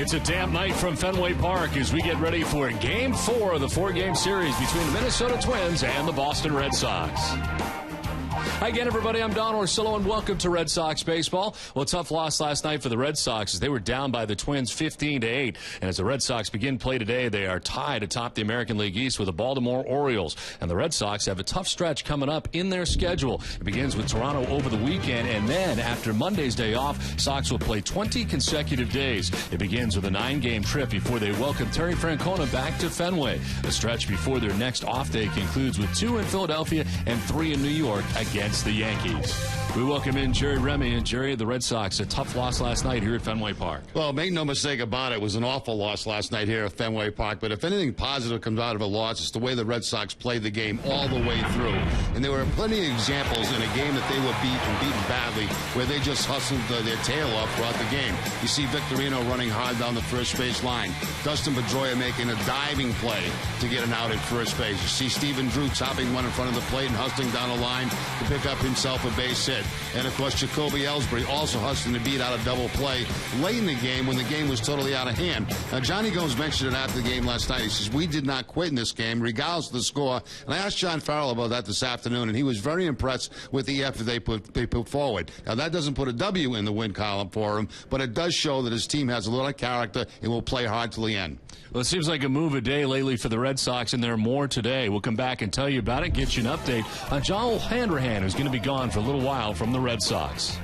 It's a damp night from Fenway Park as we get ready for Game 4 of the 4-game series between the Minnesota Twins and the Boston Red Sox. Hi again, everybody. I'm Don Orsillo, and welcome to Red Sox baseball. Well, a tough loss last night for the Red Sox as they were down by the Twins 15-8. And as the Red Sox begin play today, they are tied atop the American League East with the Baltimore Orioles. And the Red Sox have a tough stretch coming up in their schedule. It begins with Toronto over the weekend, and then after Monday's day off, Sox will play 20 consecutive days. It begins with a 9-game trip before they welcome Terry Francona back to Fenway. The stretch before their next off day concludes with 2 in Philadelphia and 3 in New York against the Yankees. We welcome in Jerry Remy. And Jerry, the Red Sox, a tough loss last night here at Fenway Park. Well, make no mistake about it, it was an awful loss last night here at Fenway Park. But if anything positive comes out of a loss, it's the way the Red Sox played the game all the way through. And there were plenty of examples in a game that they were beaten badly, where they just hustled their tail off throughout the game. You see Victorino running hard down the first base line. Dustin Pedroia making a diving play to get an out at first base. You see Stephen Drew topping one in front of the plate and hustling down the line to pick up himself a base hit. And, of course, Jacoby Ellsbury also hustling to beat out a double play late in the game when the game was totally out of hand. Now, Johnny Gomes mentioned it after the game last night. He says, we did not quit in this game, regardless of the score. And I asked John Farrell about that this afternoon, and he was very impressed with the effort they put forward. Now, that doesn't put a W in the win column for him, but it does show that his team has a lot of character and will play hard till the end. Well, it seems like a move a day lately for the Red Sox, and there are more today. We'll come back and tell you about it, get you an update on John Hanrahan, who's going to be gone for a little while from the Red Sox.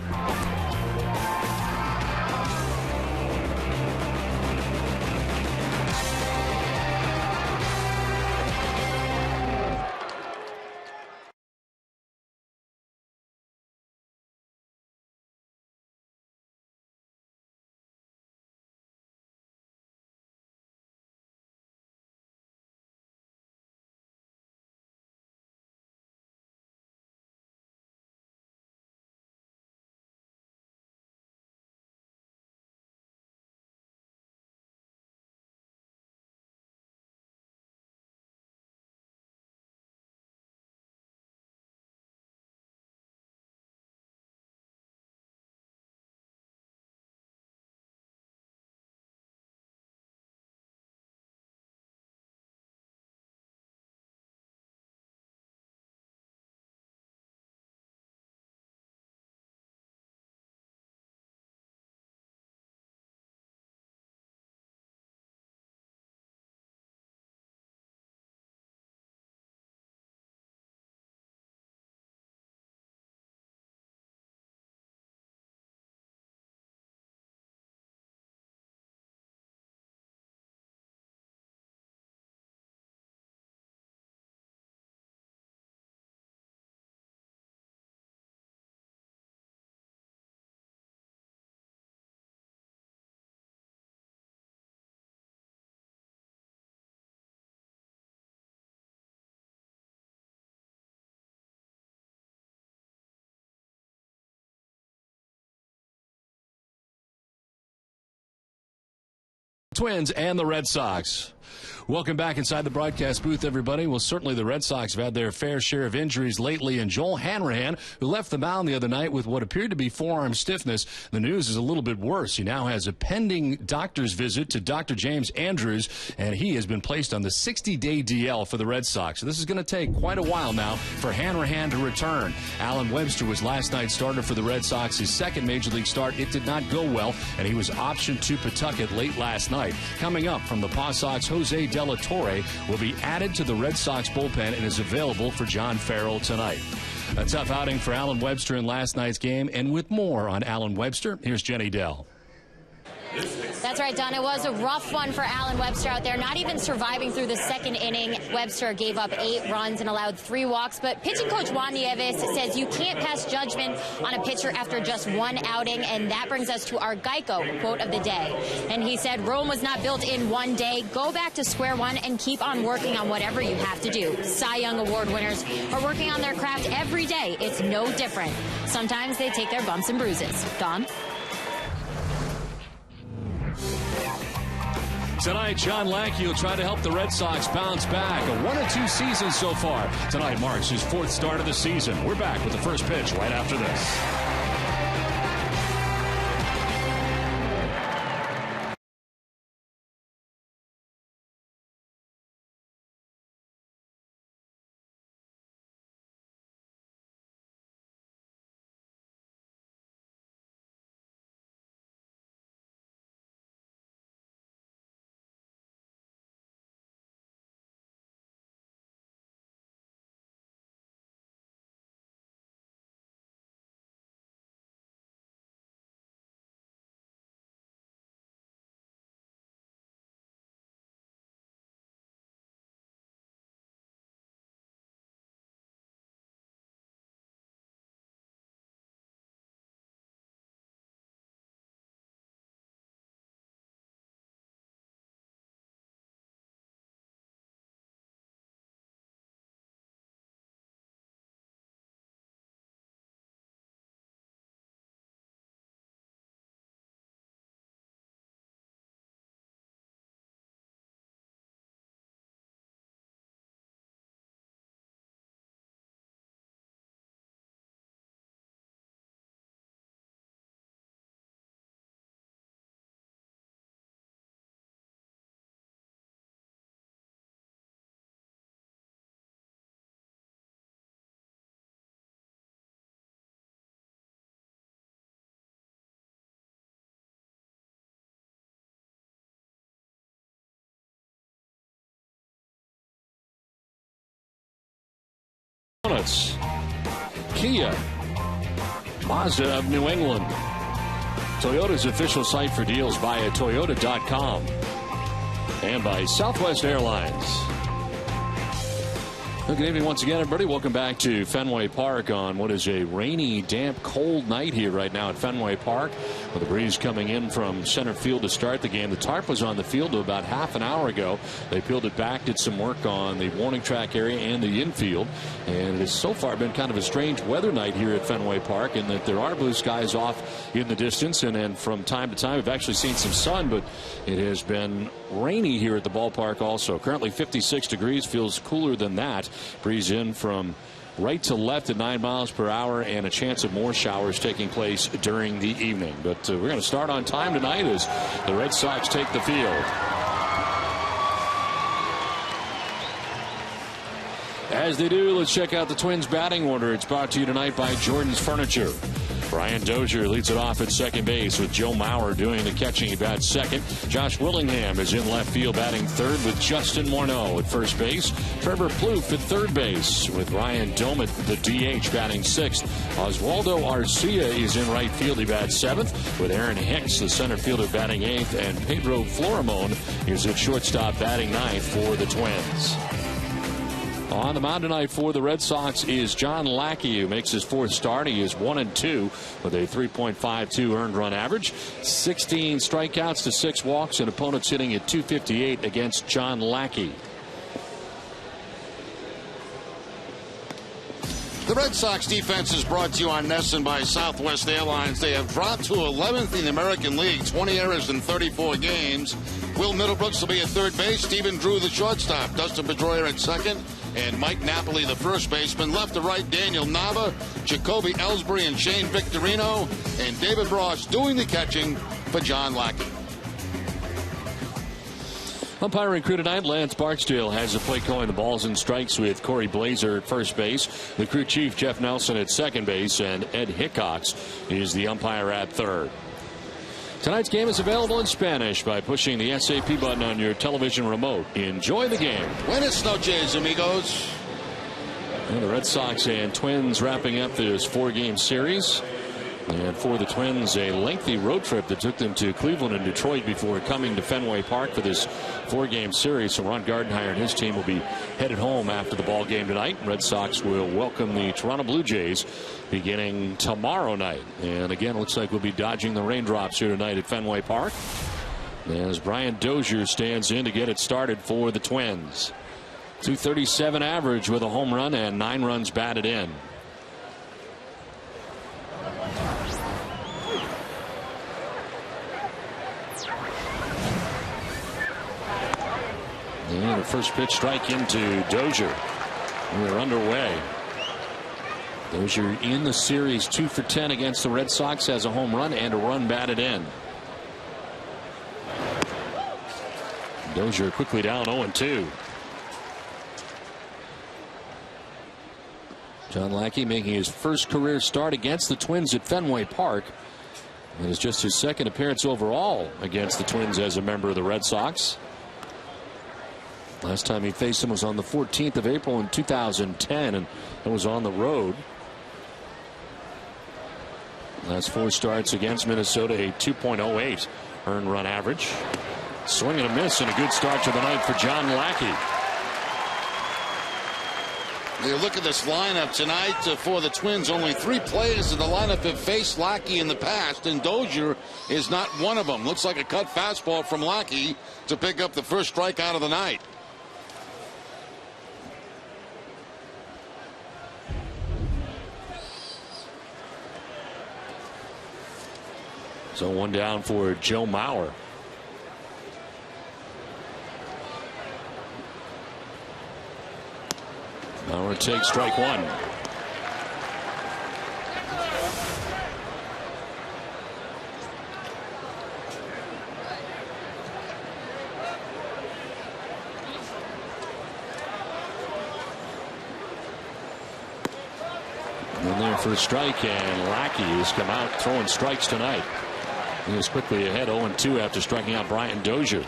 Twins and the Red Sox. Welcome back inside the broadcast booth, everybody. Well, certainly the Red Sox have had their fair share of injuries lately, and Joel Hanrahan, who left the mound the other night with what appeared to be forearm stiffness, the news is a little bit worse. He now has a pending doctor's visit to Dr. James Andrews, and he has been placed on the 60-day DL for the Red Sox. So this is going to take quite a while now for Hanrahan to return. Alan Webster was last night's starter for the Red Sox, his second Major League start. It did not go well, and he was optioned to Pawtucket late last night. Coming up from the Paw Sox, Jose De La Torre will be added to the Red Sox bullpen and is available for John Farrell tonight. A tough outing for Alan Webster in last night's game, and with more on Alan Webster, here's Jenny Dell. That's right, Don. It was a rough one for Alan Webster out there, not even surviving through the second inning. Webster gave up 8 runs and allowed 3 walks, but pitching coach Juan Nieves says you can't pass judgment on a pitcher after just one outing, and that brings us to our Geico quote of the day. And he said, Rome was not built in one day. Go back to square one and keep on working on whatever you have to do. Cy Young Award winners are working on their craft every day. It's no different. Sometimes they take their bumps and bruises. Don? Tonight, John Lackey will try to help the Red Sox bounce back. A 1-2 season so far. Tonight marks his 4th start of the season. We're back with the first pitch right after this. Kia, Mazda of New England, Toyota's official site for deals via Toyota.com, and by Southwest Airlines. Good evening once again, everybody. Welcome back to Fenway Park on what is a rainy, damp, cold night here right now at Fenway Park, with a breeze coming in from center field to start the game. The tarp was on the field to about half an hour ago. They peeled it back, did some work on the warning track area and the infield, and it has so far been kind of a strange weather night here at Fenway Park in that there are blue skies off in the distance, and then from time to time we've actually seen some sun, but it has been rainy here at the ballpark also. Currently 56 degrees, feels cooler than that. Breeze in from right to left at 9 miles per hour, and a chance of more showers taking place during the evening. But we're going to start on time tonight as the Red Sox take the field. As they do, let's check out the Twins batting order. It's brought to you tonight by Jordan's Furniture. Brian Dozier leads it off at second base with Joe Mauer doing the catching. He bats second. Josh Willingham is in left field batting third with Justin Morneau at first base. Trevor Plouffe at third base with Ryan Domet, the DH, batting sixth. Oswaldo Arcia is in right field. He bats seventh with Aaron Hicks, the center fielder, batting eighth. And Pedro Florimon is at shortstop batting ninth for the Twins. On the mound tonight for the Red Sox is John Lackey, who makes his fourth start. He is 1-2 with a 3.52 earned run average, 16 strikeouts to 6 walks, and opponents hitting at .258 against John Lackey. The Red Sox defense is brought to you on Nesson by Southwest Airlines. They have dropped to 11th in the American League, 20 errors in 34 games. Will Middlebrooks will be at third base. Stephen Drew, the shortstop. Dustin Pedroia at second. And Mike Napoli, the first baseman. Left to right, Daniel Nava, Jacoby Ellsbury, and Shane Victorino. And David Ross doing the catching for John Lackey. Umpiring crew tonight, Lance Barksdale has the play calling the balls and strikes with Corey Blazer at first base. The crew chief, Jeff Nelson, at second base. And Ed Hickox is the umpire at third. Tonight's game is available in Spanish by pushing the SAP button on your television remote. Enjoy the game. Buenas noches, amigos. And the Red Sox and Twins wrapping up this 4-game series. And for the Twins, a lengthy road trip that took them to Cleveland and Detroit before coming to Fenway Park for this 4-game series. So Ron Gardenhire and his team will be headed home after the ball game tonight. Red Sox will welcome the Toronto Blue Jays beginning tomorrow night. And again, it looks like we'll be dodging the raindrops here tonight at Fenway Park, as Brian Dozier stands in to get it started for the Twins. .237 average with a home run and 9 runs batted in. And the first pitch strike into Dozier. We're underway. Dozier in the series 2 for 10 against the Red Sox, has a home run and a run batted in. Dozier quickly down 0-2. John Lackey making his first career start against the Twins at Fenway Park. And it's just his second appearance overall against the Twins as a member of the Red Sox. Last time he faced them was on the 14th of April in 2010, and it was on the road. Last 4 starts against Minnesota, a 2.08 earned run average. Swing and a miss, and a good start to the night for John Lackey. You look at this lineup tonight for the Twins. Only 3 players in the lineup have faced Lackey in the past, and Dozier is not one of them. Looks like a cut fastball from Lackey to pick up the first strikeout of the night. So 1 down for Joe Mauer. Mauer takes strike 1. And there for a strike, and Lackey has come out throwing strikes tonight. He is quickly ahead 0-2 after striking out Brian Dozier.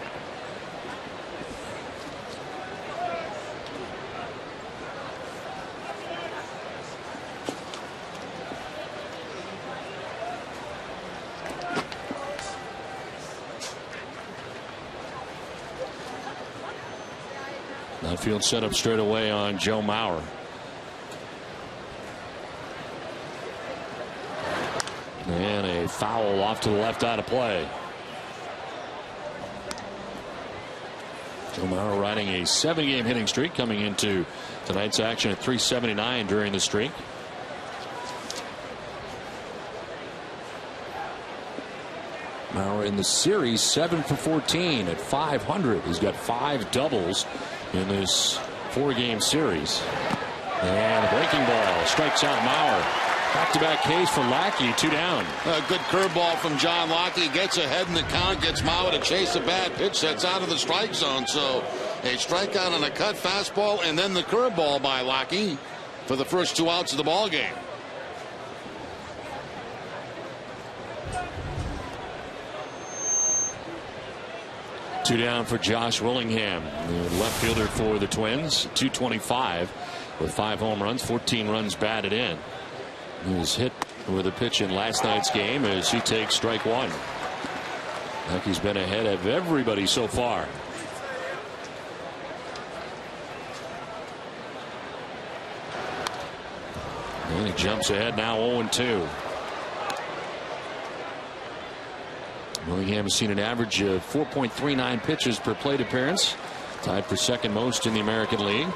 field set up straight away on Joe Mauer. And a foul off to the left out of play. Joe Mauer riding a 7-game hitting streak, coming into tonight's action at 379 during the streak. Mauer in the series 7 for 14 at 500. He's got 5 doubles in this 4-game series. And a breaking ball strikes out Mauer. Back-to-back Ks for Lackey, 2 down. A good curveball from John Lackey. Gets ahead in the count, gets Mauer to chase a bad pitch that's out of the strike zone. So a strikeout on a cut fastball, and then the curveball by Lackey for the first 2 outs of the ball game. Two down for Josh Willingham, the left fielder for the Twins. 225 with 5 home runs, 14 runs batted in. He was hit with a pitch in last night's game as he takes strike 1. Lackey's been ahead of everybody so far. And he jumps ahead now, 0-2. Willingham has seen an average of 4.39 pitches per plate appearance, tied for second most in the American League.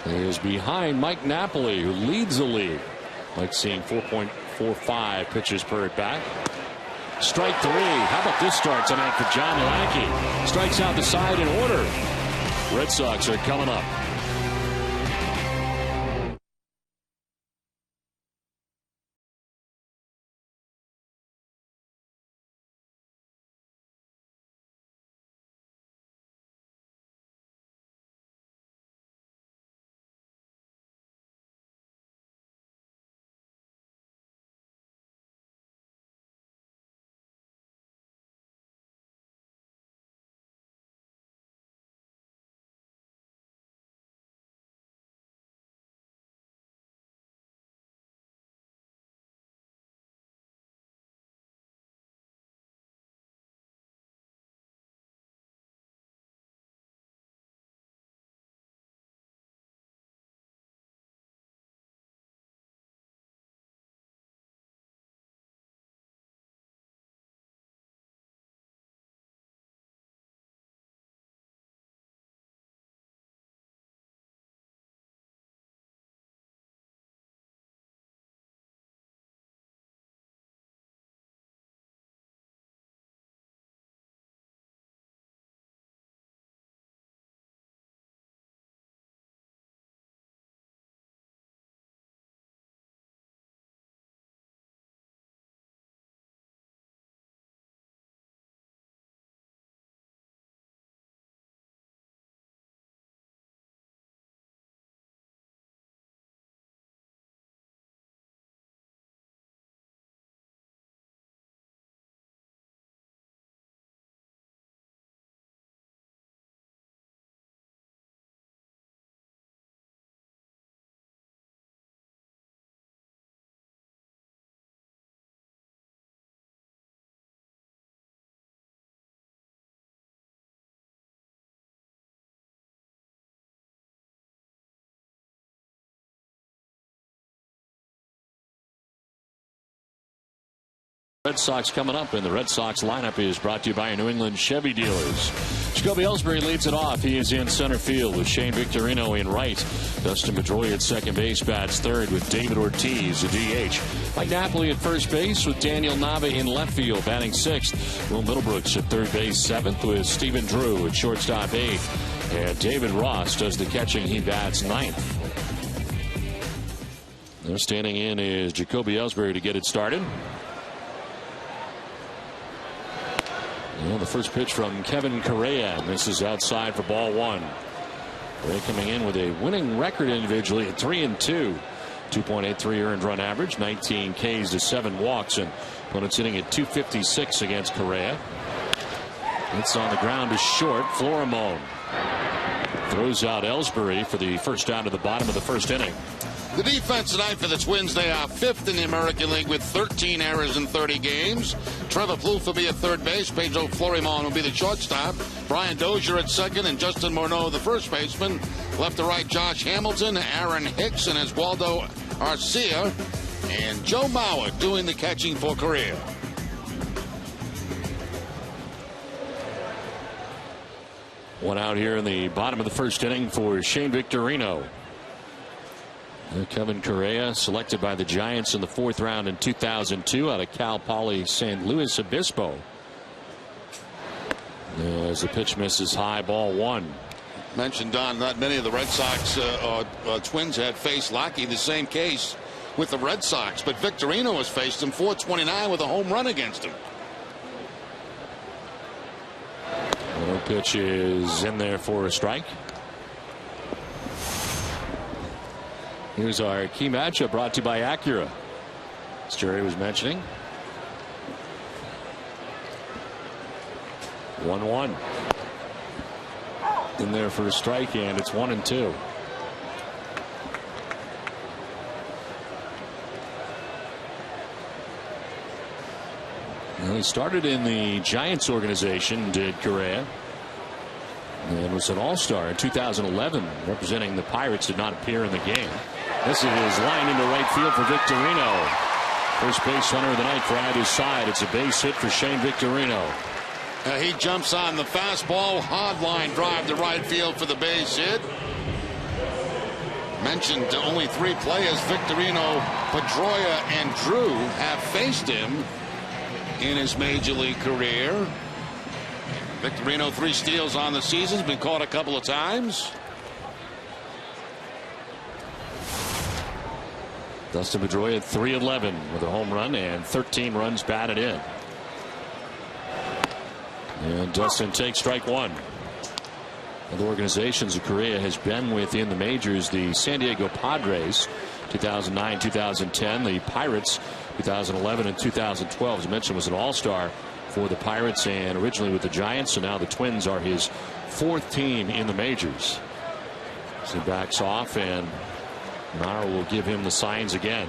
He is behind Mike Napoli, who leads the league. Mike seeing 4.45 pitches per at bat. Strike 3. How about this start tonight for John Lackey? Strikes out the side in order. Red Sox are coming up. Red Sox coming up, and the Red Sox lineup is brought to you by your New England Chevy dealers. Jacoby Ellsbury leads it off. He is in center field with Shane Victorino in right. Dustin Pedroia at second base bats third with David Ortiz, the DH. Mike Napoli at first base with Daniel Nava in left field batting sixth. Will Middlebrooks at third base seventh with Stephen Drew at shortstop eighth. And David Ross does the catching. He bats ninth. Now standing in is Jacoby Ellsbury to get it started. Well, the first pitch from Kevin Correa misses outside for ball one. Correa coming in with a winning record individually at 3-2. 2.83 earned run average, 19 Ks to 7 walks, and opponents hitting at 256 against Correa. It's on the ground to short. Florimone Throws out Ellsbury for the first down to the bottom of the first inning. The defense tonight for the Twins, they are 5th in the American League with 13 errors in 30 games. Trevor Plouffe will be at third base. Pedro Florimon will be the shortstop. Brian Dozier at second, and Justin Morneau, the first baseman. Left to right, Josh Hamilton, Aaron Hicks, and Oswaldo Arcia. And Joe Mauer doing the catching for Correa. One out here in the bottom of the first inning for Shane Victorino. Kevin Correa, selected by the Giants in the 4th round in 2002 out of Cal Poly San Luis Obispo. As the pitch misses high, ball 1. Mentioned, Don, not many of the Red Sox Twins had faced Lockey, the same case with the Red Sox, but Victorino has faced him. 429 with a home run against him. The pitch is in there for a strike. Here's our key matchup brought to you by Acura, as Jerry was mentioning. 1-1. In there for a strike, and it's 1-2. Well, he started in the Giants organization, did Correa, and was an all-star in 2011, representing the Pirates. Did not appear in the game. This is line into right field for Victorino. First base runner of the night for either side. It's a base hit for Shane Victorino. He jumps on the fastball, hard line drive to right field for the base hit. Mentioned only 3 players, Victorino, Pedroia, and Drew, have faced him in his major league career. Victorino, 3 steals on the season, has been caught a couple of times. Dustin Pedroia at .311 with a home run and 13 runs batted in. And Dustin takes strike 1. The organizations that Correa has been with in the majors, the San Diego Padres 2009, 2010, the Pirates 2011 and 2012, as I mentioned, was an all-star for the Pirates and originally with the Giants, so now the Twins are his 4th team in the majors. So he backs off, and Mauer will give him the signs again.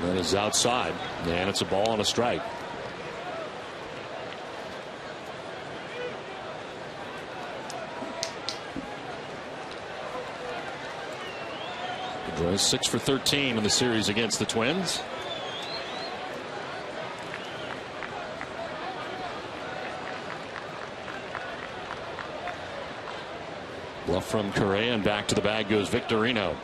That is outside, and it's a ball and a strike. Pedroia 6 for 13 in the series against the Twins. Bluff from Correa, and back to the bag goes Victorino.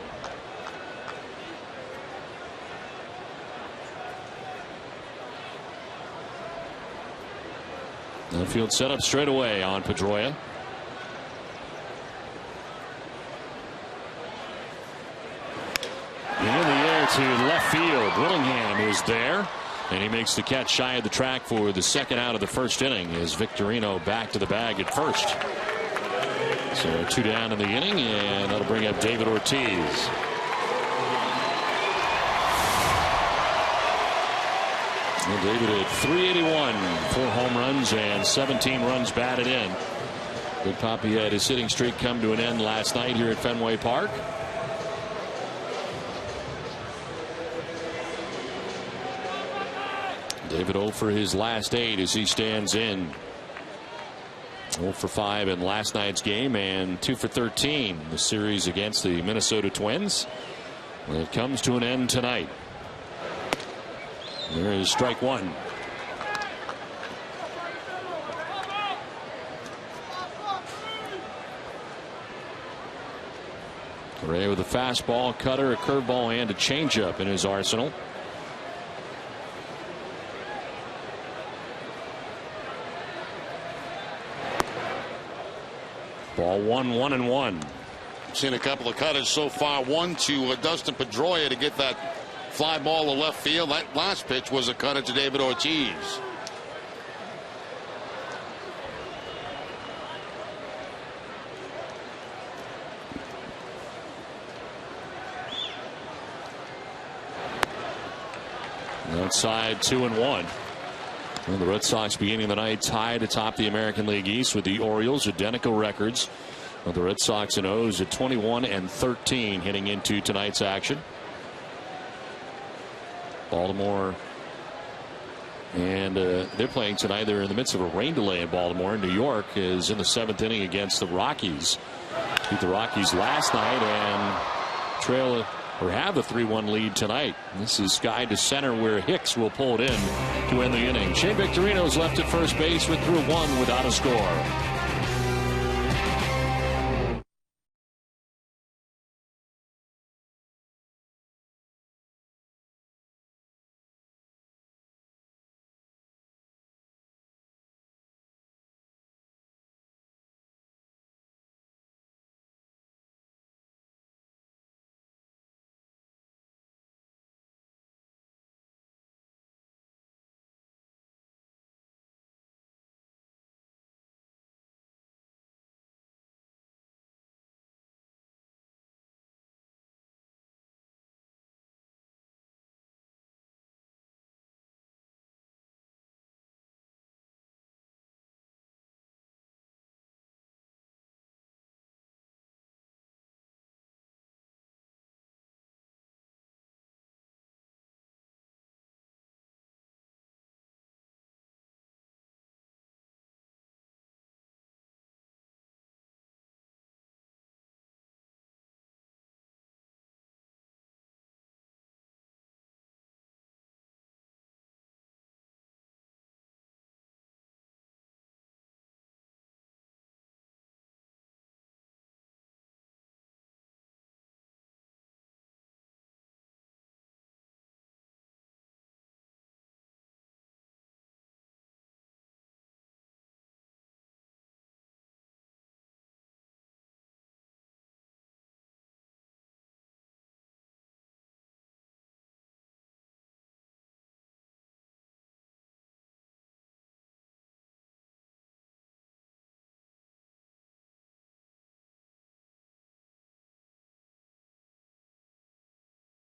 The field set up straight away on Pedroia. In the air to left field. Willingham is there, and he makes the catch shy of the track for the second out of the first inning as Victorino back to the bag at first. So 2 down in the inning, and that'll bring up David Ortiz. Well, David at .381, 4 home runs and 17 runs batted in. Big Papi had his hitting streak come to an end last night here at Fenway Park. David 0 for his last 8 as he stands in. 0 for 5 in last night's game, and 2 for 13 the series against the Minnesota Twins. Well, it comes to an end tonight. There is strike 1. Correa with a fastball, cutter, a curveball, and a changeup in his arsenal. Ball 1-1-1. Seen a couple of cutters so far. One to Dustin Pedroia to get that fly ball to left field. That last pitch was a cutter to David Ortiz. Outside 2-1. And the Red Sox beginning the night tied atop the American League East with the Orioles, identical records. The Red Sox and O's at 21-13 heading into tonight's action. Baltimore, and they're playing tonight. They're in the midst of a rain delay in Baltimore. New York is in the 7th inning against the Rockies. Beat the Rockies last night and trail or have a 3-1 lead tonight. This is sky to center where Hicks will pull it in to end the inning. Shane Victorino's left at first base with through 1 without a score.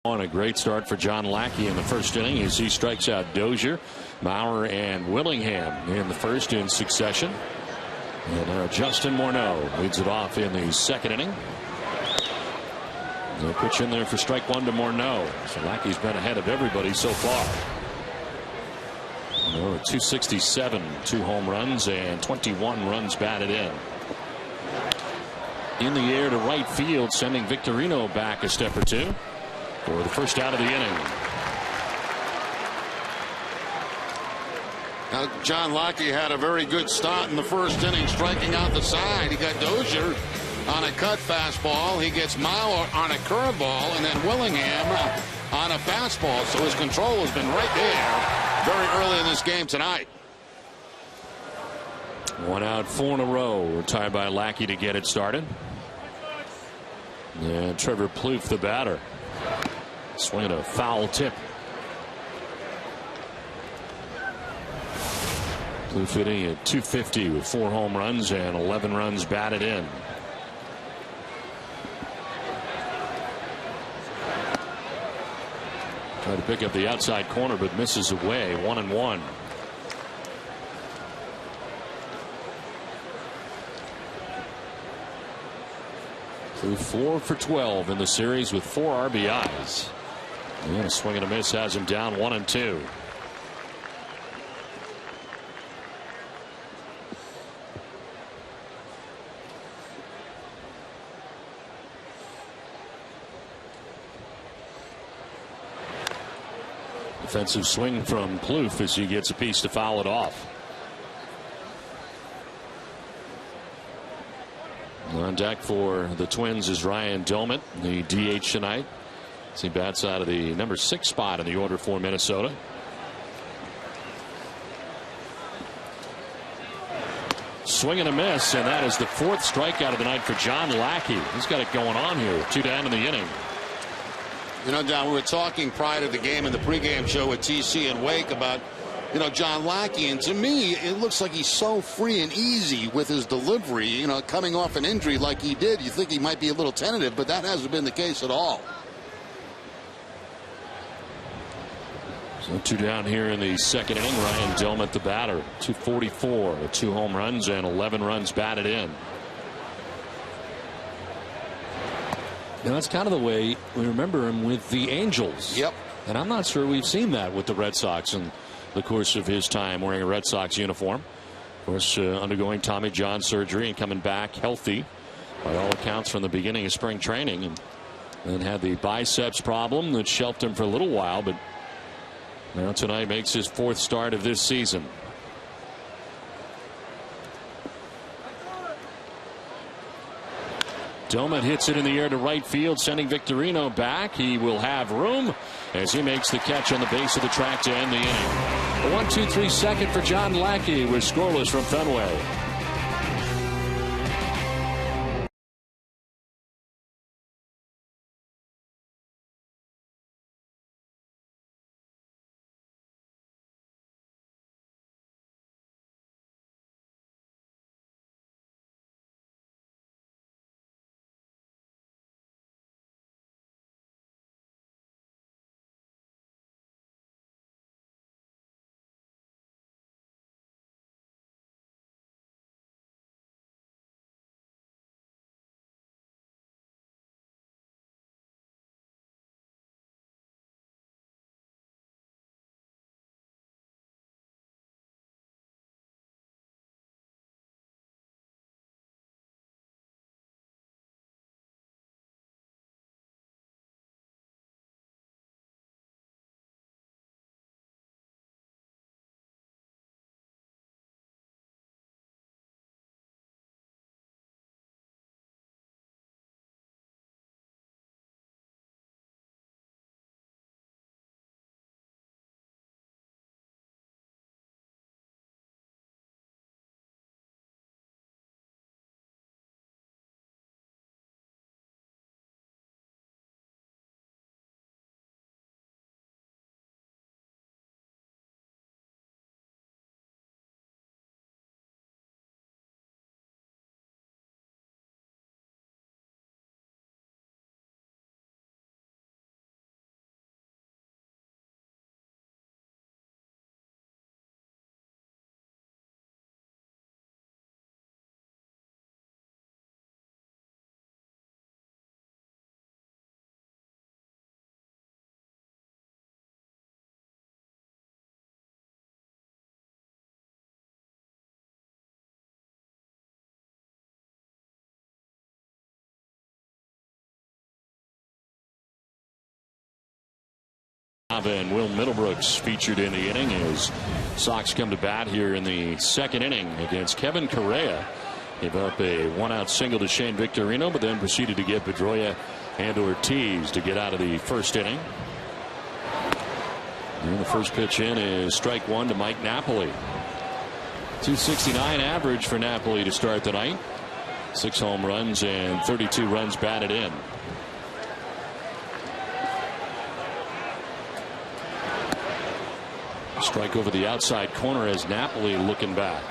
On a great start for John Lackey in the first inning as he strikes out Dozier, Maurer, and Willingham in the first in succession. And now Justin Morneau leads it off in the second inning. They'll pitch in there for strike 1 to Morneau. So Lackey's been ahead of everybody so far. Morneau at 267, 2 home runs and 21 runs batted in. In the air to right field, sending Victorino back a step or two for the first out of the inning. Now, John Lackey had a very good start in the first inning, striking out the side. He got Dozier on a cut fastball. He gets Mauer on a curveball, and then Willingham on a fastball. So his control has been right there very early in this game tonight. 1 out, 4 in a row. Tied by Lackey to get it started. And Trevor Plouffe, the batter. Swinging a foul tip. Plouffe hitting at 250 with 4 home runs and 11 runs batted in. Tried to pick up the outside corner but misses away. 1-1. Plouffe 4 for 12 in the series with 4 RBIs. And a swing and a miss has him down 1-2. Defensive swing from Plouffe as he gets a piece to foul it off. On deck for the Twins is Ryan Doumit, the DH tonight. He bats out of the number 6 spot in the order for Minnesota. Swing and a miss, and that is the 4th strikeout of the night for John Lackey. He's got it going on here. 2 down in the inning. You know, Don, we were talking prior to the game in the pregame show with TC and Wake about, you know, John Lackey, and to me it looks like he's so free and easy with his delivery. You know, coming off an injury like he did, you think he might be a little tentative, but that hasn't been the case at all. So 2 down here in the second inning. Ryan Delmott, the batter. 244, 2 home runs and 11 runs batted in. Now that's kind of the way we remember him with the Angels. Yep. And I'm not sure we've seen that with the Red Sox in the course of his time wearing a Red Sox uniform. Of course, undergoing Tommy John surgery and coming back healthy by all accounts from the beginning of spring training, and then had the biceps problem that shelved him for a little while, but now tonight makes his 4th start of this season. Delmott hits it in the air to right field, sending Victorino back. He will have room as he makes the catch on the base of the track to end the inning. A 1-2-3 second for John Lackey. We're scoreless from Fenway. And Will Middlebrooks featured in the inning as Sox come to bat here in the second inning against Kevin Correa. Gave up a 1-out single to Shane Victorino, but then proceeded to get Pedroia and Ortiz to get out of the first inning. And the first pitch in is strike 1 to Mike Napoli. 269 average for Napoli to start the night. 6 home runs and 32 runs batted in. Strike over the outside corner as Napoli looking back.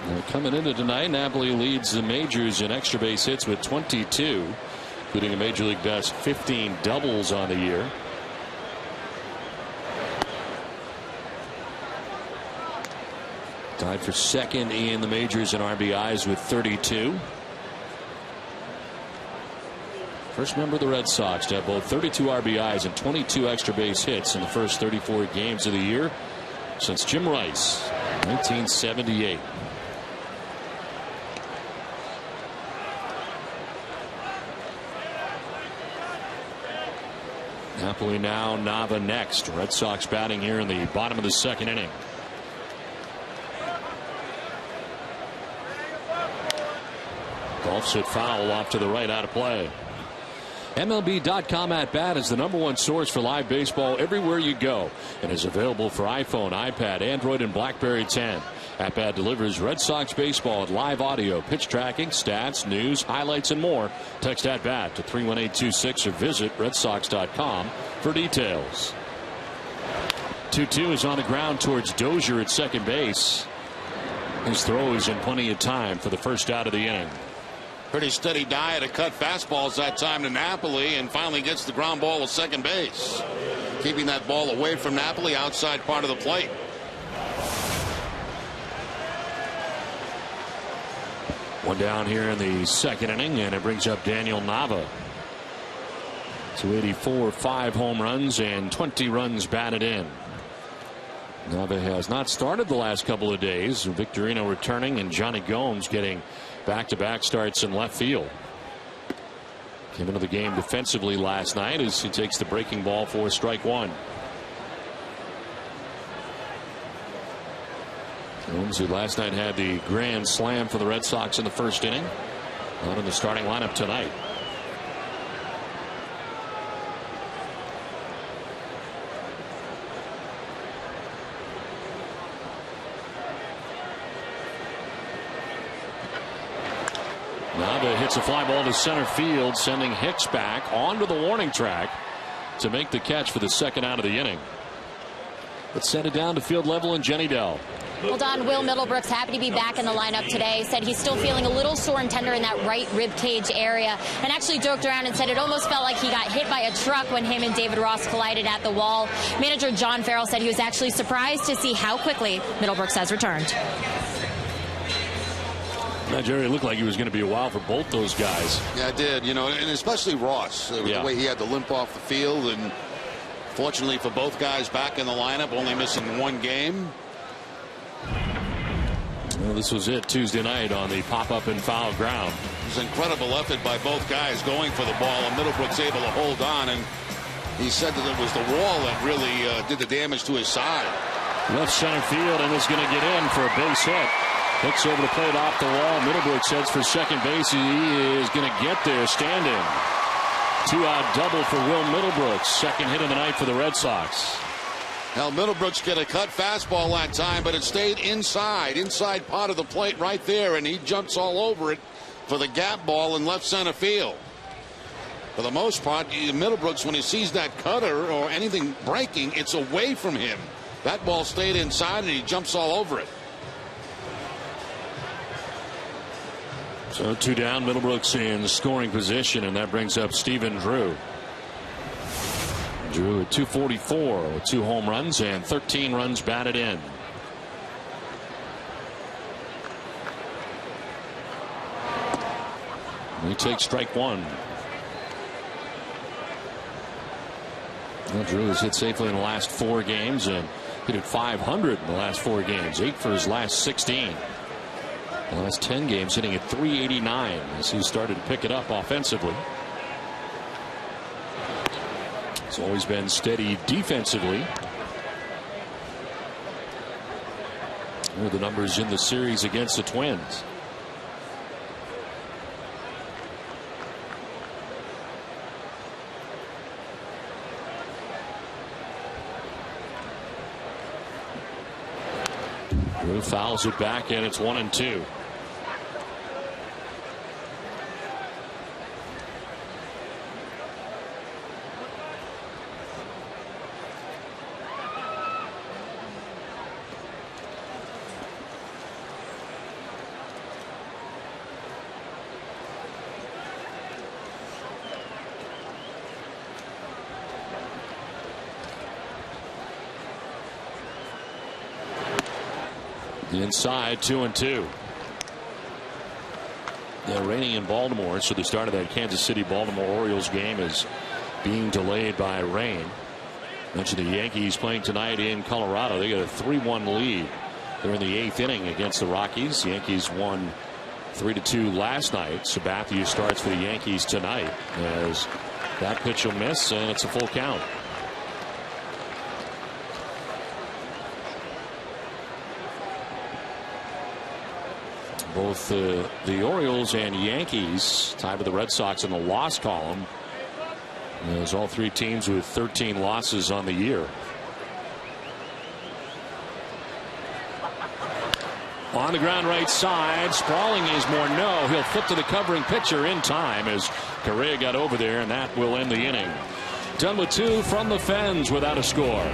Now coming into tonight, Napoli leads the majors in extra base hits with 22, including a major league best 15 doubles on the year. Tied for second in the majors in RBIs with 32. First member of the Red Sox to have both 32 RBIs and 22 extra base hits in the first 34 games of the year since Jim Rice, 1978. Napoli now, Nava next. Red Sox batting here in the bottom of the second inning. Golfs it foul off to the right, out of play. MLB.com at bat is the #1 source for live baseball everywhere you go and is available for iPhone, iPad, Android, and BlackBerry 10. At bat delivers Red Sox baseball at live audio, pitch tracking, stats, news, highlights, and more. Text at bat to 31826 or visit redsox.com for details. 2-2 is on the ground towards Dozier at second base. His throw is in plenty of time for the first out of the inning. Pretty steady diet of cut fastballs that time to Napoli, and finally gets the ground ball at second base, keeping that ball away from Napoli, outside part of the plate. One down here in the second inning, and it brings up Daniel Nava. 284, 5 home runs, and 20 runs batted in. Nava has not started the last couple of days. Victorino returning, and Johnny Gomes getting back-to-back starts in left field. Came into the game defensively last night as he takes the breaking ball for strike one. Gomes, who last night had the grand slam for the Red Sox in the first inning, not in the starting lineup tonight. Nava hits a fly ball to center field, sending Hicks back onto the warning track to make the catch for the second out of the inning. Let's send it down to field level and Jenny Dell. Well, Don, Will Middlebrooks happy to be back in the lineup today. Said he's still feeling a little sore and tender in that right rib cage area, and actually joked around and said it almost felt like he got hit by a truck when him and David Ross collided at the wall. Manager John Farrell said he was actually surprised to see how quickly Middlebrooks has returned. Now, Jerry, it looked like he was going to be a while for both those guys. Yeah, it did. You know, and especially Ross, the way he had to limp off the field. And fortunately for both guys, back in the lineup, only missing one game. Well, this was it Tuesday night on the pop-up and foul ground. It was an incredible effort by both guys going for the ball, and Middlebrooks able to hold on. And he said that it was the wall that really did the damage to his side. Left center field, and is going to get in for a base hit. Hicks over the plate off the wall. Middlebrooks heads for second base. He is going to get there standing. 2-out double for Will Middlebrooks. Second hit of the night for the Red Sox. Now Middlebrooks get a cut fastball that time, but it stayed inside part of the plate right there, and he jumps all over it for the gap ball in left center field. For the most part, Middlebrooks, when he sees that cutter or anything breaking, it's away from him. That ball stayed inside, and he jumps all over it. So 2 down, Middlebrooks in scoring position, and that brings up Stephen Drew. Drew at 244 with 2 home runs and 13 runs batted in. He takes strike one. Well, Drew has hit safely in the last 4 games and hit at 500 in the last 4 games. 8 for his last 16. The last 10 games hitting at 389 as he started to pick it up offensively. He's always been steady defensively. Here are the numbers in the series against the Twins. Drew fouls it back, and it's 1-2. The inside, 2-2. Now raining in Baltimore, so the start of that Kansas City Baltimore Orioles game is being delayed by rain. Mentioned the Yankees playing tonight in Colorado. They got a 3-1 lead. They're in the 8th inning against the Rockies. The Yankees won 3-2 last night. Sabathia starts for the Yankees tonight as that pitch will miss, and it's a full count. Both the Orioles and Yankees tied with the Red Sox in the loss column. There's all 3 teams with 13 losses on the year. On the ground right side, sprawling is Morneau. He'll flip to the covering pitcher in time as Correa got over there, and that will end the inning. Done with 2 from the Fens without a score.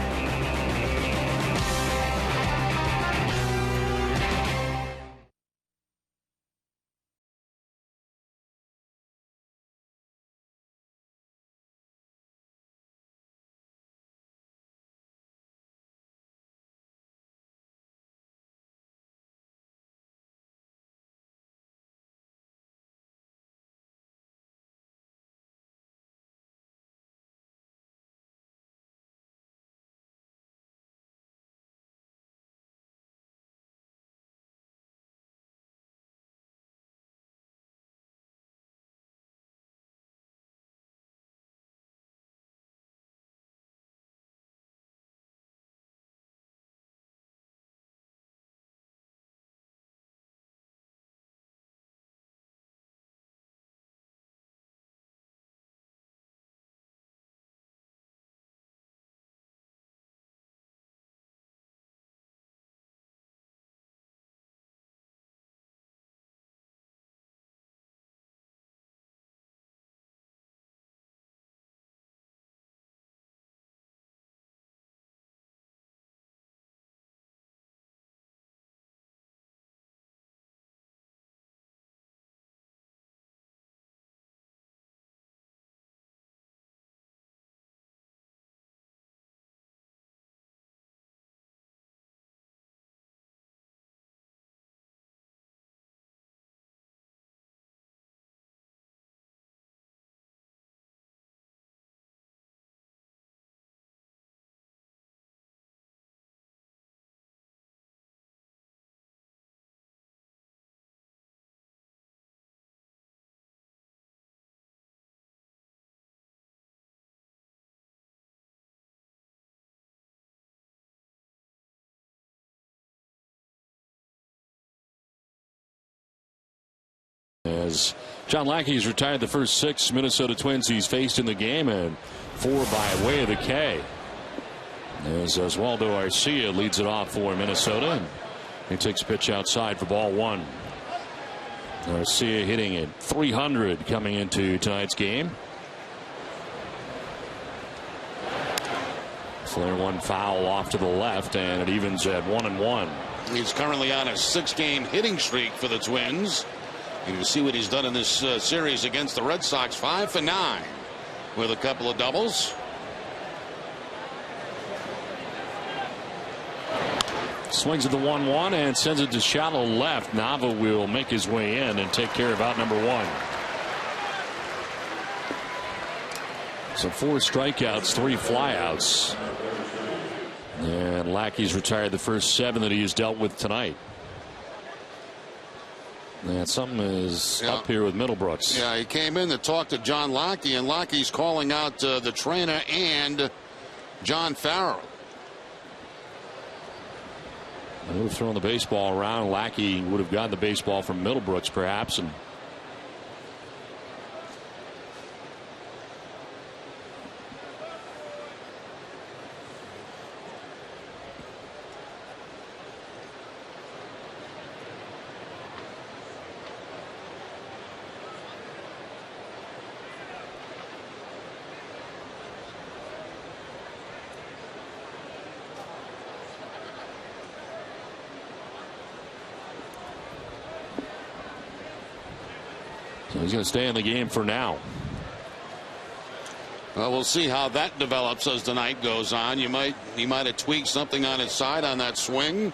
As John Lackey's retired the first 6 Minnesota Twins he's faced in the game, and 4 by way of the K. As Oswaldo Arcia leads it off for Minnesota, and he takes a pitch outside for ball 1. Arcia hitting at 300 coming into tonight's game. Flare one foul off to the left, and it evens at 1-1. He's currently on a 6-game hitting streak for the Twins. You can see what he's done in this series against the Red Sox. 5 for 9 with a couple of doubles. Swings at the 1-1 and sends it to shallow left. Nava will make his way in and take care of out number 1. So 4 strikeouts, 3 flyouts. And Lackey's retired the first 7 that he has dealt with tonight. And something is up here with Middlebrooks. Yeah, he came in to talk to John Lackey, and Lackey's calling out the trainer and John Farrell. I would have thrown the baseball around. Lackey would have gotten the baseball from Middlebrooks perhaps, and he's going to stay in the game for now. Well, we'll see how that develops as the night goes on. He might have tweaked something on his side on that swing.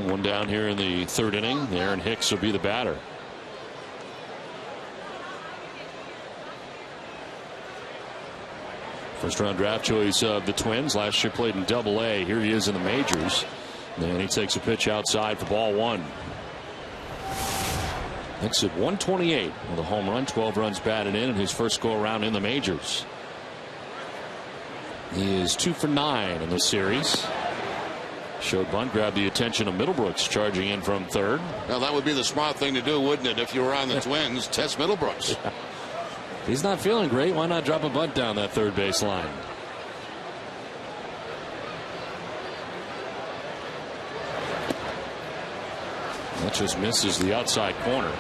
One down here in the 3rd inning. Aaron Hicks will be the batter. First round draft choice of the Twins. Last year played in Double-A. Here he is in the majors. And he takes a pitch outside for ball 1. Hicks at 128 with a home run, 12 runs batted in his first go around in the majors. He is 2 for 9 in the series. Showed bunt, grabbed the attention of Middlebrooks charging in from 3rd. Well, that would be the smart thing to do, wouldn't it, if you were on the Twins? Test Middlebrooks. If he's not feeling great, why not drop a bunt down that 3rd base line? That just misses the outside corner.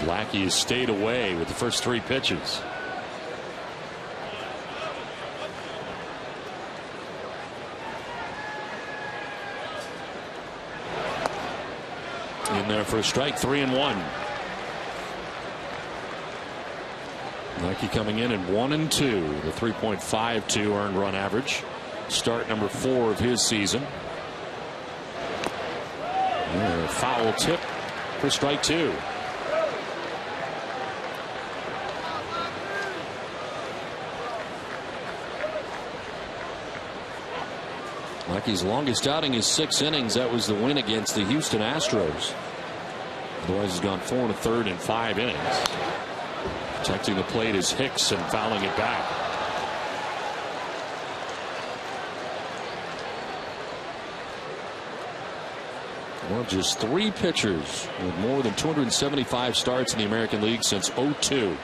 Lackey has stayed away with the first 3 pitches. In there for a strike, 3-1. Lackey coming in at 1-2, the 3.52 earned run average. Start number 4 of his season. And a foul tip for strike 2. Lackey's longest outing is 6 innings. That was the win against the Houston Astros. Otherwise, he's gone 4 1/3 in 5 innings. Protecting the plate is Hicks and fouling it back. Well, just 3 pitchers with more than 275 starts in the American League since '02.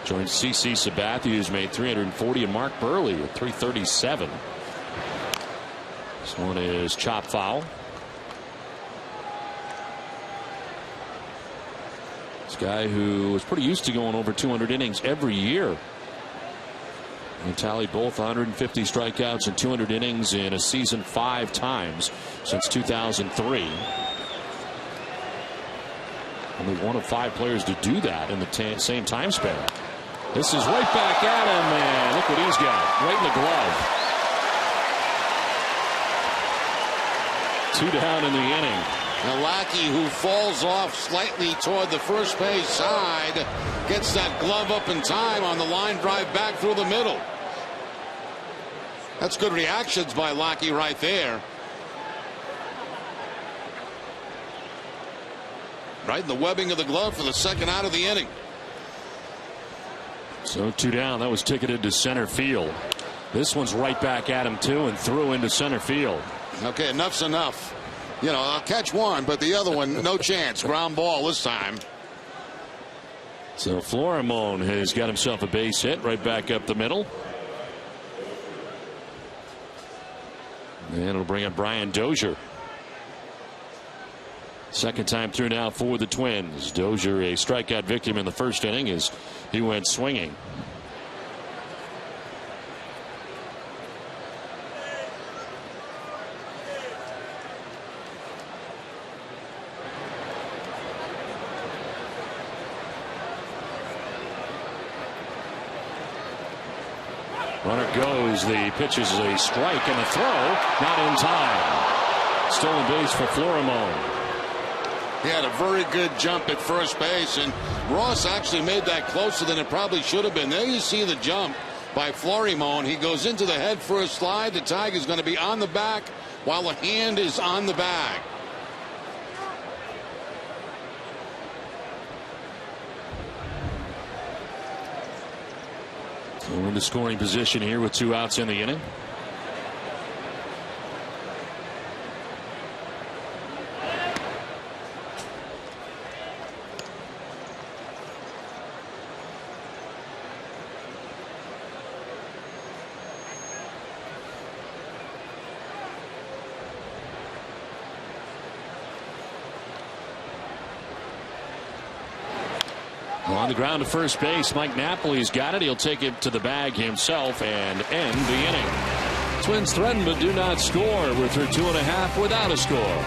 Joins CC Sabathia, who's made 340, and Mark Burley at 337. This one is chop foul. This guy who was pretty used to going over 200 innings every year. He tallied both 150 strikeouts and 200 innings in a season 5 times since 2003. Only one of 5 players to do that in the same time span. This is right back at him, and look what he's got right in the glove. 2 down in the inning. Now Lackey, who falls off slightly toward the first base side, gets that glove up in time on the line drive back through the middle. That's good reactions by Lackey right there. Right in the webbing of the glove for the second out of the inning. So 2 down. That was ticketed to center field. This one's right back at him too and threw into center field. Okay, enough's enough. You know, I'll catch one, but the other one, no chance. Ground ball this time. So Florimon has got himself a base hit right back up the middle. And it'll bring up Brian Dozier. Second time through now for the Twins. Dozier a strikeout victim in the first inning as he went swinging. Runner goes. The pitch is a strike and a throw. Not in time. Stolen base for Florimon. He had a very good jump at first base, and Ross actually made that closer than it probably should have been. There you see the jump by Florimon. He goes into the head for a slide. The tag is going to be on the back while the hand is on the bag. So we're in the scoring position here with 2 outs in the inning. On the ground to first base, Mike Napoli's got it. He'll take it to the bag himself and end the inning. Twins threaten but do not score. We're through 2.5 without a score.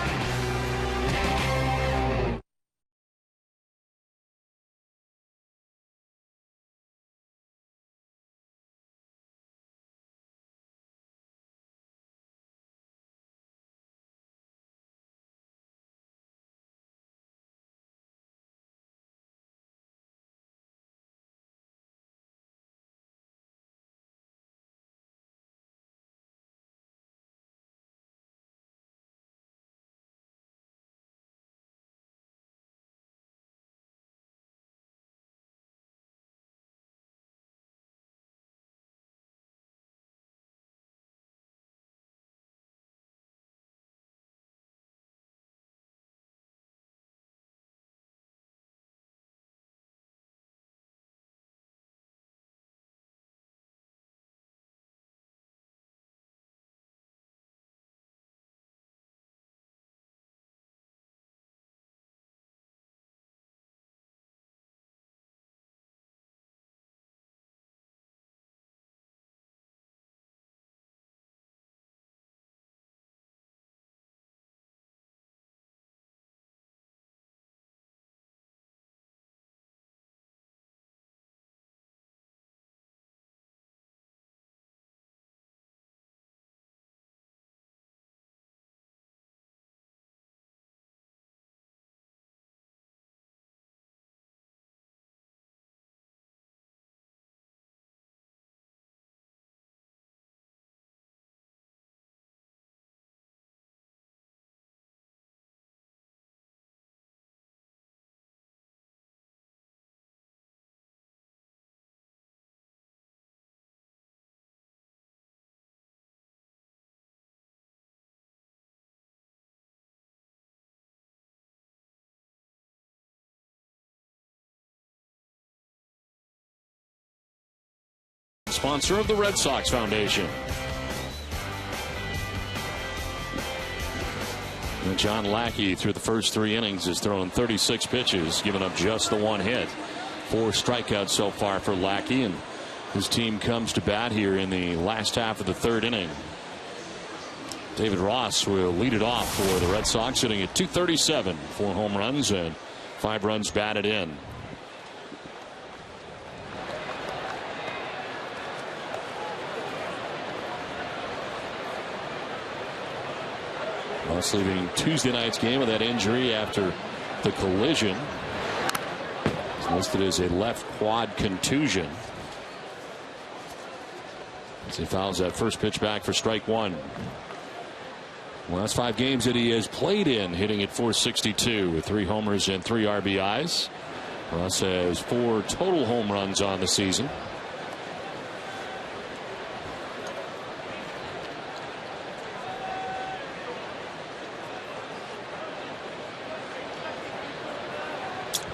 Sponsor of the Red Sox Foundation. And John Lackey through the first 3 innings has thrown 36 pitches, giving up just the 1 hit. 4 strikeouts so far for Lackey, and his team comes to bat here in the last half of the 3rd inning. David Ross will lead it off for the Red Sox, sitting at 237, 4 home runs and 5 runs batted in. Ross leaving Tuesday night's game with that injury after the collision. It's listed as a left quad contusion. As he fouls that first pitch back for strike 1. Last 5 games that he has played in, hitting at .462 with 3 homers and 3 RBIs. Ross has 4 total home runs on the season.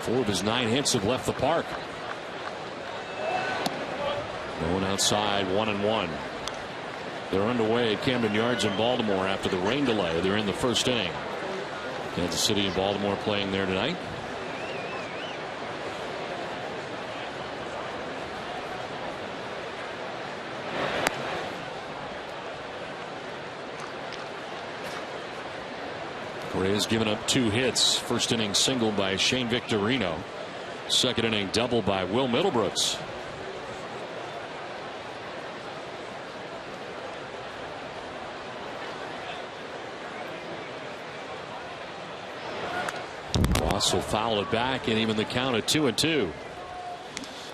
4 of his 9 hits have left the park. No one outside, 1-1. They're underway at Camden Yards in Baltimore after the rain delay. They're in the first inning. Kansas City and Baltimore playing there tonight. Correa's given up 2 hits. First inning single by Shane Victorino. Second inning double by Will Middlebrooks. Ross will foul it back and even the count at 2-2.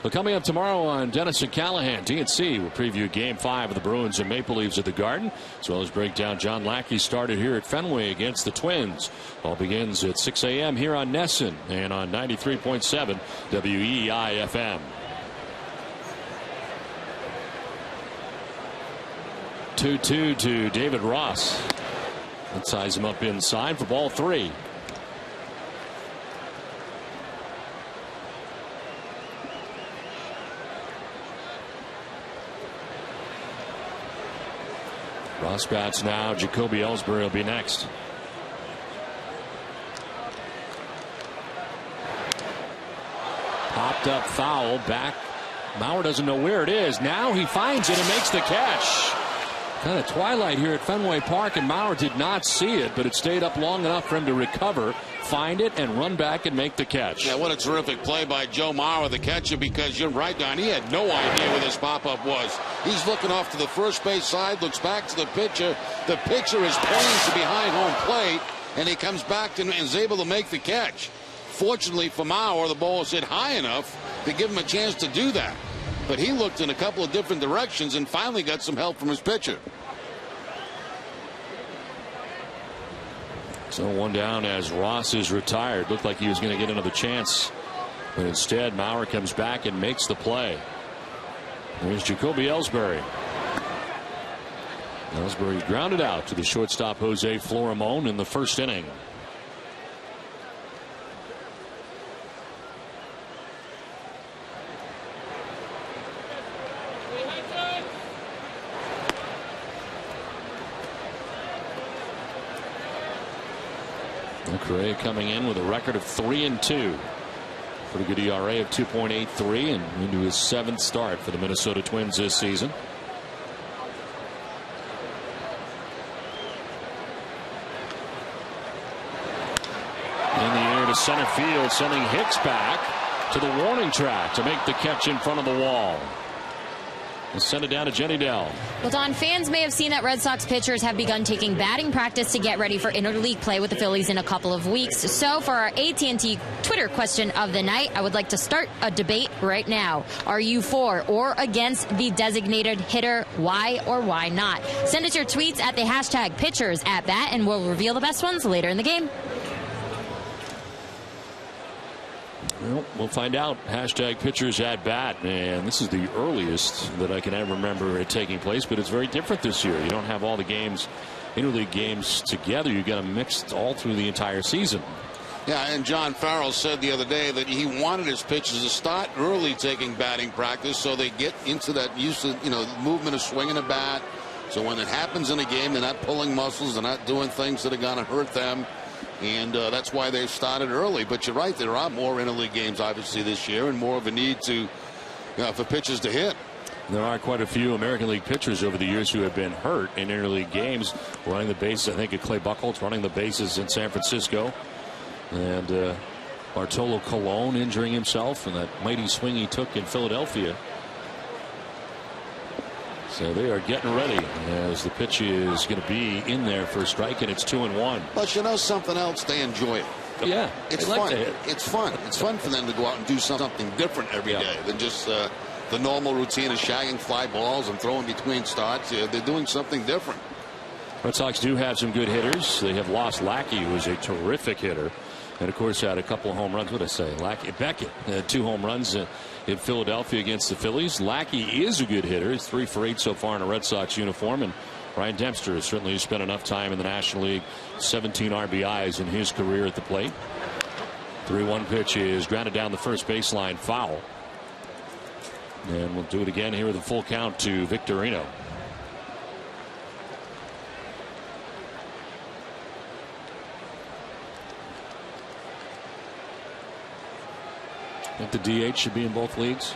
Well, coming up tomorrow on Dennis and Callahan, DNC will preview Game 5 of the Bruins and Maple Leafs at the Garden, as well as break down John Lackey's started here at Fenway against the Twins. All begins at 6 a.m. here on Nesson and on 93.7 WEEI FM. 2-2 to David Ross. That ties him up inside for ball 3. Ross bats now. Jacoby Ellsbury will be next. Popped up foul back. Mauer doesn't know where it is. Now he finds it and makes the catch. Kind of twilight here at Fenway Park, and Mauer did not see it, but it stayed up long enough for him to recover, find it, and run back and make the catch. Yeah, what a terrific play by Joe Mauer, the catcher, because you're right, Don. He had no idea where this pop-up was. He's looking off to the first base side, looks back to the pitcher. The pitcher is pointing to behind home plate, and he comes back and is able to make the catch. Fortunately for Mauer, the ball was hit high enough to give him a chance to do that. But he looked in a couple of different directions and finally got some help from his pitcher. So 1 down as Ross is retired. Looked like he was going to get another chance, but instead Mauer comes back and makes the play. There's Jacoby Ellsbury. Ellsbury's grounded out to the shortstop Jose Florimon in the first inning. Correa coming in with a record of 3-2. Pretty good ERA of 2.83 and into his 7th start for the Minnesota Twins this season. In the air to center field, sending Hicks back to the warning track to make the catch in front of the wall. And send it down to Jenny Dell. Well, Don, fans may have seen that Red Sox pitchers have begun taking batting practice to get ready for interleague play with the Phillies in a couple of weeks. So for our AT&T Twitter question of the night, I would like to start a debate right now. Are you for or against the designated hitter? Why or why not? Send us your tweets at the hashtag pitchers at bat, and we'll reveal the best ones later in the game. Well, we'll find out. Hashtag pitchers at bat. And this is the earliest that I can ever remember it taking place, but it's very different this year. You don't have all the games, interleague games together. You got them mixed all through the entire season. Yeah, and John Farrell said the other day that he wanted his pitchers to start early taking batting practice so they get into that use of, movement of swinging a bat. So when it happens in a game, they're not pulling muscles, they're not doing things that are going to hurt them. And that's why they started early. But you're right, there are more interleague games obviously this year and more of a need to, for pitchers to hit. There are quite a few American League pitchers over the years who have been hurt in interleague games, running the bases. I think Clay Buchholz running the bases in San Francisco, and Bartolo Colon injuring himself in that mighty swing he took in Philadelphia. So they are getting ready as the pitch is going to be in there for a strike, and it's 2-1. But you know something else? They enjoy it. Yeah, it's fun. It's fun. It's fun for them to go out and do something different every day than just the normal routine of shagging fly balls and throwing between starts. They're doing something different. Red Sox do have some good hitters. They have lost Lackey, who is a terrific hitter, and of course had a couple of home runs. What did I say? Beckett had 2 home runs in Philadelphia against the Phillies. Lackey is a good hitter. He's 3 for 8 so far in a Red Sox uniform, and Ryan Dempster has certainly spent enough time in the National League. 17 RBIs in his career at the plate. 3-1 pitch is grounded down the first baseline, foul. And we'll do it again here with a full count to Victorino. I think the DH should be in both leagues.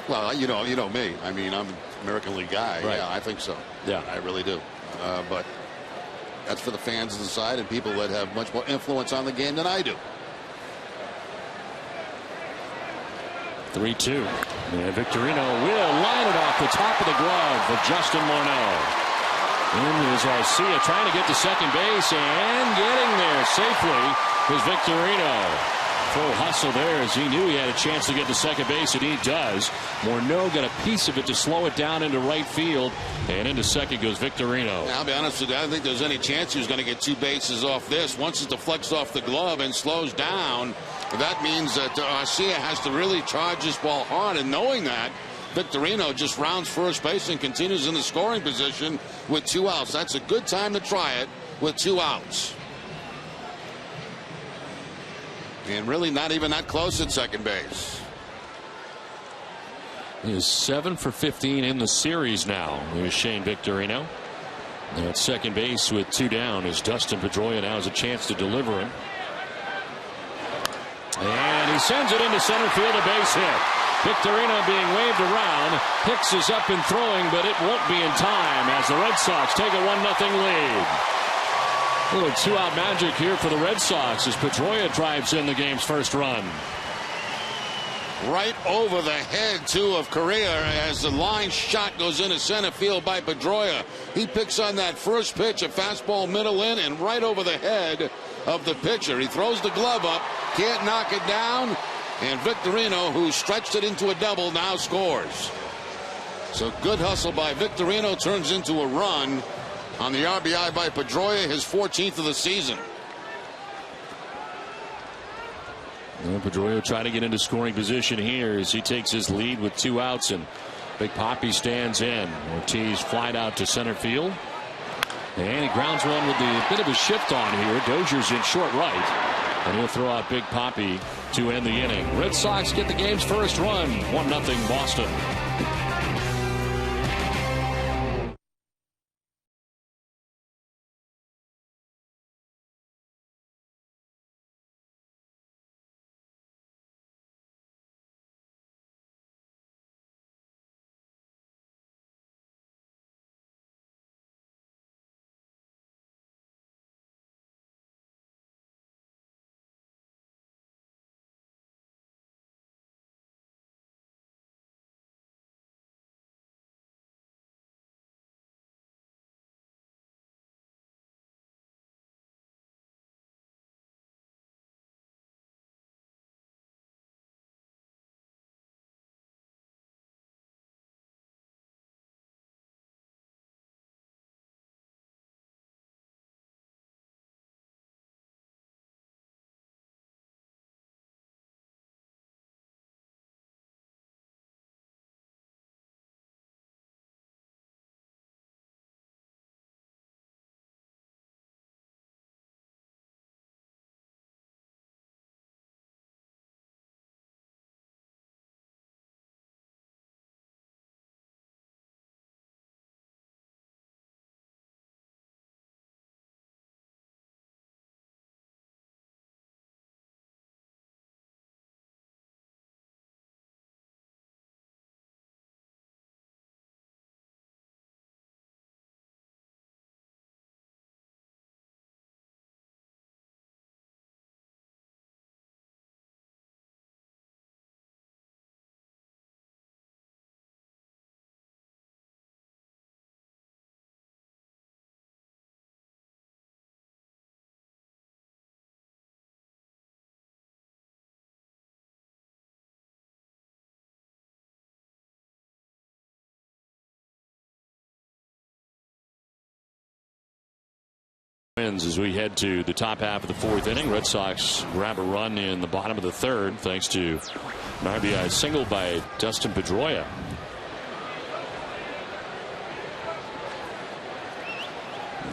Well, you know me. I mean, I'm an American League guy. Right. Yeah, I think so. Yeah, I really do. But that's for the fans to decide and people that have much more influence on the game than I do. 3-2. And Victorino will line it off the top of the glove for Justin Morneau. In is Arcia trying to get to second base and getting there safely is Victorino. Full hustle there as he knew he had a chance to get to second base, and he does. Morneau got a piece of it to slow it down into right field, and into second goes Victorino. I'll be honest with you, I don't think there's any chance he was going to get 2 bases off this. Once it deflects off the glove and slows down, that means that Arcia has to really charge this ball hard, and knowing that, Victorino just rounds first base and continues in the scoring position with 2 outs. That's a good time to try it with 2 outs. And really not even that close at second base. He is 7 for 15 in the series now. Here's Shane Victorino. At second base with 2 down as Dustin Pedroia now has a chance to deliver him. And he sends it into center field, a base hit. Victorino being waved around. Hicks is up and throwing, but it won't be in time as the Red Sox take a 1-0 lead. A little 2-out magic here for the Red Sox as Pedroia drives in the game's first run. Right over the head, too, of Correa as the line shot goes into center field by Pedroia. He picks on that first pitch, a fastball middle in, and right over the head of the pitcher. He throws the glove up, can't knock it down, and Victorino, who stretched it into a double, now scores. So good hustle by Victorino turns into a run on the RBI by Pedroia, his 14th of the season. Well, Pedroia trying to get into scoring position here as he takes his lead with 2 outs, and Big Poppy stands in. Ortiz flied out to center field, and he grounds one with a bit of a shift on here. Dozier's in short right, and he'll throw out Big Poppy to end the inning. Red Sox get the game's first run, 1-0 Boston. Wins as we head to the top half of the 4th inning. Red Sox grab a run in the bottom of the 3rd thanks to an RBI single by Dustin Pedroia.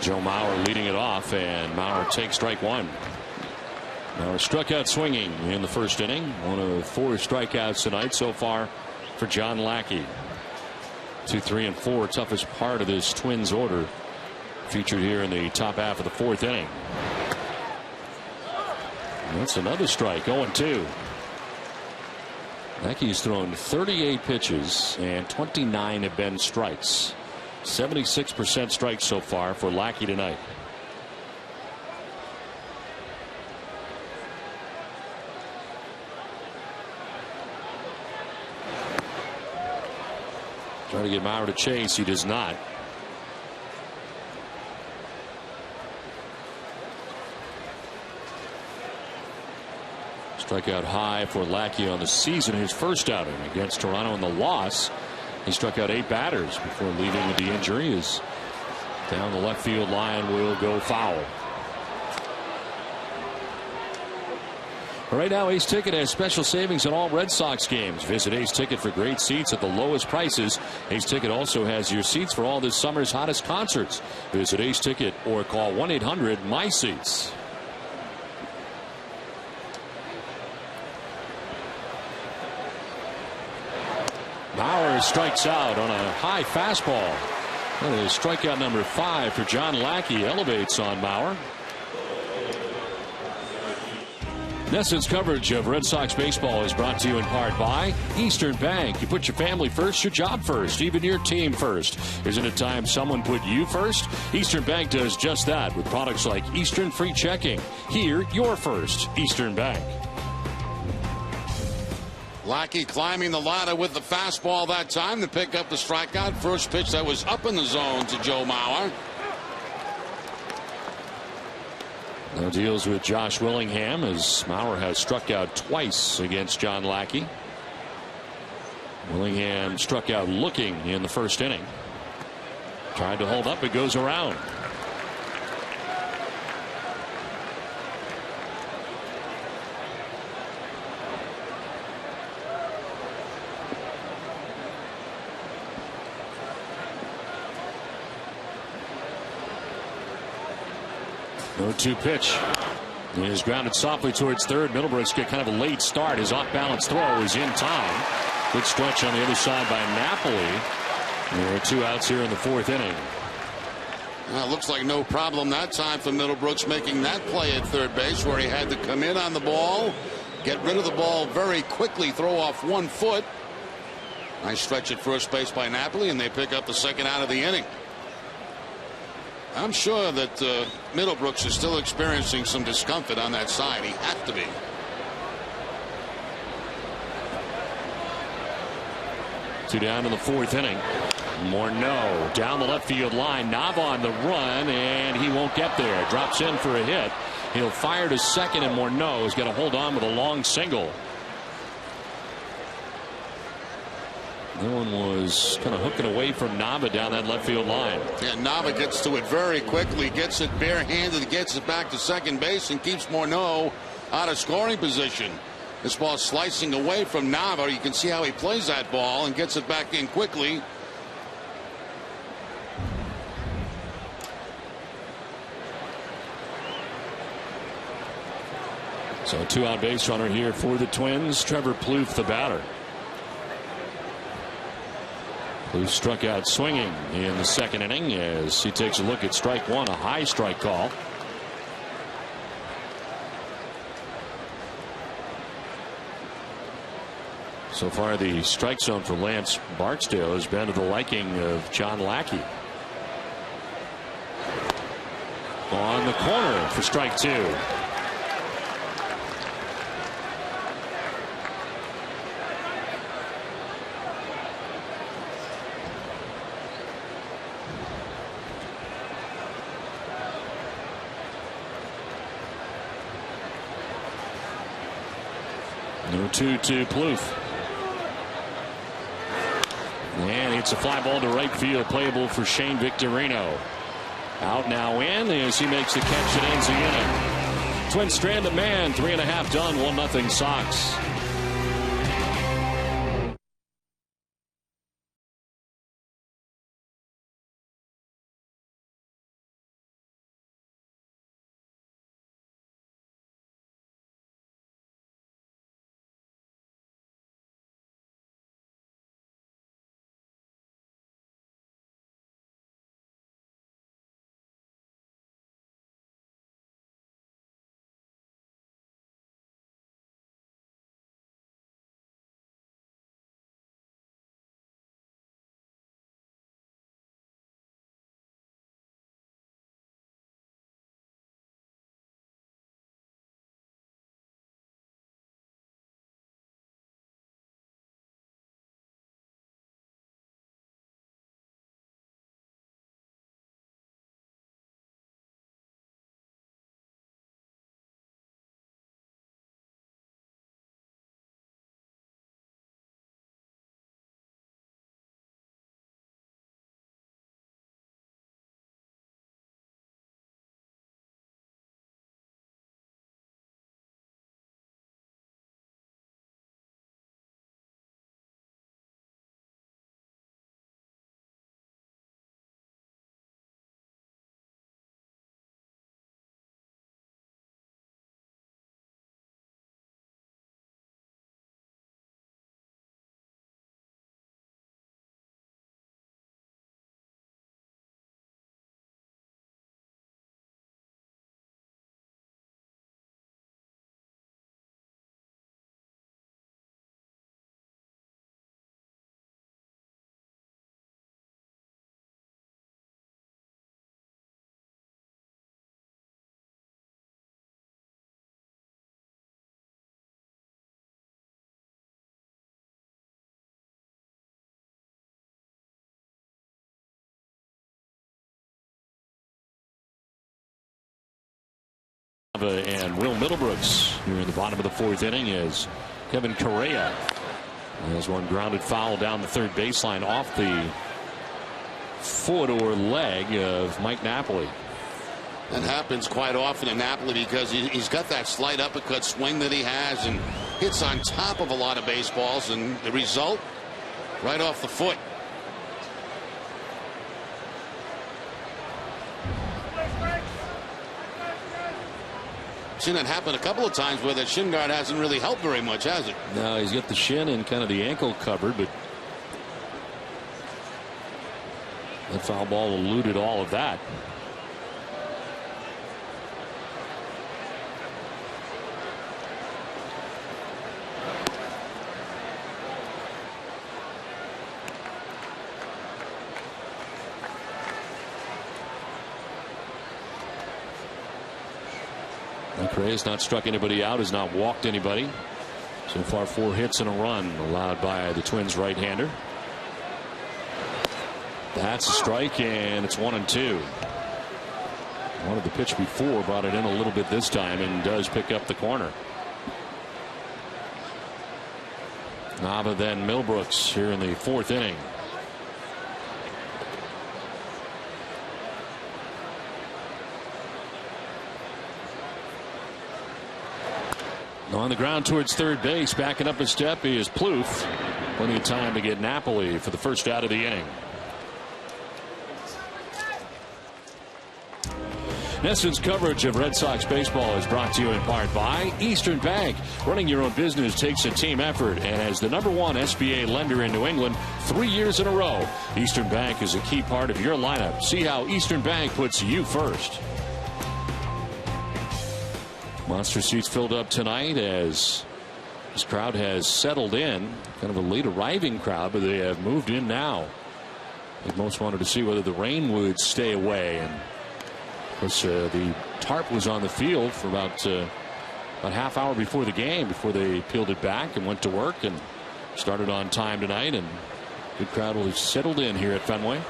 Joe Mauer leading it off, and Mauer takes strike 1. Now struck out swinging in the first inning. One of 4 strikeouts tonight so far for John Lackey. 2, 3, and 4, toughest part of this Twins order, featured here in the top half of the 4th inning. And that's another strike. 0-2. Lackey's thrown 38 pitches and 29 have been strikes. 76% strikes so far for Lackey tonight. Trying to get Mauer to chase. He does not. Strikeout high for Lackey on the season. His first outing against Toronto in the loss. He struck out 8 batters before leaving with the injury. Is down the left field line will go foul. Right now, Ace Ticket has special savings on all Red Sox games. Visit Ace Ticket for great seats at the lowest prices. Ace Ticket also has your seats for all this summer's hottest concerts. Visit Ace Ticket or call 1-800-MY-SEATS. Bauer strikes out on a high fastball. That is strikeout number 5 for John Lackey. Elevates on Bauer. NESN's coverage of Red Sox baseball is brought to you in part by Eastern Bank. You put your family first, your job first, even your team first. Isn't it time someone put you first? Eastern Bank does just that with products like Eastern Free Checking. Here, you're first. Eastern Bank. Lackey climbing the ladder with the fastball that time to pick up the strikeout. First pitch that was up in the zone to Joe Mauer. No deals with Josh Willingham as Mauer has struck out twice against John Lackey. Willingham struck out looking in the first inning. Tried to hold up. It goes around. No 2 pitch. He is grounded softly towards third. Middlebrooks get kind of a late start. His off-balance throw is in time. Good stretch on the other side by Napoli. There are 2 outs here in the 4th inning. Well, it looks like no problem that time for Middlebrooks making that play at third base where he had to come in on the ball, get rid of the ball very quickly, throw off 1 foot. Nice stretch at first base by Napoli, and they pick up the 2nd out of the inning. I'm sure that Middlebrooks is still experiencing some discomfort on that side. He had to be. Two down in the 4th inning. Morneau down the left field line. Nava on the run, and he won't get there. Drops in for a hit. He'll fire to second, and Morneau is going to hold on with a long single. That one was kind of hooking away from Nava down that left field line. Yeah, Nava gets to it very quickly, gets it barehanded, gets it back to second base, and keeps Morneau out of scoring position. This ball slicing away from Nava. You can see how he plays that ball and gets it back in quickly. So a 2-out base runner here for the Twins. Trevor Plouffe, the batter. Who struck out swinging in the 2nd inning as he takes a look at strike 1, a high strike call. So far, the strike zone for Lance Barksdale has been to the liking of John Lackey. On the corner for strike 2. No 2 to Plouffe. And it's a fly ball to right field, playable for Shane Victorino. Out now in as he makes the catch that ends the inning. Twins strand a man, 3.5 done, 1-0 Sox. Middlebrooks here in the bottom of the fourth inning as Kevin Correa has one grounded foul down the third baseline off the foot or leg of Mike Napoli. That happens quite often in Napoli because he's got that slight uppercut swing that he has and hits on top of a lot of baseballs, and the result, right off the foot. Seen that happen a couple of times where that shin guard hasn't really helped very much, has it? No, he's got the shin and kind of the ankle covered, but that foul ball eluded all of that. Correa's not struck anybody out, has not walked anybody. So far 4 hits and a run allowed by the Twins right-hander. That's a strike, and it's 1-2. Wanted the pitch before, brought it in a little bit this time, and does pick up the corner. Nava then Middlebrooks here in the fourth inning. On the ground towards third base, backing up a step is Plouffe. Plenty of time to get Napoli for the first out of the inning. NESN's coverage of Red Sox baseball is brought to you in part by Eastern Bank. Running your own business takes a team effort, and as the #1 SBA lender in New England 3 years in a row, Eastern Bank is a key part of your lineup. See how Eastern Bank puts you first. Monster seats filled up tonight as this crowd has settled in. Kind of a late arriving crowd, but they have moved in now. I think most wanted to see whether the rain would stay away. And of course, the tarp was on the field for about half hour before the game, before they peeled it back and went to work and started on time tonight. And good crowd will have settled in here at Fenway.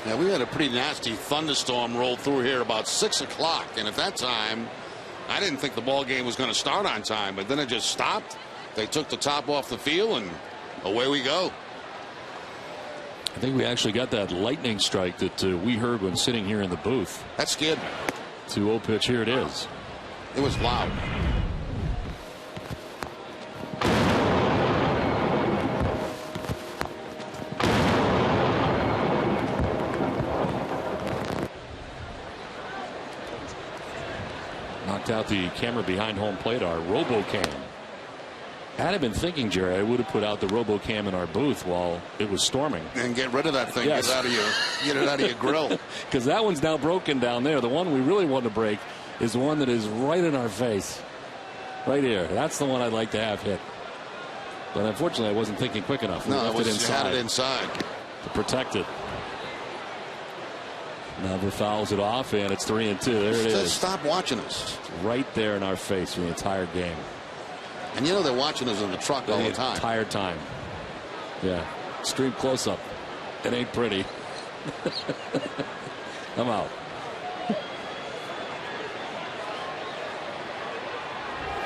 Yeah, we had a pretty nasty thunderstorm roll through here about 6 o'clock, and at that time I didn't think the ball game was going to start on time, but then it just stopped. They took the top off the field, and away we go. I think we actually got that lightning strike that we heard when sitting here in the booth. That scared me. 2-0 pitch. Here it is. It was loud. Knocked out the camera behind home plate, our RoboCam. Had I been thinking, Jerry, I would have put out the RoboCam in our booth while it was storming. And get rid of that thing. Yes. Get it out of your grill. Because that one's now broken down there. The one we really want to break is the one that is right in our face. Right here. That's the one I'd like to have hit. But unfortunately, I wasn't thinking quick enough. We left it inside. Had it inside To protect it. Never fouls it off, and it's 3-2. There it is. Stop watching us. Right there in our face for the entire game. And you know they're watching us in the truck all the time. Entire time. Yeah. Stream close up. It ain't pretty. I'm out.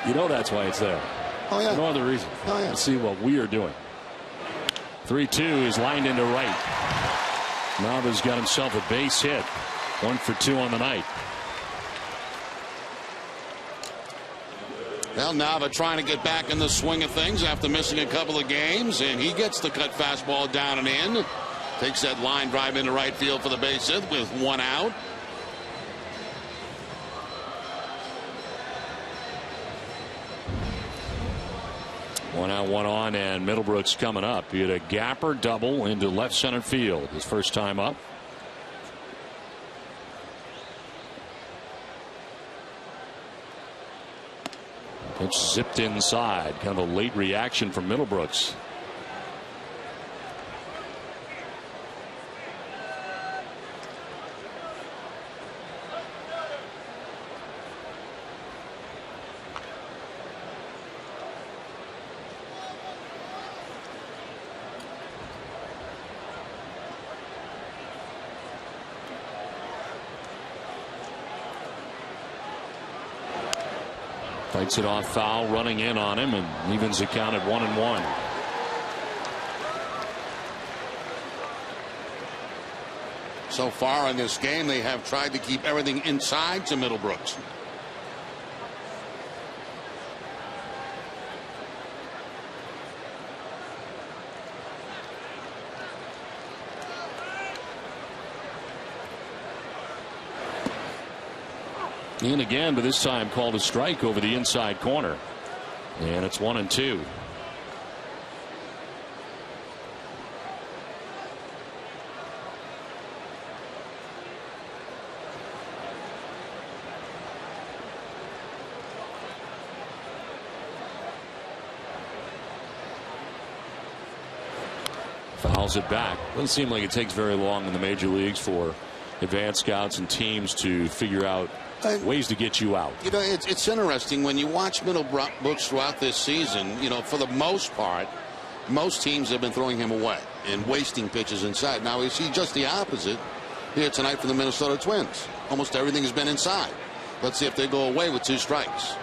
You know that's why it's there. Oh yeah. No other reason. Oh yeah. To see what we are doing. 3-2 is lined into right. Nava's got himself a base hit. 1 for 2 on the night. Well, Nava trying to get back in the swing of things after missing a couple of games, and he gets the cut fastball down and in. Takes that line drive into right field for the base hit with 1 out. One out, one on, and Middlebrooks coming up. He had a gapper double into left center field his first time up. Pitch zipped inside. Kind of a late reaction from Middlebrooks. Fights it off foul, running in on him, and evens the count at 1-1. So far in this game, they have tried to keep everything inside to Middlebrooks. In again, but this time called a strike over the inside corner. And it's 1-2. Fouls it back. Doesn't seem like it takes very long in the major leagues for advanced scouts and teams to figure out ways to get you out. You know, it's interesting when you watch Middlebrooks throughout this season. You know, for the most part, most teams have been throwing him away and wasting pitches inside. Now we see just the opposite here tonight for the Minnesota Twins. Almost everything has been inside. Let's see if they go away with 2 strikes.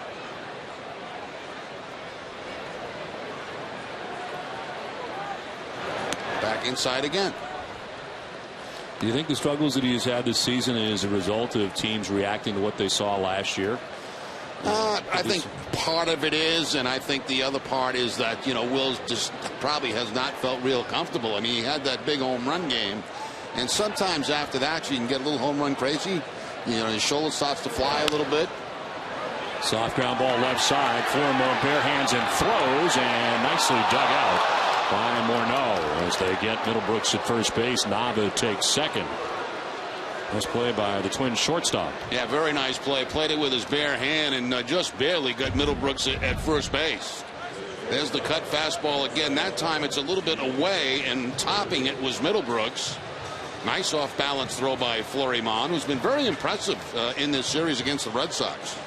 Back inside again. Do you think the struggles that he has had this season is a result of teams reacting to what they saw last year? I think part of it is, and I think the other part is that, you know, Wills just probably has not felt real comfortable. I mean, he had that big home run game, and sometimes after that you can get a little home run crazy. You know, his shoulder starts to fly a little bit. Soft ground ball left side. Florimon bare hands and throws, and nicely dug out by Morneau as they get Middlebrooks at first base. Nava takes second. Nice play by the Twins shortstop. Yeah, very nice play. Played it with his bare hand and just barely got Middlebrooks at first base. There's the cut fastball again. That time it's a little bit away, and topping it was Middlebrooks. Nice off balance throw by Florimon, who's been very impressive in this series against the Red Sox.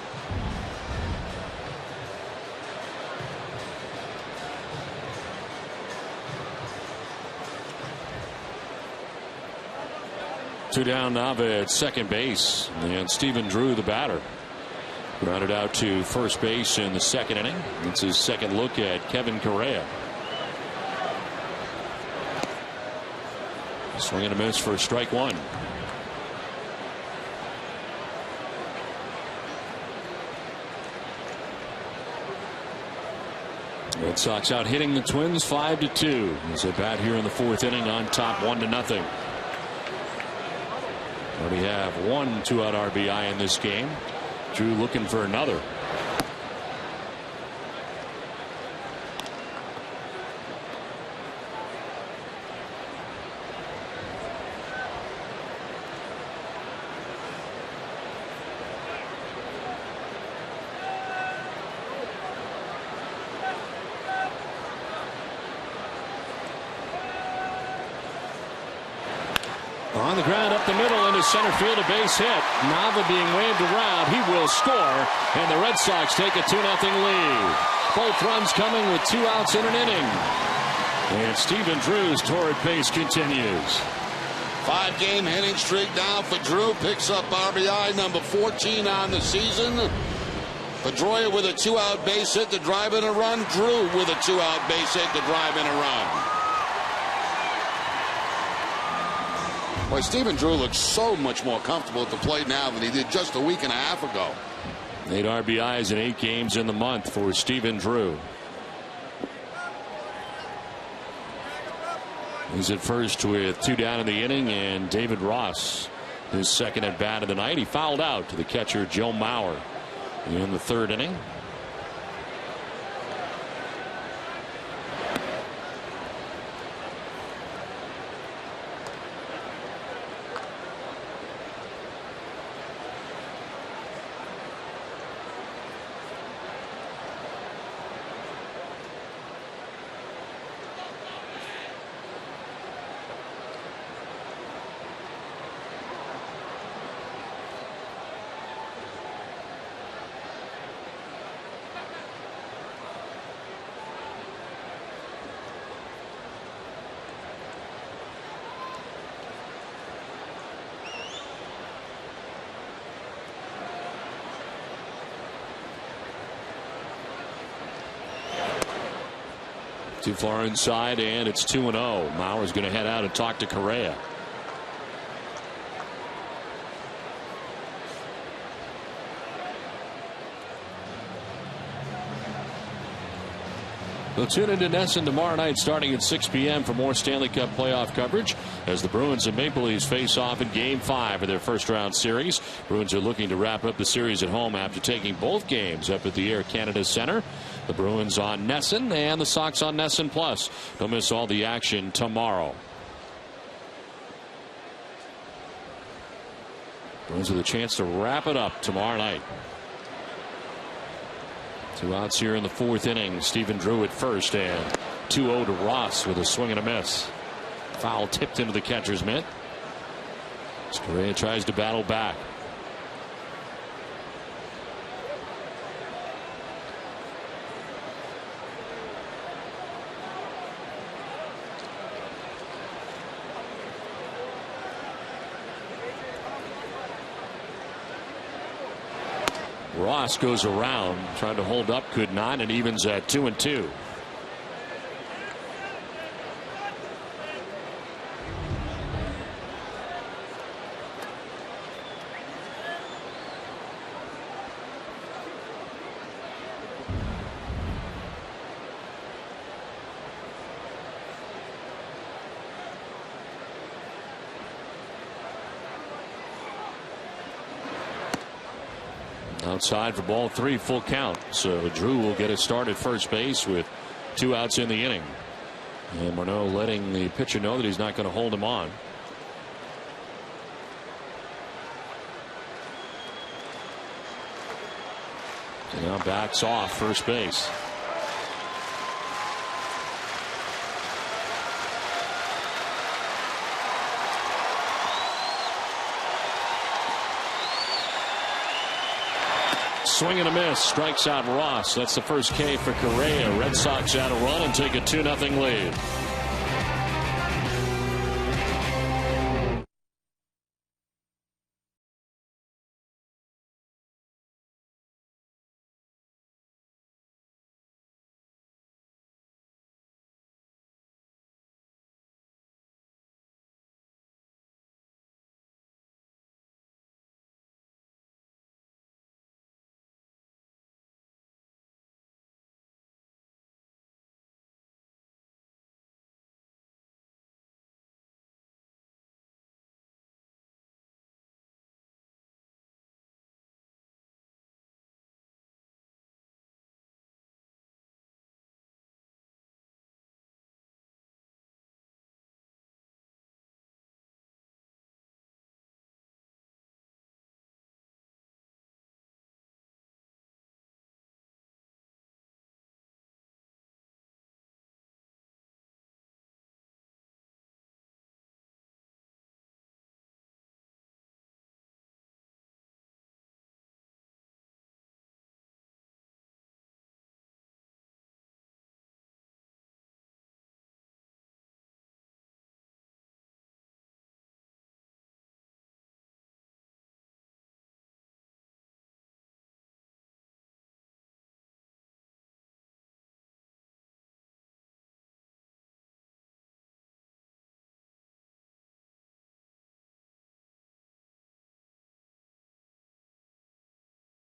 Two down, Nava at second base, and Stephen Drew, the batter, grounded out to first base in the second inning. It's his second look at Kevin Correa. Swing and a miss for strike one. Red Sox out hitting the Twins 5-2 as they bat here in the fourth inning on top 1-0. We have 1 2-out RBI in this game. Drew looking for another. On the ground up the middle into center field, a base hit. Nava being waved around. He will score, and the Red Sox take a 2-0 lead. Both runs coming with 2 outs in an inning. And Stephen Drew's torrid pace continues. 5-game hitting streak now for Drew. Picks up RBI number 14 on the season. Pedroia with a 2-out base hit to drive in a run. Drew with a 2-out base hit to drive in a run. Boy, Stephen Drew looks so much more comfortable at the plate now than he did just a week and a half ago. 8 RBIs in 8 games in the month for Stephen Drew. He's at first with 2 down in the inning, and David Ross, his second at bat of the night. He fouled out to the catcher Joe Mauer in the third inning. Too far inside, and it's 2-0. Mauer's going to head out and talk to Correa. We'll tune into NESN tomorrow night starting at 6 p.m. for more Stanley Cup playoff coverage as the Bruins and Maple Leafs face off in Game 5 of their first round series. Bruins are looking to wrap up the series at home after taking both games up at the Air Canada Centre. The Bruins on NESN and the Sox on NESN Plus. Don't miss all the action tomorrow. Bruins with a chance to wrap it up tomorrow night. 2 outs here in the 4th inning. Stephen Drew at first, and 2-0 to Ross with a swing and a miss. Foul tipped into the catcher's mitt. Correa tries to battle back. Ross goes around, trying to hold up, could not, and evens at 2-2. Outside for ball 3, full count. So Drew will get a start at first base with 2 outs in the inning. And Morneau letting the pitcher know that he's not going to hold him on. So now backs off first base. Swing and a miss, strikes out Ross. That's the first K for Correa. Red Sox add a run and take a 2-0 lead.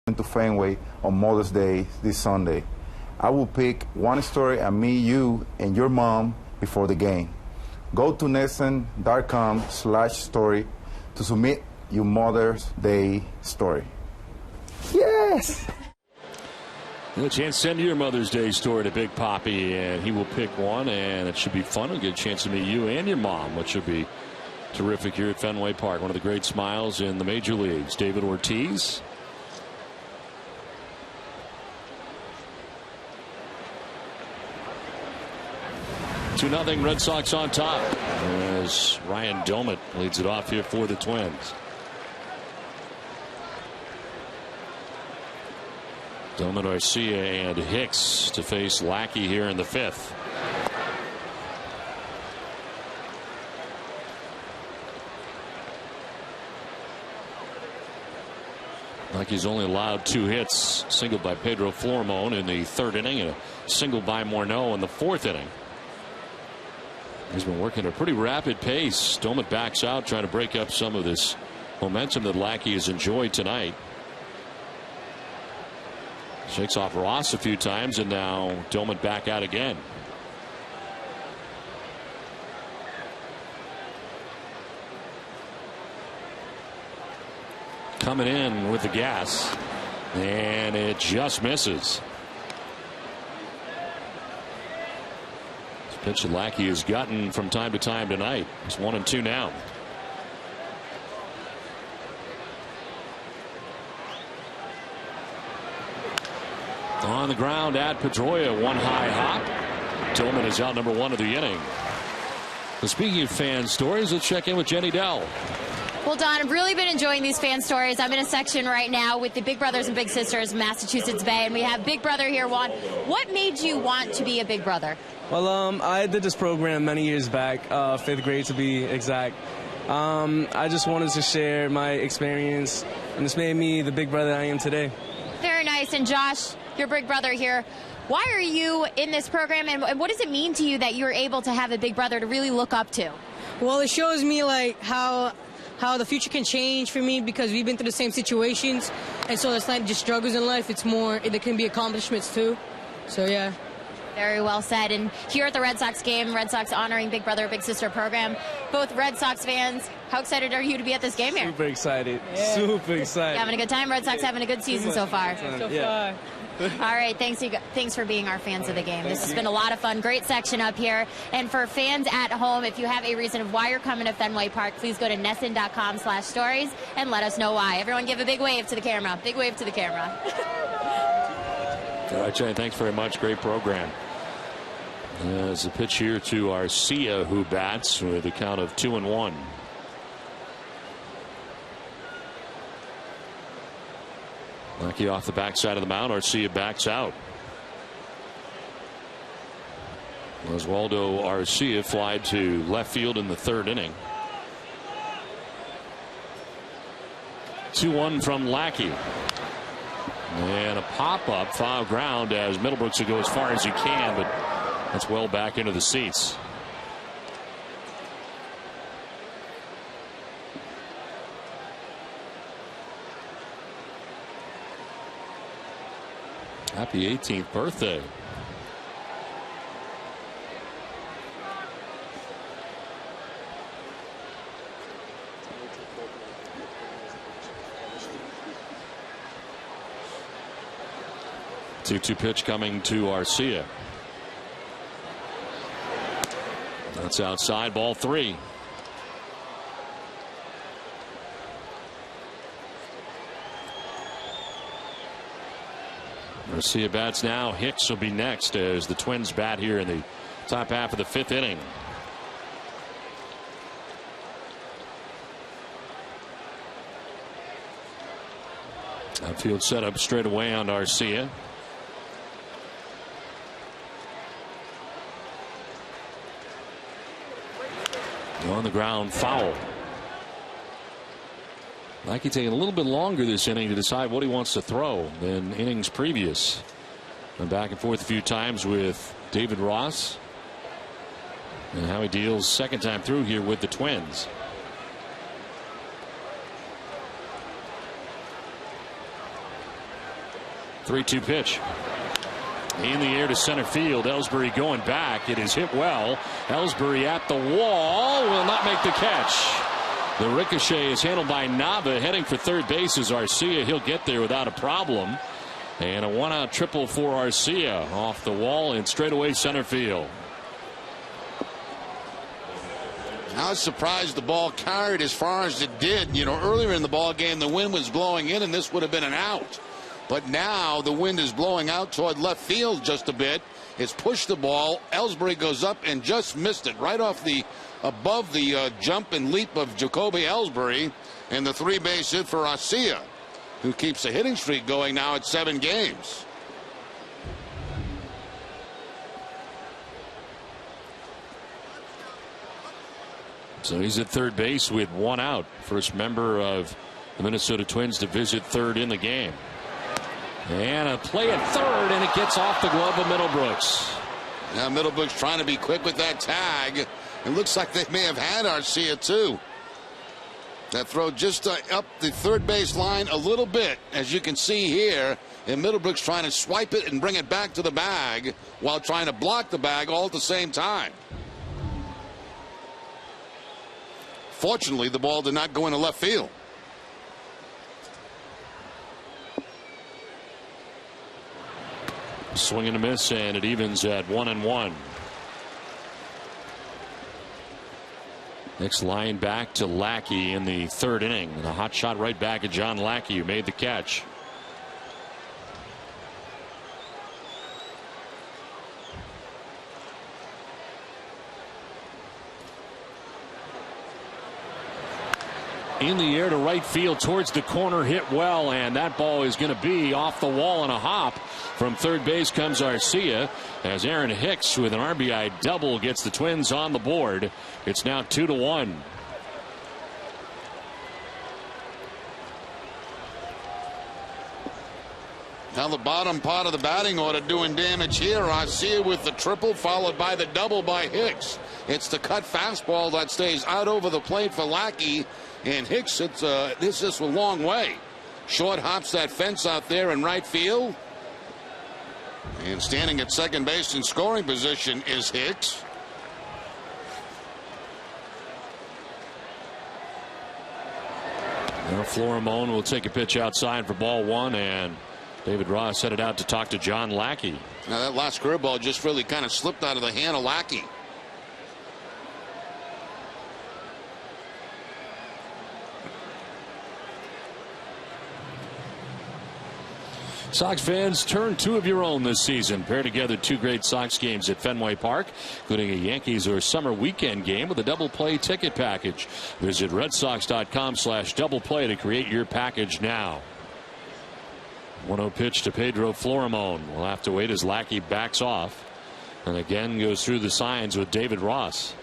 To Fenway on Mother's Day this Sunday. I will pick one story and me, you, and your mom before the game. Go to nesn.com/story to submit your Mother's Day story. Yes! A chance to send your Mother's Day story to Big Papi, and he will pick one, and it should be fun. We'll get a chance to meet you and your mom, which should be terrific here at Fenway Park. One of the great smiles in the major leagues, David Ortiz. 2-0 Red Sox on top as Ryan Domit leads it off here for the Twins. Domit, Arcia, and Hicks to face Lackey here in the 5th. Lackey's only allowed 2 hits, single by Pedro Flormon in the 3rd inning and a single by Morneau in the 4th inning. He's been working at a pretty rapid pace. Doman backs out, trying to break up some of this momentum that Lackey has enjoyed tonight. Shakes off Ross a few times, and now Doman back out again. Coming in with the gas, and it just misses. This pitch that Lackey has gotten from time to time tonight. It's 1-2 now. On the ground at Pedroia, one high hop. Tillman is out number 1 of the inning. Well, speaking of fan stories, let's check in with Jenny Dell. Well, Don, I've really been enjoying these fan stories. I'm in a section right now with the Big Brothers and Big Sisters of Massachusetts Bay, and we have Big Brother here. Juan, what made you want to be a Big Brother? Well, I did this program many years back, 5th grade to be exact. I just wanted to share my experience, and this made me the Big Brother I am today. Very nice. And Josh, your Big Brother here. Why are you in this program, and what does it mean to you that you're able to have a Big Brother to really look up to? Well, it shows me like how the future can change for me, because we've been through the same situations, and so it's not just struggles in life, it's more, there can be accomplishments too. So yeah. Very well said. And here at the Red Sox game, Red Sox honoring Big Brother Big Sister program, both Red Sox fans, how excited are you to be at this game here? Super excited. Yeah. Super excited. You having a good time? Red Sox having a good season so far. Yeah. All right, thanks for being our fans of the game. This has been a lot of fun. Great section up here. And for fans at home, if you have a reason of why you're coming to Fenway Park, please go to NESN.com/stories and let us know why. Everyone give a big wave to the camera. Big wave to the camera. All right, Jay, thanks very much. Great program. There's a pitch here to Arcia, who bats with a count of 2-1. Lackey off the backside of the mound. Arcia backs out. Oswaldo Arcia flied to left field in the 3rd inning. 2-1 from Lackey. And a pop-up foul ground as Middlebrooks will go as far as he can, but that's well back into the seats. Happy 18th birthday. Two pitch coming to Arcia. That's outside, ball 3. Arcia bats now. Hicks will be next as the Twins bat here in the top half of the 5th inning. Outfield set up straight away on Arcia. On the ground, foul. Lackey taking a little bit longer this inning to decide what he wants to throw than innings previous. Went back and forth a few times with David Ross, and how he deals second time through here with the Twins. Three-two pitch. In the air to center field. Ellsbury going back. It is hit well. Ellsbury at the wall. Will not make the catch. The ricochet is handled by Nava. Heading for third base is Arcia. He'll get there without a problem. And a one-out triple for Arcia off the wall and straightaway center field. I was surprised the ball carried as far as it did. You know, earlier in the ball game, the wind was blowing in, and this would have been an out. But now the wind is blowing out toward left field just a bit. It's pushed the ball. Ellsbury goes up and just missed it right off the above the jump and leap of Jacoby Ellsbury, and the 3-base hit for Arcia, who keeps the hitting streak going now at 7 games. So he's at third base with 1 out. First member of the Minnesota Twins to visit third in the game. And a play at third, and it gets off the glove of Middlebrooks. Now Middlebrooks trying to be quick with that tag. It looks like they may have had Arcia too. That throw just up the third base line a little bit, as you can see here. And Middlebrooks trying to swipe it and bring it back to the bag while trying to block the bag all at the same time. Fortunately, the ball did not go into left field. Swing and a miss, and it evens at 1-1. Next line back to Lackey in the third inning. And a hot shot right back at John Lackey, who made the catch. In the air to right field towards the corner, hit well, and that ball is going to be off the wall in a hop. From third base comes Arcia as Aaron Hicks with an RBI double gets the Twins on the board. It's now 2-1. Now the bottom part of the batting order doing damage here. Arcia with the triple, followed by the double by Hicks. It's the cut fastball that stays out over the plate for Lackey. And Hicks, this is a long way. Short hops that fence out there in right field. And standing at second base in scoring position is Hicks. Now Florimone will take a pitch outside for ball one, and David Ross headed out to talk to John Lackey. Now that last curveball just really kind of slipped out of the hand of Lackey. Sox fans, turn two of your own this season. Pair together two great Sox games at Fenway Park, including a Yankees or summer weekend game with a double play ticket package. Visit redsox.com/double play to create your package now. 1-0 pitch to Pedro Florimone. We'll have to wait as Lackey backs off and again goes through the signs with David Ross.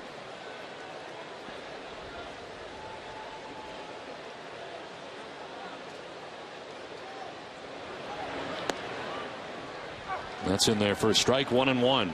That's in there for a strike, 1-1.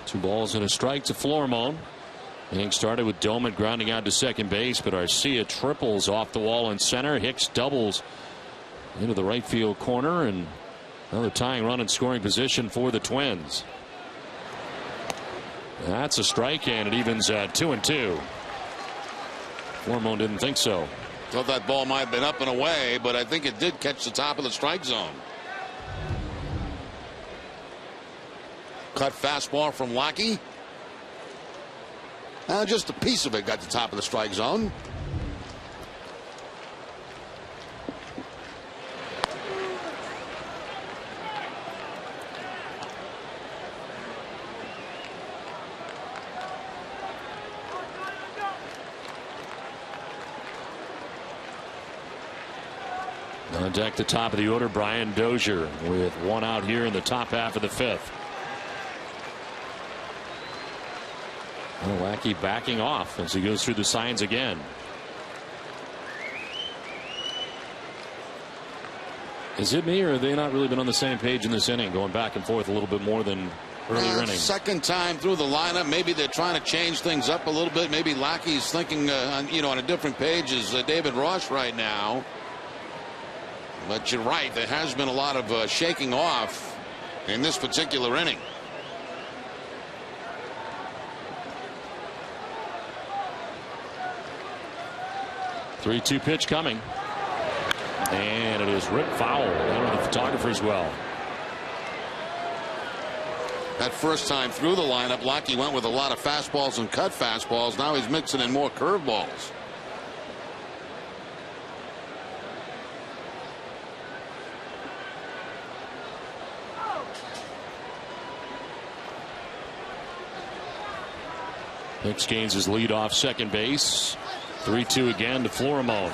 Two balls and a strike to Florimone. Inning started with Doman grounding out to second base, but Arcia triples off the wall in center. Hicks doubles into the right field corner, and another tying run in scoring position for the Twins. That's a strike, and it evens at 2-2. Florimone didn't think so. Thought that ball might have been up and away, but I think it did catch the top of the strike zone. Cut fastball from Lackey. Just a piece of it got the top of the strike zone. On deck, the top of the order, Brian Dozier with one out here in the top half of the fifth. And Lackey backing off as he goes through the signs again. Is it me, or have they not really been on the same page in this inning, going back and forth a little bit more than earlier innings? Second time through the lineup. Maybe they're trying to change things up a little bit. Maybe Lackey's thinking on a different page as David Ross right now. But you're right, there has been a lot of shaking off in this particular inning. Three-two pitch coming, and it is ripped foul. One of the photographers well. That first time through the lineup, Lackey went with a lot of fastballs and cut fastballs. Now he's mixing in more curveballs. Hicks gains his lead off second base. 3-2 again to Florimone.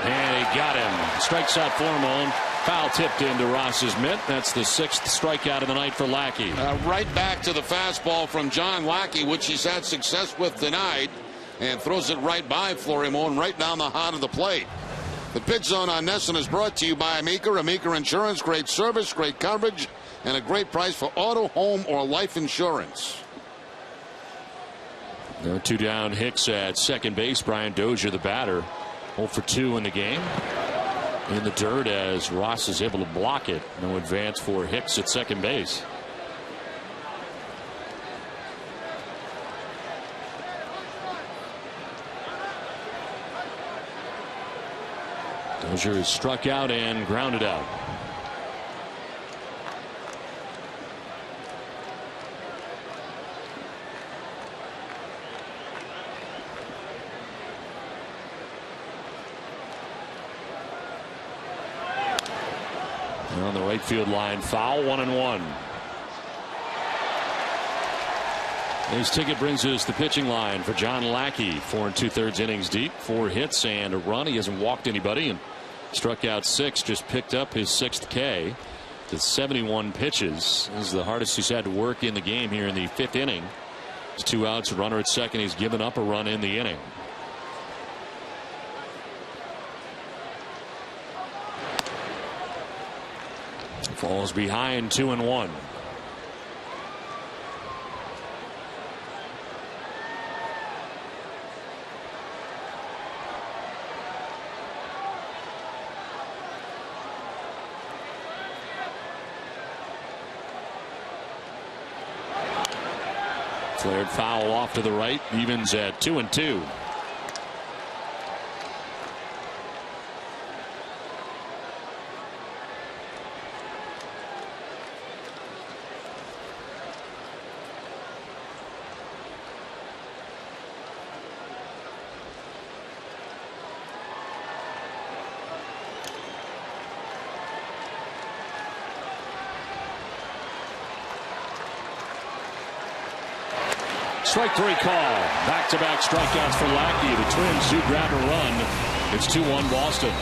And he got him. Strikes out Florimone. Foul tipped into Ross's mitt. That's the 6th strikeout of the night for Lackey. Right back to the fastball from John Lackey, which he's had success with tonight, and throws it right by Florimon, right down the heart of the plate. The Pitch Zone on NESN is brought to you by Amica. Amica Insurance, great service, great coverage, and a great price for auto, home, or life insurance. There are 2 down. Hicks at second base. Brian Dozier, the batter, 0 for 2 in the game. In the dirt as Ross is able to block it. No advance for Hicks at second base. Dozier is struck out and grounded out. On the right field line, foul, 1-1. His ticket brings us the pitching line for John Lackey. 4 2/3 innings deep, 4 hits and a run. He hasn't walked anybody and struck out 6. Just picked up his 6th K. To 71 pitches. This is the hardest he's had to work in the game here in the 5th inning. It's 2 outs, a runner at second. He's given up a run in the inning. Falls behind 2-1. Flared foul off to the right, evens at 2-2. Strike 3 call. Back-to-back strikeouts for Lackey. The Twins do grab a run. It's 2-1 Boston.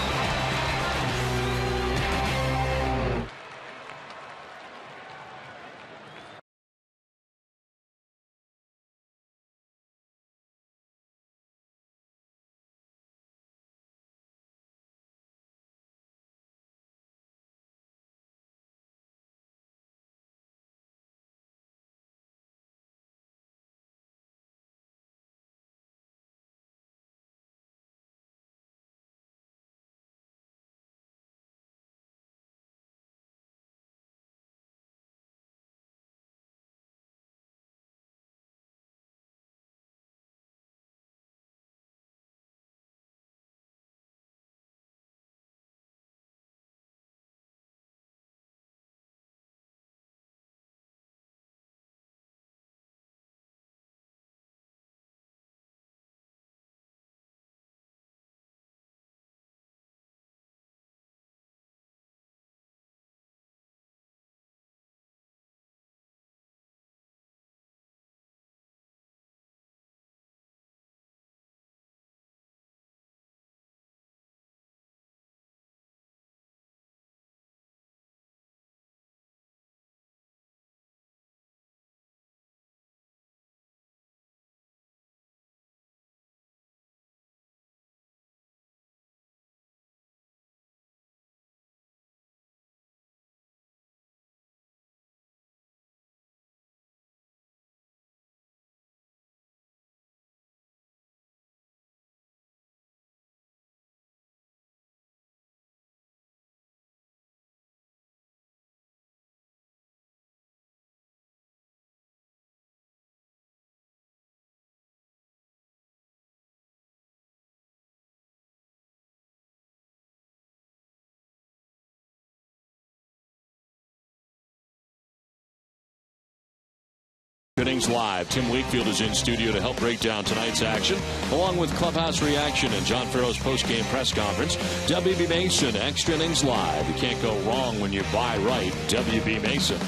Innings live. Tim Wakefield is in studio to help break down tonight's action, along with clubhouse reaction and John Farrell's post-game press conference. WB Mason, extra innings live. You can't go wrong when you buy right. WB Mason.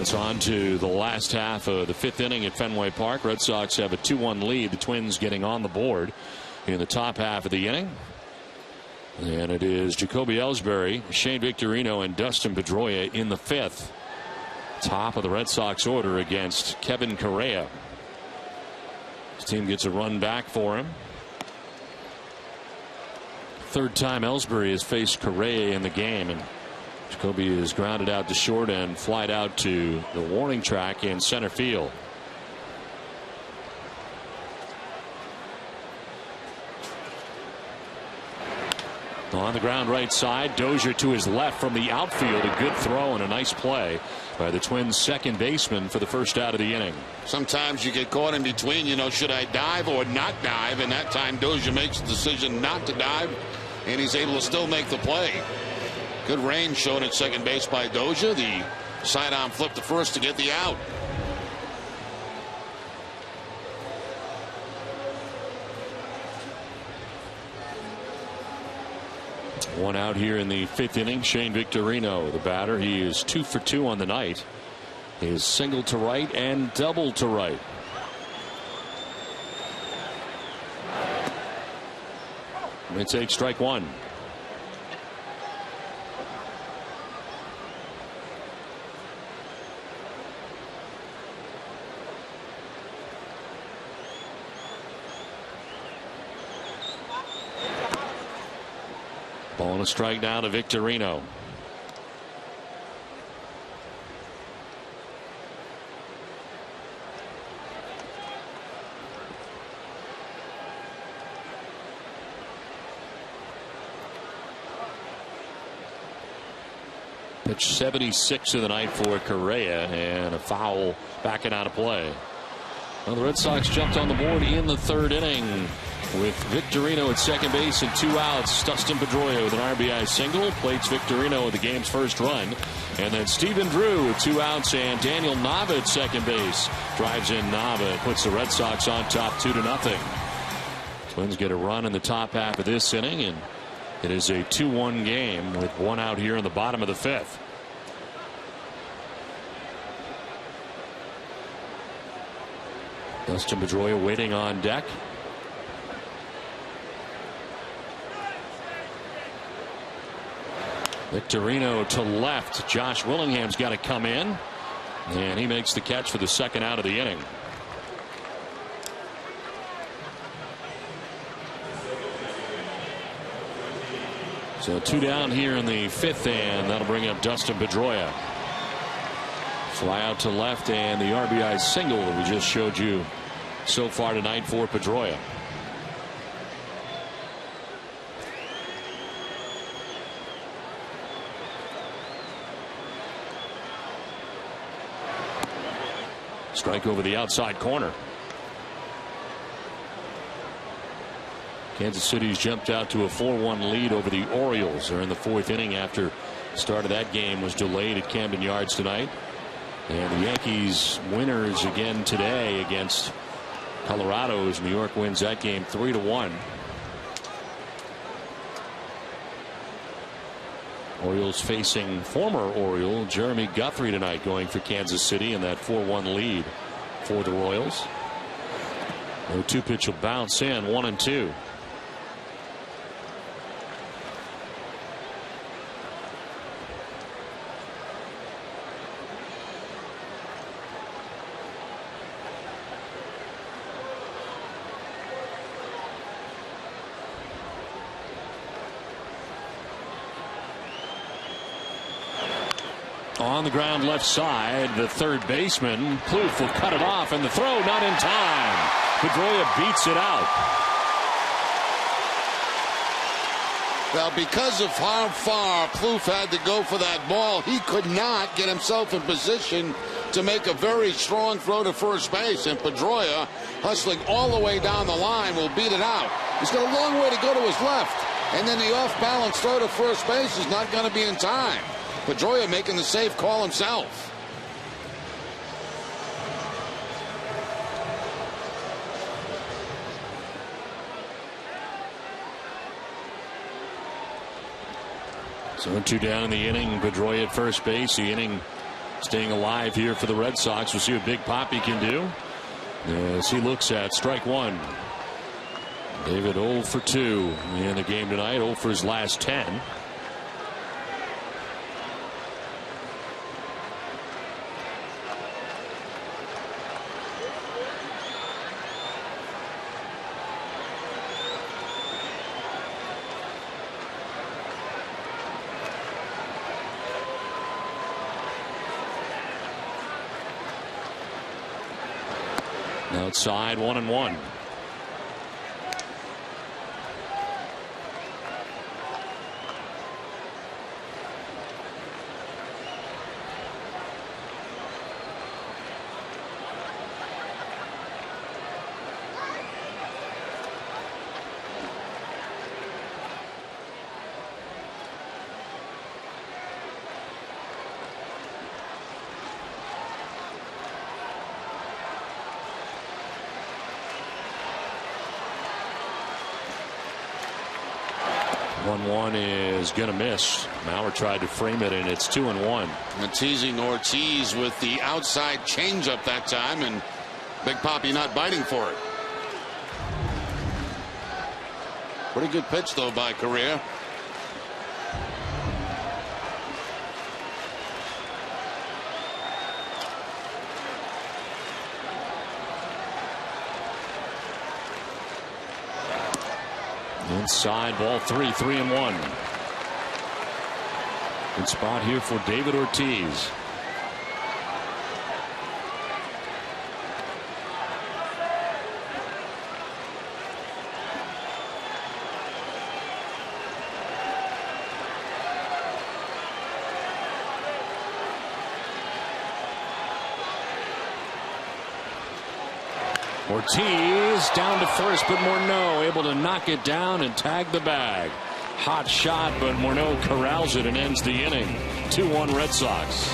It's on to the last half of the 5th inning at Fenway Park. Red Sox have a 2-1 lead. The Twins getting on the board in the top half of the inning. And it is Jacoby Ellsbury, Shane Victorino, and Dustin Pedroia in the 5th. Top of the Red Sox order against Kevin Correa. His team gets a run back for him. Third time Ellsbury has faced Correa in the game, and Jacoby is grounded out to short and flied out to the warning track in center field. On the ground right side, Dozier to his left from the outfield. A good throw and a nice play by the Twins' second baseman for the first out of the inning. Sometimes you get caught in between, should I dive or not dive? And that time Dozier makes the decision not to dive, and he's able to still make the play. Good range shown at second base by Dozier. The sidearm flip to first to get the out. One out here in the 5th inning. Shane Victorino, the batter. He is 2 for 2 on the night. He is single to right and double to right. They take strike one. Ball and a strike down to Victorino. Pitch 76 of the night for Correa, and a foul backing out of play. Well, the Red Sox jumped on the board in the 3rd inning with Victorino at second base and 2 outs. Dustin Pedroia with an RBI single plates Victorino with the game's first run, and then Stephen Drew with 2 outs, and Daniel Nava at second base drives in Nava and puts the Red Sox on top 2-0. Twins get a run in the top half of this inning, and it is a 2-1 game with 1 out here in the bottom of the 5th. Dustin Pedroia waiting on deck. Victorino to left. Josh Willingham's got to come in, and he makes the catch for the second out of the inning. So 2 down here in the 5th, and that'll bring up Dustin Pedroia. Fly out to left, and the RBI single that we just showed you so far tonight for Pedroia. Strike over the outside corner. Kansas City's jumped out to a 4-1 lead over the Orioles. They're in the 4th inning after the start of that game was delayed at Camden Yards tonight. And the Yankees winners again today against Colorado as New York wins that game 3-1. Orioles facing former Oriole Jeremy Guthrie tonight, going for Kansas City in that 4-1 lead for the Royals. The 2-pitch will bounce in, 1-2. On the ground left side, the third baseman Plouffe will cut it off, and the throw not in time. Pedroia beats it out. Well, because of how far Plouffe had to go for that ball, he could not get himself in position to make a very strong throw to first base, and Pedroia, hustling all the way down the line, will beat it out. He's got a long way to go to his left, and then the off-balance throw to first base is not going to be in time. Pedroia making the safe call himself. So 2 down in the inning. Pedroia at first base. The inning staying alive here for the Red Sox. We'll see what Big Papi can do as he looks at strike one. David 0 for 2 in the game tonight, 0 for his last 10. Outside 1-1. One is going to miss. Maurer tried to frame it, and it's 2-1. And teasing Ortiz with the outside changeup that time, and Big Papi not biting for it. Pretty good pitch, though, by Correa. Inside, ball 3-1. Good spot here for David Ortiz. Ortiz down to first, but Morneau able to knock it down and tag the bag. Hot shot, but Morneau corrals it and ends the inning. 2-1 Red Sox.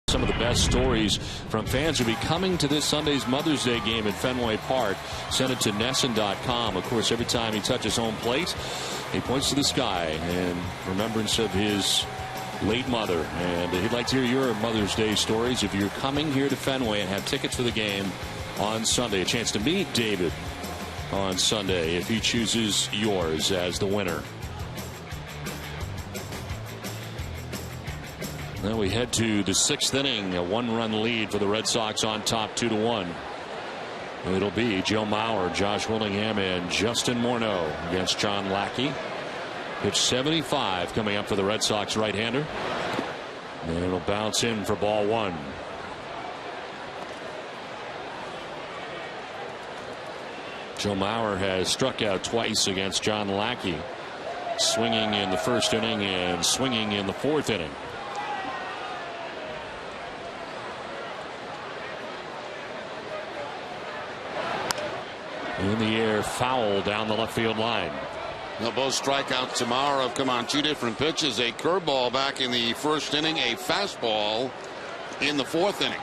Some of the best stories from fans who will be coming to this Sunday's Mother's Day game at Fenway Park. Send it to Nesson.com. Of course, every time he touches home plate, he points to the sky in remembrance of his late mother. And he'd like to hear your Mother's Day stories. If you're coming here to Fenway and have tickets for the game on Sunday, a chance to meet David on Sunday if he chooses yours as the winner. Now we head to the 6th inning, a 1-run lead for the Red Sox on top 2-1. It'll be Joe Mauer, Josh Willingham, and Justin Morneau against John Lackey. Pitch 75 coming up for the Red Sox right-hander. And it'll bounce in for ball 1. Joe Mauer has struck out twice against John Lackey, swinging in the 1st inning and swinging in the 4th inning. In the air, foul down the left field line. Now both strikeouts tomorrow have come on 2 different pitches. A curveball back in the 1st inning, a fastball in the 4th inning.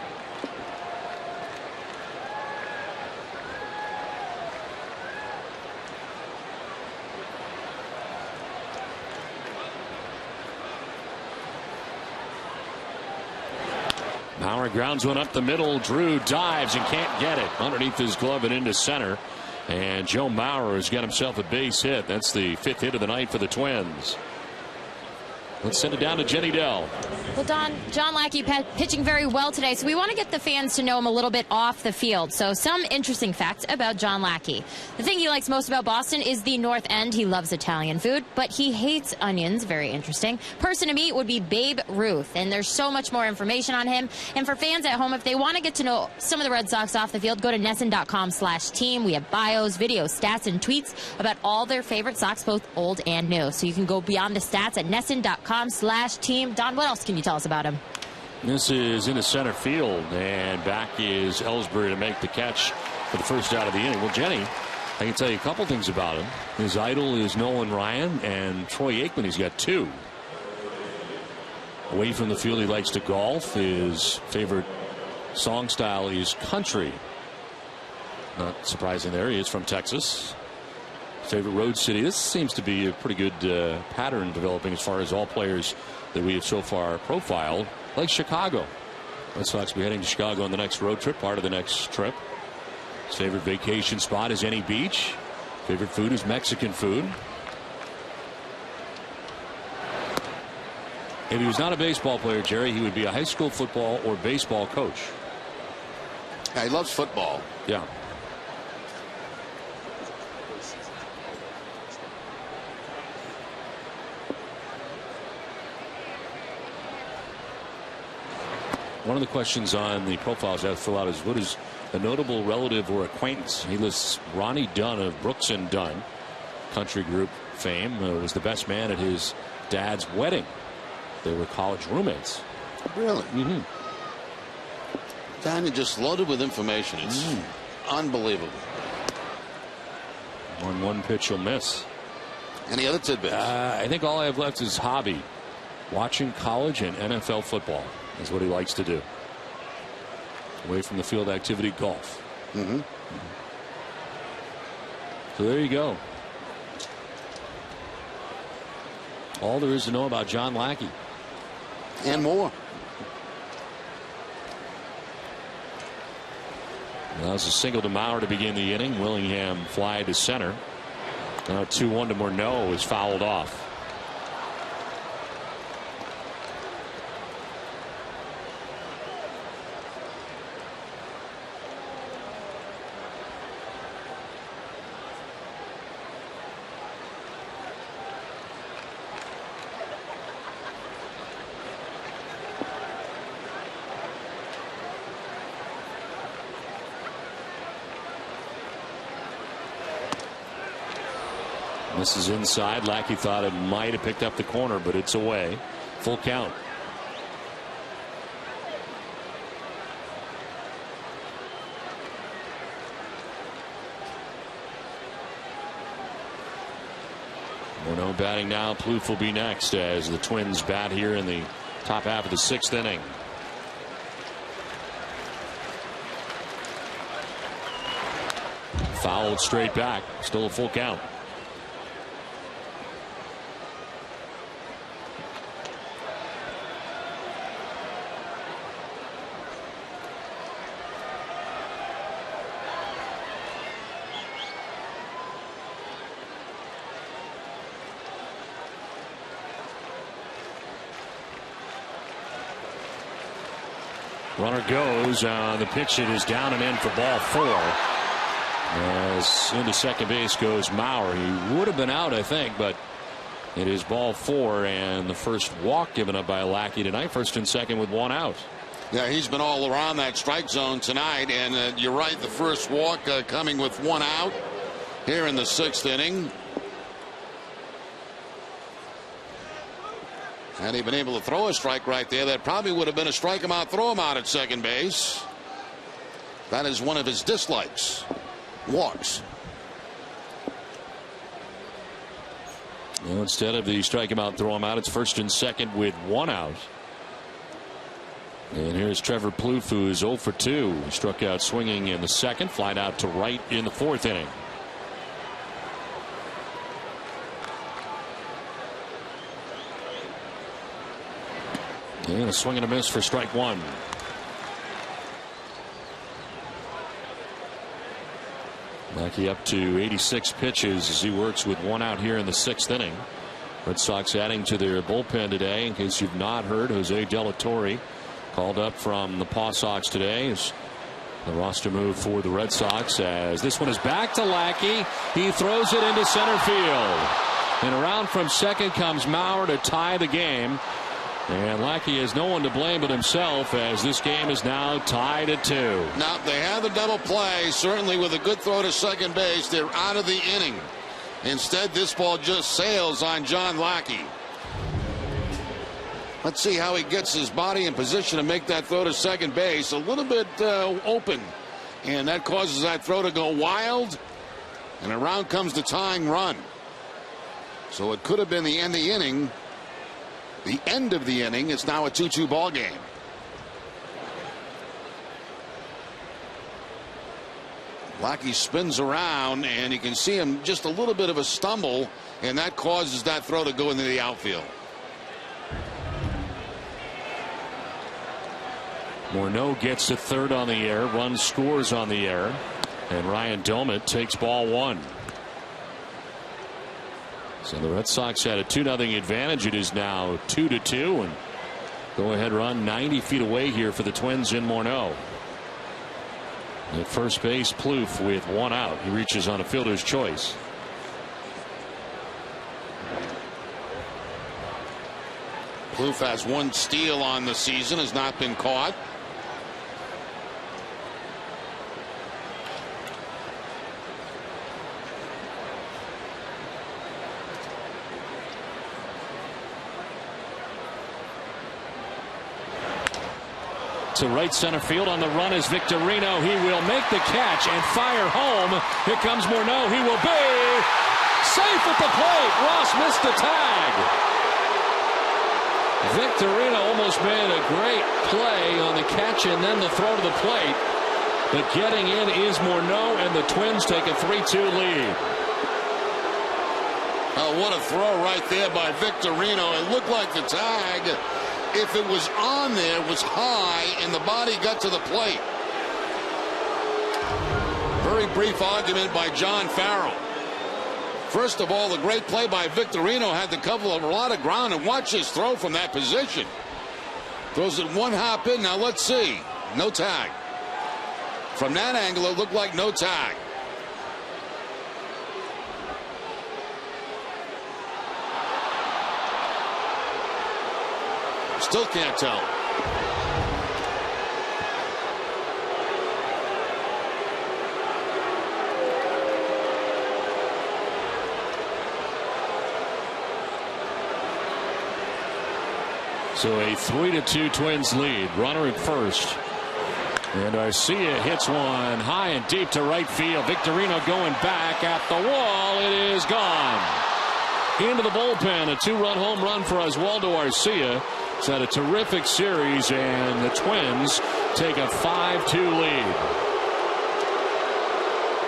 Maurer grounds one up the middle. Drew dives and can't get it underneath his glove and into center. And Joe Maurer has got himself a base hit. That's the 5th hit of the night for the Twins. Let's send it down to Jenny Dell. Well, Don, John Lackey pitching very well today, so we want to get the fans to know him a little bit off the field. So some interesting facts about John Lackey. The thing he likes most about Boston is the North End. He loves Italian food, but he hates onions. Very interesting. Person to meet would be Babe Ruth, and there's so much more information on him. And for fans at home, if they want to get to know some of the Red Sox off the field, go to NESN.com/team. We have bios, videos, stats, and tweets about all their favorite Sox, both old and new. So you can go beyond the stats at NESN.com/team. Don, what else can you tell us about him? This is into center field, and back is Ellsbury to make the catch for the first out of the inning. Well, Jenny, I can tell you a couple things about him. His idol is Nolan Ryan and Troy Aikman. He's got 2. Away from the field, he likes to golf. His favorite song style is country. Not surprising there. He is from Texas. Favorite road city. This seems to be a pretty good pattern developing as far as all players that we have so far profiled, like Chicago. Red Sox will be heading to Chicago on the next road trip, part of the next trip. His favorite vacation spot is any beach. Favorite food is Mexican food. If he was not a baseball player, Jerry, he would be a high school football or baseball coach. Yeah, he loves football. Yeah. One of the questions on the profiles I have to fill out is, what is a notable relative or acquaintance? He lists Ronnie Dunn of Brooks and Dunn, country group fame. Was the best man at his dad's wedding. They were college roommates. Really? Mm-hmm. Danny just loaded with information. It's unbelievable. 1-1 pitch will miss. Any other tidbits? I think all I have left is hobby. Watching college and NFL football is what he likes to do. Away from the field activity, golf. Mm-hmm. So there you go. All there is to know about John Lackey. And more. That was a single to Maurer to begin the inning. Willingham fly to center. Now 2-1 to Morneau is fouled off. This is inside. Lackey thought it might have picked up the corner, but it's away. Full count. Morneau batting now. Plouffe will be next as the Twins bat here in the top half of the 6th inning. Fouled straight back. Still a full count. Runner goes. The pitch it is down and in for ball 4. As into second base goes Maurer. He would have been out, I think, but it is ball 4 and the first walk given up by Lackey tonight. First and second with 1 out. Yeah, he's been all around that strike zone tonight, and you're right, the first walk coming with 1 out here in the 6th inning. Had he been able to throw a strike right there, that probably would have been a strike him out, throw him out at second base. That is one of his dislikes. Walks. Well, instead of the strike him out, throw him out, it's first and second with 1 out. And here's Trevor Plouffe, who is 0 for 2. He struck out swinging in the second, flied out to right in the 4th inning. And a swing and a miss for strike 1. Lackey up to 86 pitches as he works with 1 out here in the 6th inning. Red Sox adding to their bullpen today. In case you've not heard, Jose De La Torre called up from the Paw Sox today. As the roster move for the Red Sox, as this one is back to Lackey. He throws it into center field. And around from second comes Maurer to tie the game. And Lackey has no one to blame but himself, as this game is now tied at 2. Now, they had the double play. Certainly with a good throw to second base, they're out of the inning. Instead, this ball just sails on John Lackey. Let's see how he gets his body in position to make that throw to second base. A little bit open, and that causes that throw to go wild. And around comes the tying run. So it could have been the end of the inning. The end of the inning. It's now a 2-2 ball game. Lackey spins around, and you can see him just a little bit of a stumble, and that causes that throw to go into the outfield. Morneau gets to third on the air. Run scores on the air, and Ryan Domit takes ball 1. So the Red Sox had a 2-0 advantage. It is now 2-2, and go ahead run 90 feet away here for the Twins in Morneau. At first base, Plouffe with 1 out. He reaches on a fielder's choice. Plouffe has 1 steal on the season, has not been caught. To right center field. On the run is Victorino. He will make the catch and fire home. Here comes Morneau. He will be safe at the plate. Ross missed the tag. Victorino almost made a great play on the catch and then the throw to the plate. But getting in is Morneau, and the Twins take a 3-2 lead. Oh, what a throw right there by Victorino. It looked like the tag, if it was on there, was high, and the body got to the plate. Very brief argument by John Farrell. First of all, the great play by Victorino had to cover a lot of ground, and watch his throw from that position. Throws it 1 hop in. Now let's see. No tag. From that angle, it looked like no tag. Still can't tell. So a 3-2 Twins lead. Runner at first. And Arcia hits one high and deep to right field. Victorino going back at the wall. It is gone. Into the bullpen. A 2-run home run for Oswaldo Arcia. It's had a terrific series, and the Twins take a 5-2 lead.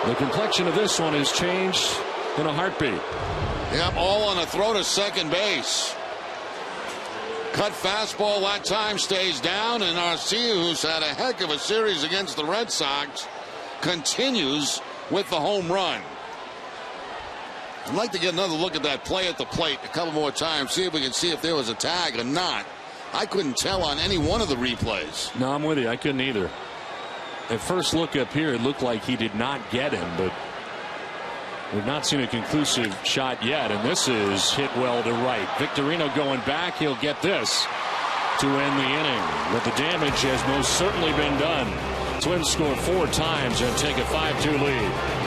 The complexion of this one has changed in a heartbeat. Yep, all on a throw to second base. Cut fastball that time stays down, and Arcia, who's had a heck of a series against the Red Sox, continues with the home run. I'd like to get another look at that play at the plate a couple more times, see if we can see if there was a tag or not. I couldn't tell on any one of the replays. No, I'm with you. I couldn't either. At first look up here, it looked like he did not get him, but we've not seen a conclusive shot yet, and this is hit well to right. Victorino going back. He'll get this to end the inning, but the damage has most certainly been done. Twins score 4 times and take a 5-2 lead.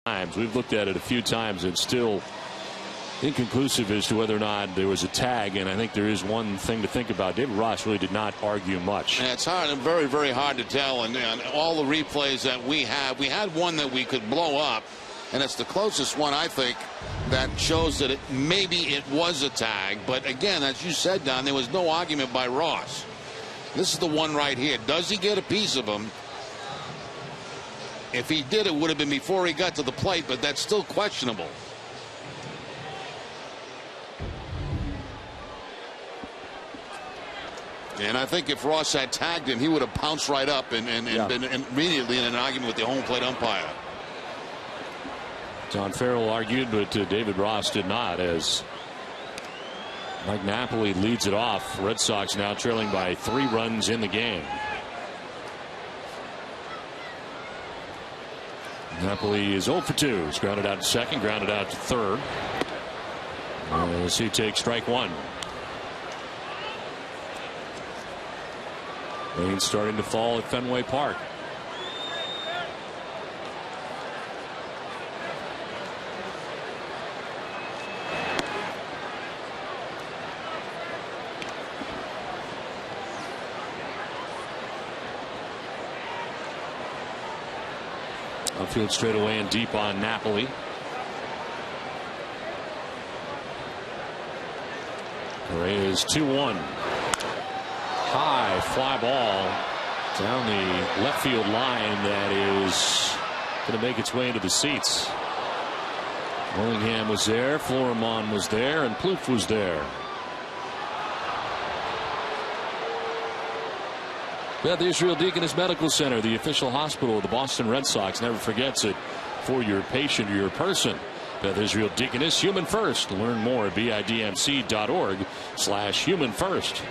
times. We've looked at it a few times and still inconclusive as to whether or not there was a tag. And I think there is one thing to think about. David Ross really did not argue much. And it's hard and very, very hard to tell. And all the replays that we had one that we could blow up. And it's the closest one, I think, that shows that maybe it was a tag. But again, as you said, Don, there was no argument by Ross. This is the one right here. Does he get a piece of him? If he did, it would have been before he got to the plate, but that's still questionable. And I think if Ross had tagged him, he would have pounced right up and been immediately in an argument with the home plate umpire. John Farrell argued, but David Ross did not, as Mike Napoli leads it off. Red Sox now trailing by 3 runs in the game. Napoli is 0 for 2. He's grounded out to second, grounded out to third. As he takes strike 1. Rain starting to fall at Fenway Park. Outfield straight away and deep on Napoli. Correa's 2-1. High fly ball down the left field line that is going to make its way into the seats. Willingham was there, Florimon was there, and Plouffe was there. Beth Israel Deaconess Medical Center, the official hospital of the Boston Red Sox, never forgets it for your patient or your person. Beth Israel Deaconess, human first. Learn more at bidmc.org/human first.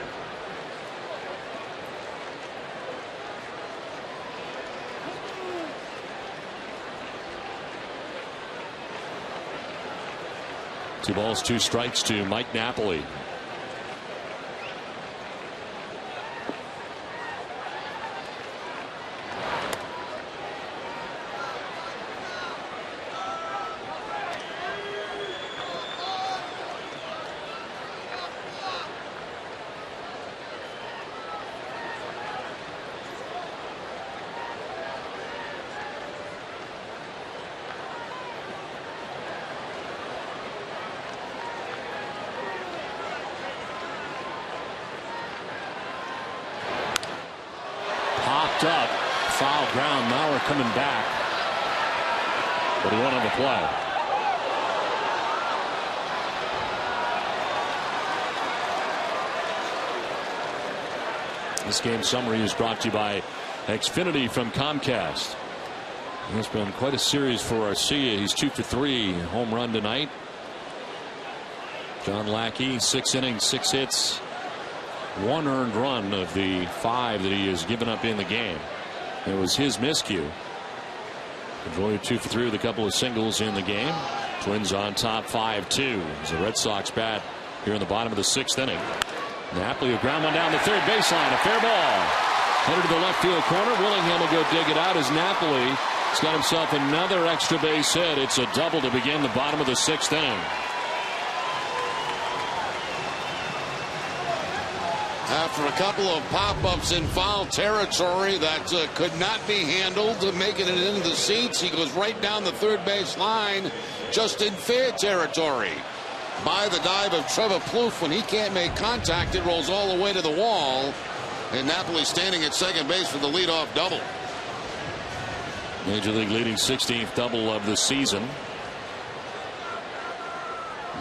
Two balls, 2 strikes to Mike Napoli. Up, foul ground. Mauer coming back, but he went on the play. This game summary is brought to you by Xfinity from Comcast. It's been quite a series for Arcia. He's 2 for 3, home run tonight. John Lackey, 6 innings, 6 hits. 1 earned run of the 5 that he has given up in the game. It was his miscue. Pedroia 2 for 3 with a couple of singles in the game. Twins on top 5-2. As the Red Sox bat here in the bottom of the 6th inning. Napoli will ground one down the third baseline. A fair ball. Headed to the left field corner. Willingham will go dig it out as Napoli has got himself another extra base hit. It's a double to begin the bottom of the 6th inning. After a couple of pop-ups in foul territory that could not be handled, making it into the seats, he goes right down the third base line, just in fair territory. By the dive of Trevor Plouffe, when he can't make contact, it rolls all the way to the wall. And Napoli standing at second base for the leadoff double. Major League leading 16th double of the season.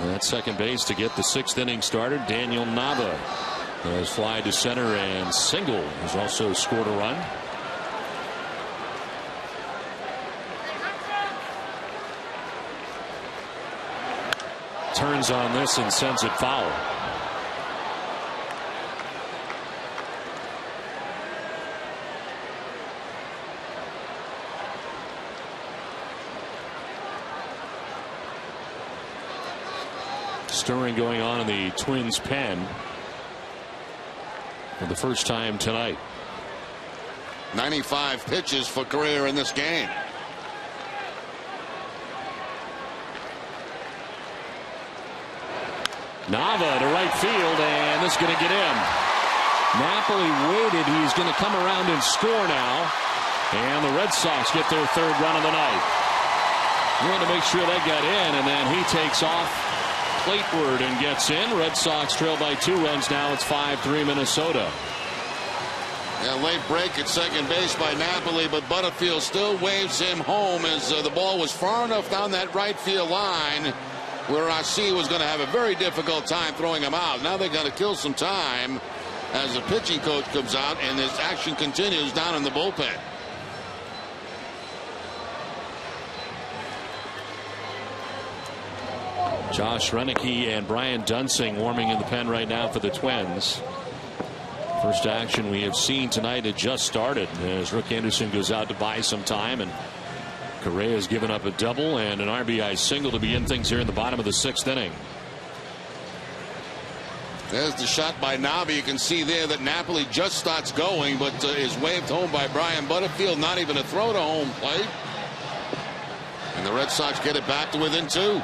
And at second base to get the 6th inning started, Daniel Nava has fly to center and single. Has also scored a run. Turns on this and sends it foul. Stirring going on in the Twins pen for the first time tonight. 95 pitches for Correa in this game. Nava to right field, and this is going to get in. Napoli waited. He's going to come around and score now. And the Red Sox get their third run of the night. He wanted to make sure that got in, and then he takes off plateward and gets in. Red Sox trail by 2 runs now. It's 5-3 Minnesota. Yeah, late break at second base by Napoli, but Butterfield still waves him home as the ball was far enough down that right field line where RC was going to have a very difficult time throwing him out. Now they're going to kill some time as the pitching coach comes out, and this action continues down in the bullpen. Josh Renicky and Brian Dunsing warming in the pen right now for the Twins. First action we have seen tonight had just started as Rook Anderson goes out to buy some time, and Correa's given up a double and an RBI single to begin things here in the bottom of the 6th inning. There's the shot by Navi. You can see there that Napoli just starts going, but is waved home by Brian Butterfield. Not even a throw to home plate. And the Red Sox get it back to within 2.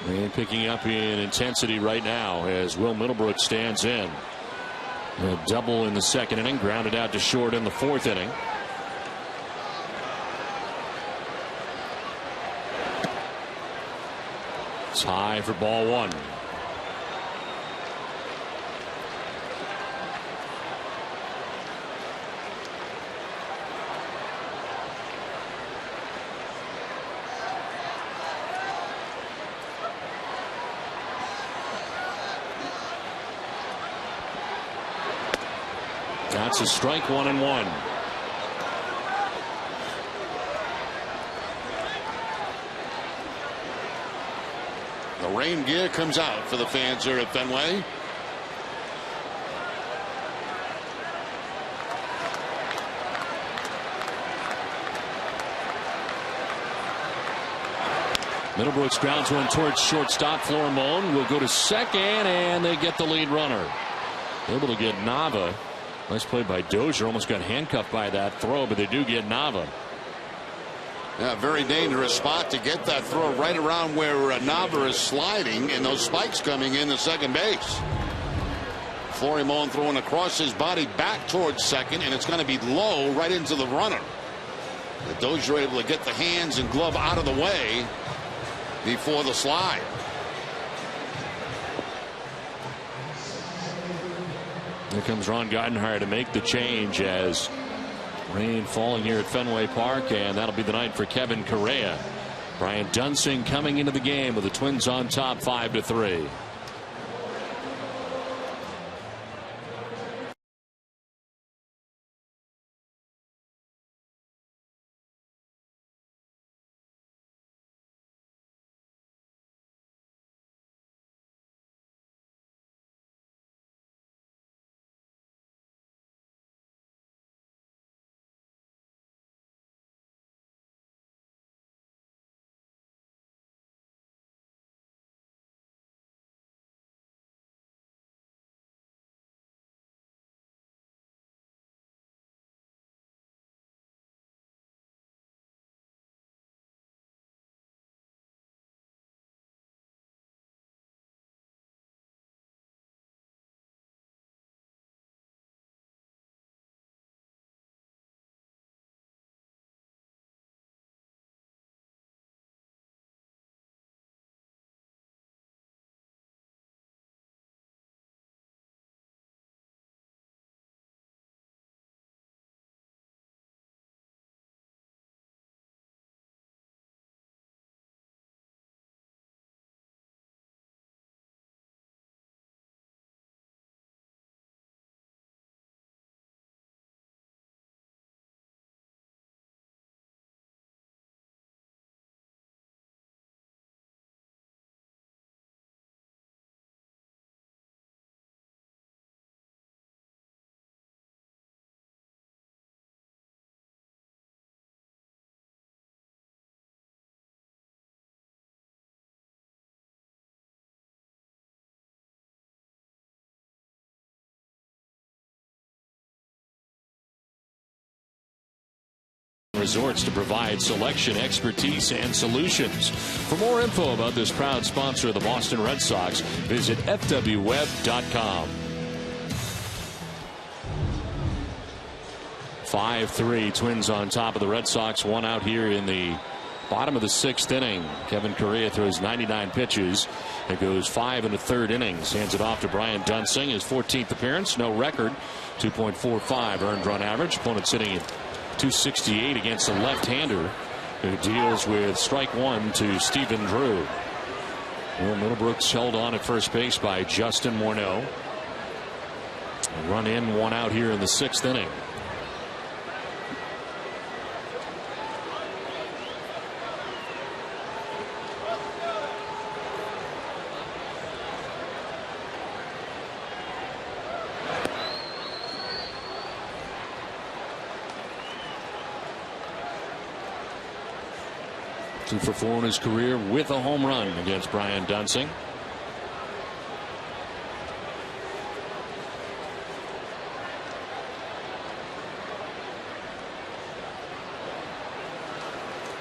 And picking up in intensity right now as Will Middlebrook stands in. A double in the 2nd inning, grounded out to short in the 4th inning. It's high for ball 1. That's a strike, 1-1. The rain gear comes out for the fans here at Fenway. Middlebrooks grounds one towards shortstop. Florimone will go to second, and they get the lead runner. Able to get Nava. Nice play by Dozier. Almost got handcuffed by that throw, but they do get Nava. Yeah, very dangerous spot to get that throw right around where Nava is sliding, and those spikes coming in the second base. Florimone throwing across his body back towards second, and it's going to be low right into the runner. But Dozier able to get the hands and glove out of the way before the slide. Here comes Ron Gardenhire to make the change as rain falling here at Fenway Park, and that'll be the night for Kevin Correa. Brian Dunsing coming into the game with the Twins on top 5-3. Resorts to provide selection, expertise, and solutions. For more info about this proud sponsor of the Boston Red Sox, visit fwweb.com. 5-3, Twins on top of the Red Sox. One out here in the bottom of the 6th inning. Kevin Correa throws 99 pitches. It goes 5 1/3 innings. Hands it off to Brian Dunsing. His 14th appearance. No record. 2.45 earned run average. Opponent sitting at 268 against a left-hander who deals with strike one to Stephen Drew. Well, Middlebrooks held on at first base by Justin Morneau. A run in, one out here in the 6th inning. Two for four in his career with a home run against Brian Dunsing.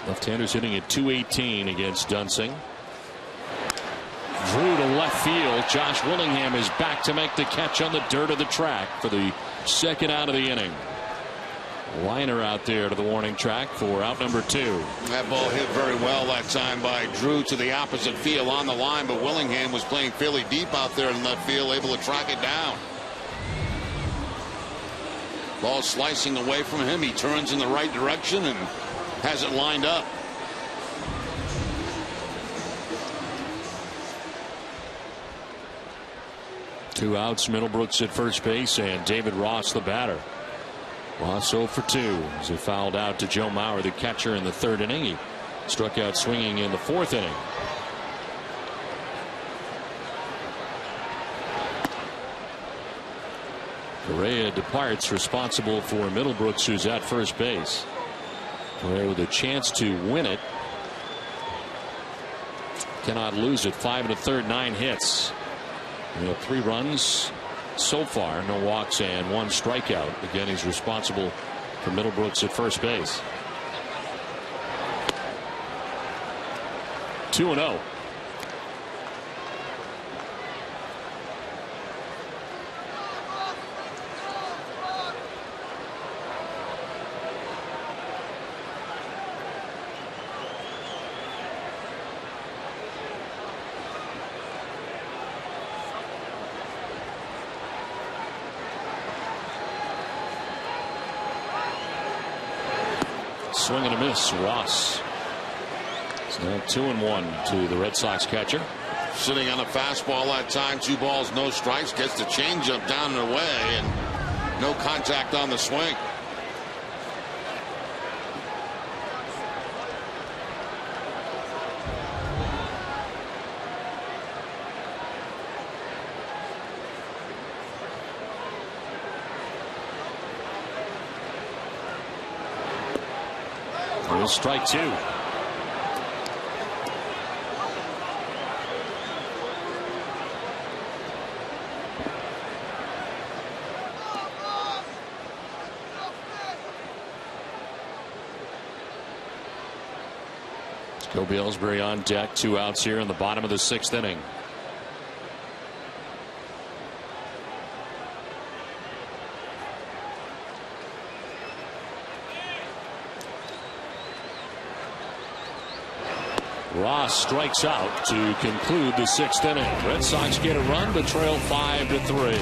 Left-handers hitting at 218 against Dunsing. Drew to left field. Josh Willingham is back to make the catch on the dirt of the track for the second out of the inning. Liner out there to the warning track for out number 2. That ball hit very well that time by Drew to the opposite field on the line, but Willingham was playing fairly deep out there in left field, able to track it down. Ball slicing away from him. He turns in the right direction and has it lined up. Two outs, Middlebrooks at first base and David Ross the batter. Ross 0 for 2 as he fouled out to Joe Mauer, the catcher, in the 3rd inning. He struck out swinging in the 4th inning. Correa departs, responsible for Middlebrooks, who's at first base. Correa with a chance to win it. Cannot lose it. 5 1/3, 9 hits. 3 runs so far, no walks and 1 strikeout. Again, he's responsible for Middlebrooks at first base. 2-0. Swing and a miss. Ross. It's now 2-1 to the Red Sox catcher. Sitting on a fastball that time. 2 balls, no strikes. Gets the changeup down and away, and no contact on the swing. Here's strike 2. Kobe Ellsbury on deck. 2 outs here in the bottom of the 6th inning. Ross strikes out to conclude the 6th inning. Red Sox get a run but trail 5-3.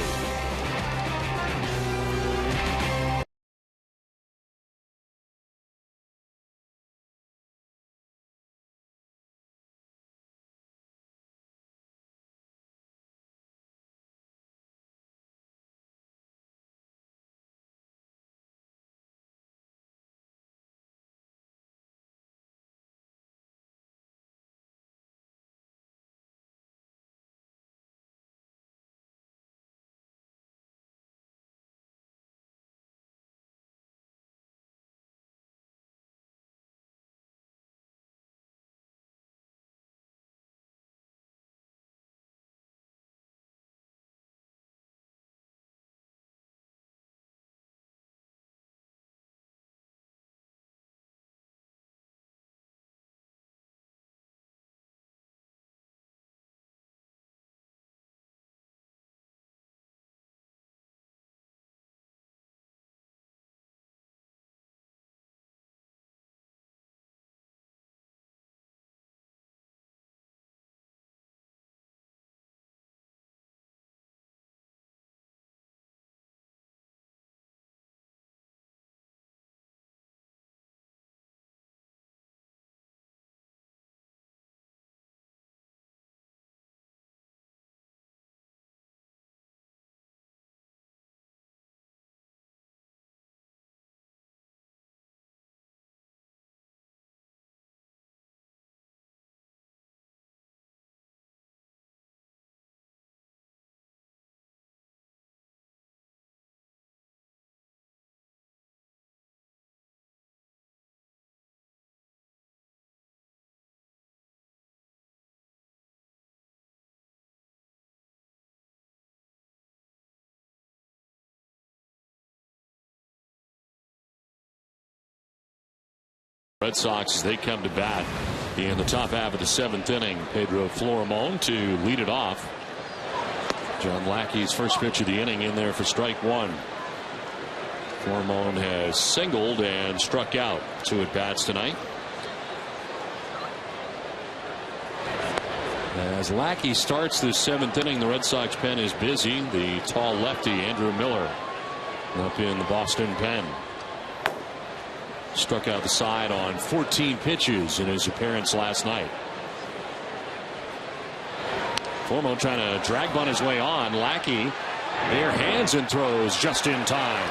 Red Sox as they come to bat in the top half of the 7th inning. Pedro Florimon to lead it off. John Lackey's first pitch of the inning in there for strike one. Florimon has singled and struck out 2 at bats tonight. As Lackey starts the 7th inning, the Red Sox pen is busy. The tall lefty Andrew Miller up in the Boston pen. Struck out the side on 14 pitches in his appearance last night. Formo trying to drag bunt his way on. Lackey bare hands and throws just in time.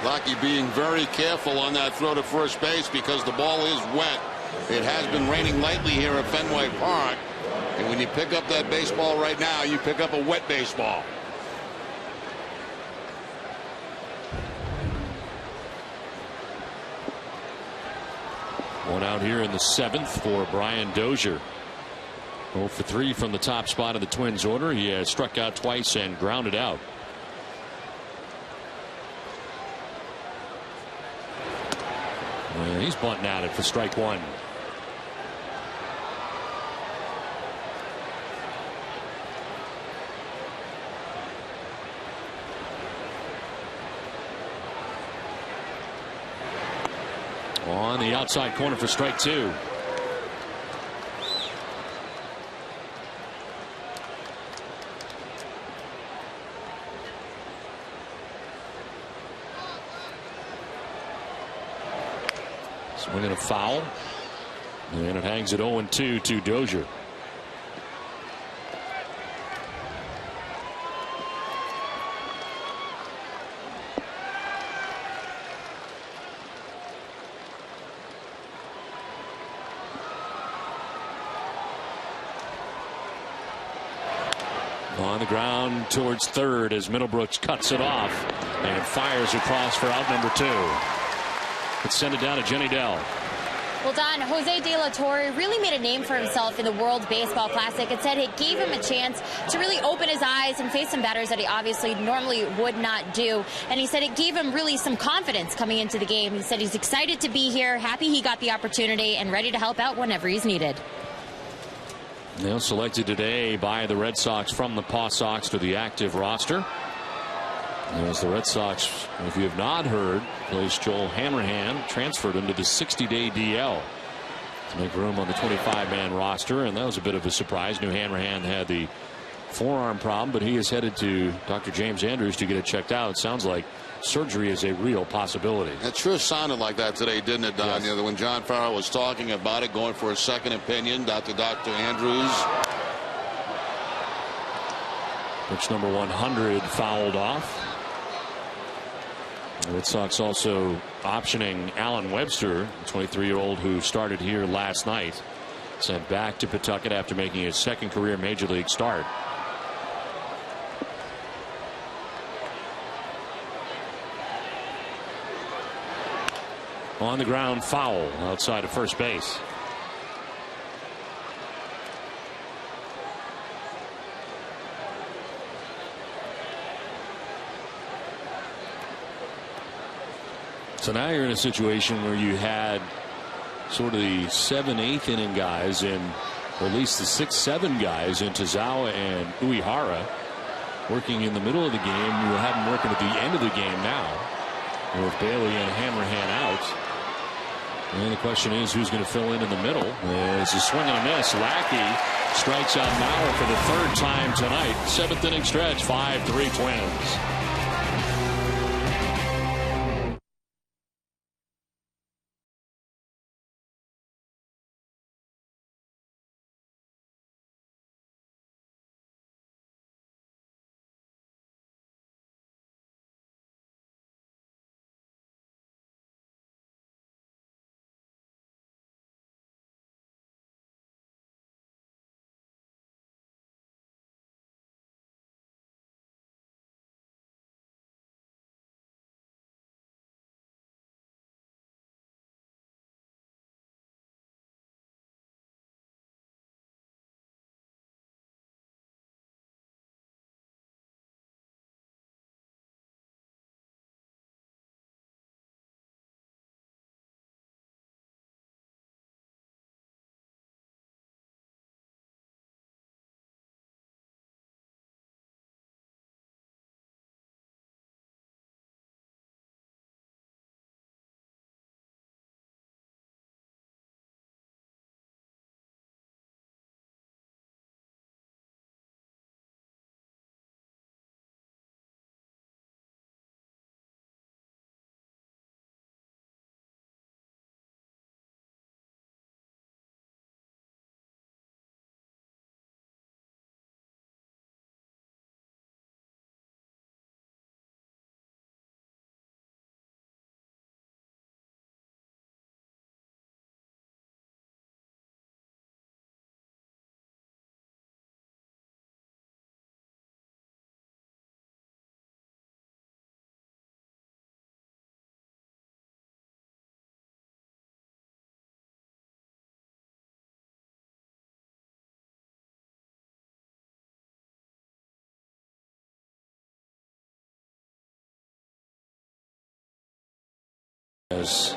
Lackey being very careful on that throw to first base because the ball is wet. It has been raining lightly here at Fenway Park. And when you pick up that baseball right now, you pick up a wet baseball. One out here in the 7th for Brian Dozier. 0 for 3 from the top spot of the Twins order. He has struck out twice and grounded out. And he's bunting at it for strike one. On the outside corner for strike two. Swinging a foul. And it hangs at 0-2 to Dozier. On the ground towards third as Middlebrooks cuts it off and fires across for out number 2. Let's send it down to Jenny Dell. Well, Don, Jose De La Torre really made a name for himself in the World Baseball Classic. It said it gave him a chance to really open his eyes and face some batters that he obviously normally would not do. And he said it gave him really some confidence coming into the game. He said he's excited to be here, happy he got the opportunity, and ready to help out whenever he's needed. Now selected today by the Red Sox from the Paw Sox to the active roster. As the Red Sox, if you have not heard, placed Joel Hammerhand, transferred him to the 60-day DL to make room on the 25-man roster, and that was a bit of a surprise. Knew Hammerhand had the forearm problem, but he is headed to Dr. James Andrews to get it checked out. It sounds like surgery is a real possibility. It sure sounded like that today, didn't it, Don? Yes. You know, when John Farrell was talking about it, going for a second opinion, Dr. Andrews. Pitch number 100 fouled off. The Red Sox also optioning Alan Webster, the 23-year-old who started here last night. Sent back to Pawtucket after making his second career major league start. On the ground, foul outside of first base. So now you're in a situation where you had sort of the 7th, 8th inning guys or at least the 6th, 7th guys in Tozawa and Uehara working in the middle of the game. You'll have them working at the end of the game now with Bailey and Hammerhand out. And the question is, who's going to fill in the middle? It's a swing and a miss. Lackey strikes out Mauer for the 3rd time tonight. 7th inning stretch, 5-3 Twins. As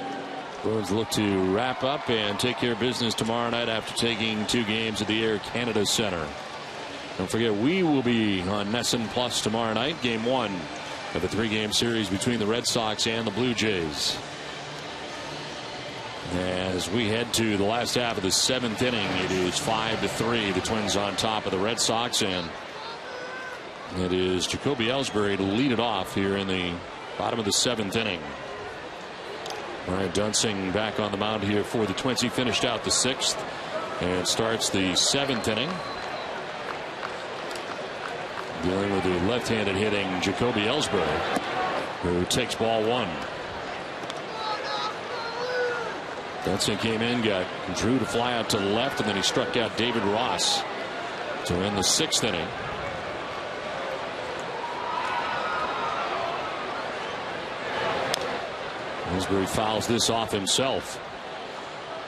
Bruins look to wrap up and take care of business tomorrow night after taking 2 games at the Air Canada Center. Don't forget, we will be on NESN Plus tomorrow night, game 1 of a 3-game series between the Red Sox and the Blue Jays. As we head to the last half of the 7th inning, it is 5-3. The Twins on top of the Red Sox, and it is Jacoby Ellsbury to lead it off here in the bottom of the 7th inning. Ryan Dunsing back on the mound here for the Twins. He finished out the 6th and starts the 7th inning. Dealing with the left-handed hitting Jacoby Ellsbury, who takes ball 1. Dunsing came in, got Drew to fly out to the left, and then he struck out David Ross to end the 6th inning. Ellsbury fouls this off himself.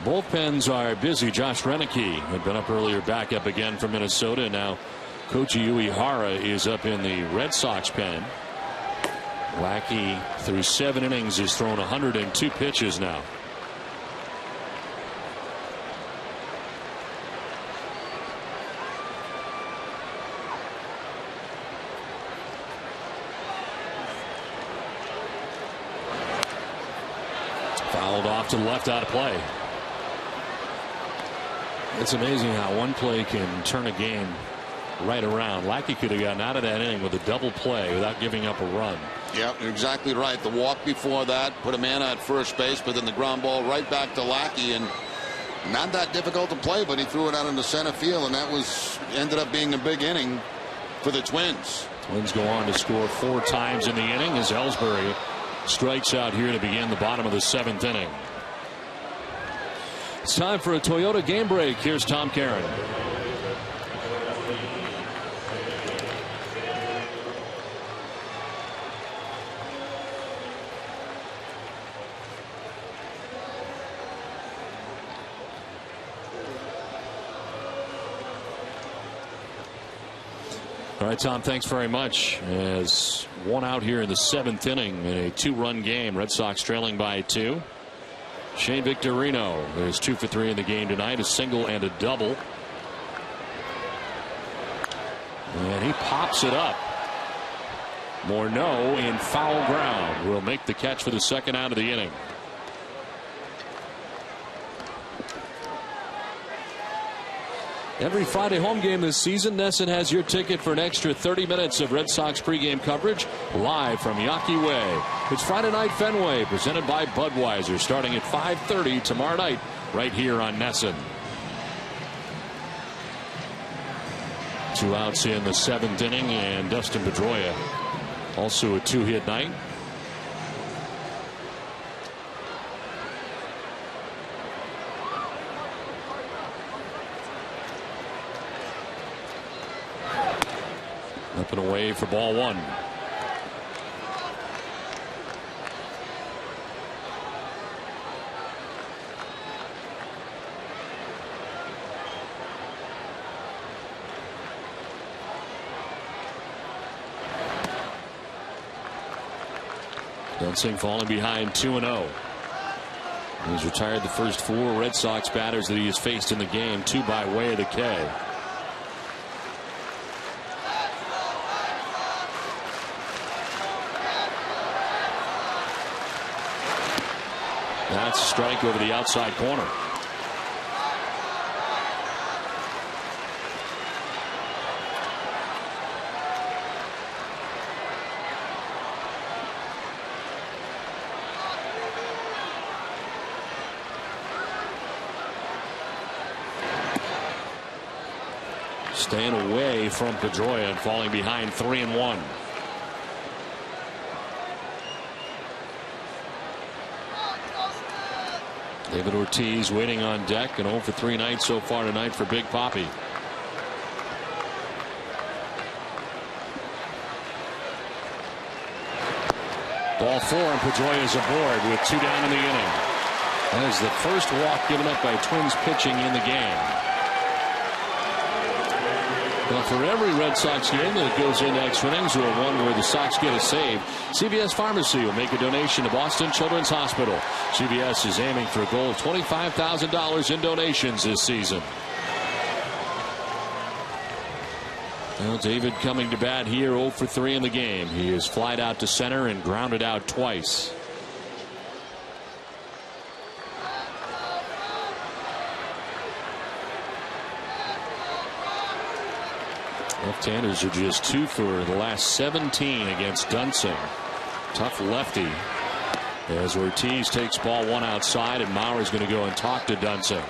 Both pens are busy. Josh Renicky had been up earlier, back up again from Minnesota. Now Koji Uehara is up in the Red Sox pen. Lackey through 7 innings has thrown 102 pitches now. Fouled off to the left, out of play. It's amazing how one play can turn a game right around. Lackey could have gotten out of that inning with a double play without giving up a run. Yeah, you're exactly right. The walk before that put a man at first base, but then the ground ball right back to Lackey, and not that difficult to play, but he threw it out into center field, and that ended up being a big inning for the Twins. Twins go on to score 4 times in the inning as Ellsbury strikes out here to begin the bottom of the 7th inning. It's time for a Toyota game break. Here's Tom Caron. All right, Tom, thanks very much. As 1 out here in the 7th inning in a 2-run game, Red Sox trailing by 2. Shane Victorino is 2 for 3 in the game tonight, a single and a double. And he pops it up. Morneau in foul ground will make the catch for the 2nd out of the inning. Every Friday home game this season, NESN has your ticket for an extra 30 minutes of Red Sox pregame coverage live from Yawkey Way. It's Friday Night Fenway, presented by Budweiser, starting at 5:30 tomorrow night, right here on NESN. 2 outs in the 7th inning, and Dustin Pedroia also a 2-hit night. Up and away for ball 1. Dunsing falling behind 2-0. He's retired the first 4 Red Sox batters that he has faced in the game, 2 by way of the K. That's a strike over the outside corner. Staying away from Pedroia and falling behind 3-1. David Ortiz waiting on deck, and 0 for 3 night so far tonight for Big Papi. Ball 4, and Pedroia is aboard with 2 down in the inning. That is the first walk given up by Twins pitching in the game. Well, for every Red Sox game that goes into extra innings or one where the Sox get a save, CVS Pharmacy will make a donation to Boston Children's Hospital. CVS is aiming for a goal of $25,000 in donations this season. Well, David coming to bat here, 0 for 3 in the game. He is flied out to center and grounded out twice. Left-handers are just 2 for the last 17 against Dunsing. Tough lefty. As Ortiz takes ball 1 outside, and Mauer's going to go and talk to Dunsing.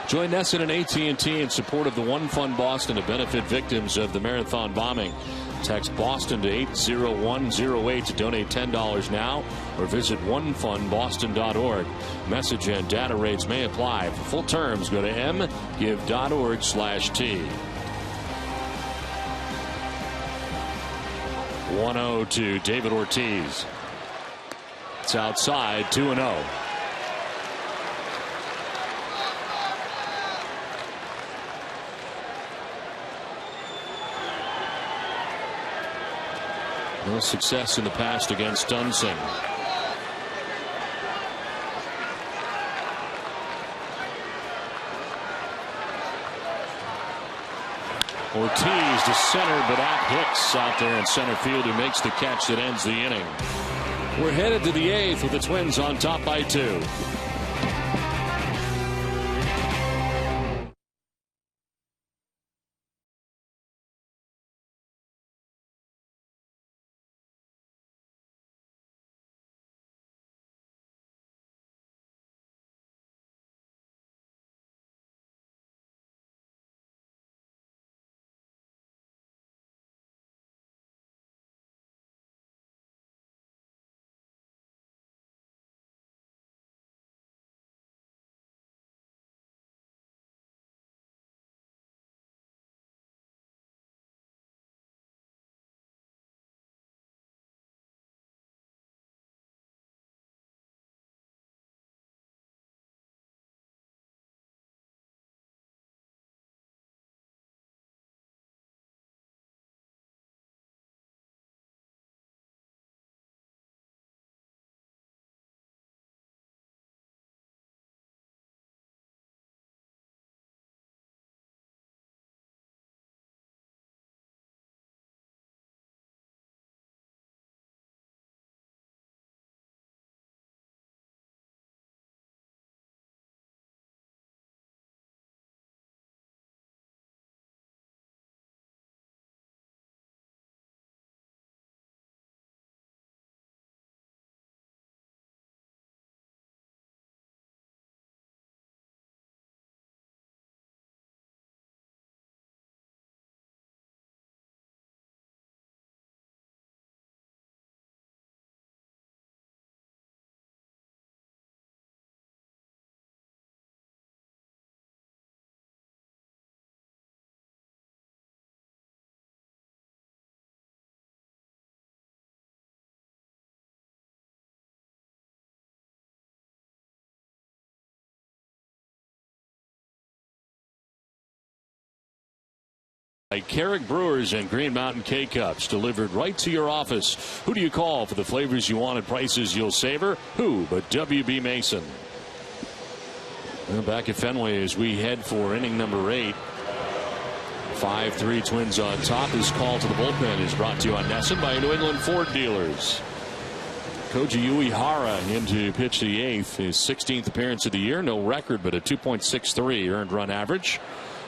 Join Nesson and AT&T in support of the One Fund Boston to benefit victims of the marathon bombing. Text Boston to 80108 to donate $10 now, or visit onefundboston.org. Message and data rates may apply. For full terms, go to mgive.org/T. 1-0 to David Ortiz. It's outside, 2-0. No success in the past against Dunsing. Ortiz to center, but at Hicks out there in center field, who makes the catch that ends the inning. We're headed to the 8th with the Twins on top by 2. Carrick Brewers and Green Mountain K-Cups delivered right to your office. Who do you call for the flavors you want and prices you'll savor? Who but W.B. Mason? Well, back at Fenway as we head for inning number 8. 5-3 Twins on top. This call to the bullpen is brought to you on Nesson by New England Ford dealers. Koji Uehara in to pitch the 8th. His 16th appearance of the year. No record, but a 2.63 earned run average.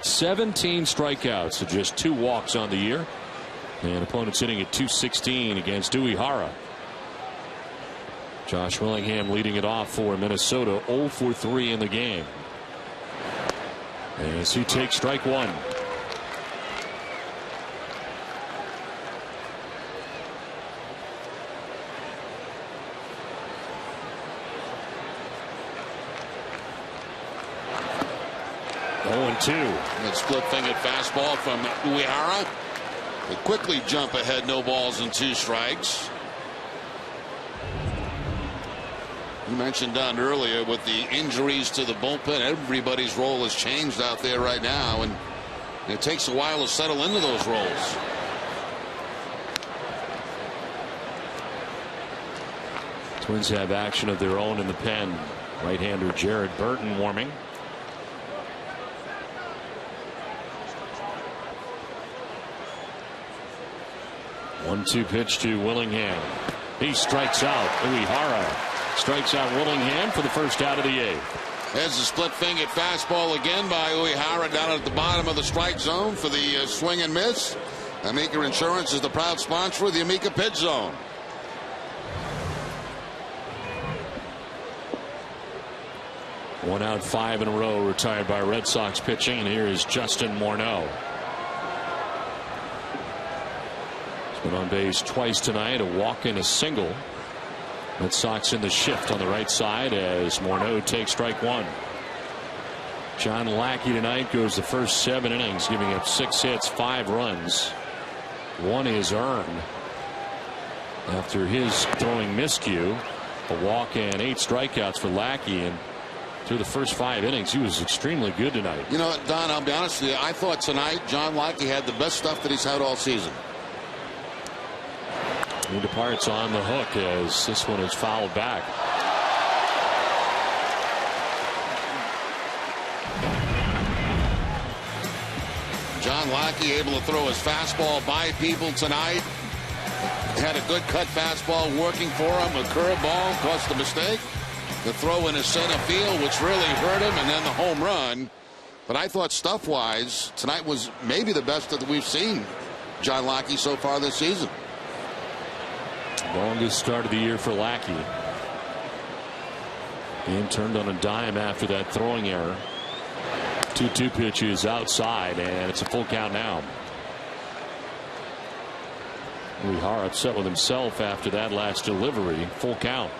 17 strikeouts, so just 2 walks on the year. And opponents hitting at .216 against Uehara. Josh Willingham leading it off for Minnesota, 0 for 3 in the game. As he takes strike 1. That split thing at fastball from Uehara. They quickly jump ahead, no balls and 2 strikes. You mentioned Don earlier with the injuries to the bullpen, everybody's role has changed out there right now, and it takes a while to settle into those roles. Twins have action of their own in the pen. Right-hander Jared Burton warming. One-two pitch to Willingham. He strikes out. Uehara strikes out Willingham for the first out of the 8th. There's a split-fingered fastball again by Uehara down at the bottom of the strike zone for the swing and miss. Amica Insurance is the proud sponsor of the Amica Pitch Zone. One out, 5 in a row retired by Red Sox pitching, and here is Justin Morneau. He's been on base twice tonight, a walk and a single. Red Sox in the shift on the right side as Morneau takes strike 1. John Lackey tonight goes the first 7 innings, giving up 6 hits, 5 runs. 1 is earned after his throwing miscue. A walk and 8 strikeouts for Lackey, and through the first 5 innings, he was extremely good tonight. You know, Don, I'll be honest with you. I thought tonight John Lackey had the best stuff that he's had all season. He departs on the hook as this one is fouled back. John Lackey able to throw his fastball by people tonight. Had a good cut fastball working for him. A curveball caused the mistake. The throw in his center field, which really hurt him, and then the home run. But I thought stuff-wise, tonight was maybe the best that we've seen John Lackey so far this season. Longest start of the year for Lackey. Game turned on a dime after that throwing error. 2-2 pitches outside, and it's a full count now. Uehara upset with himself after that last delivery. Full count.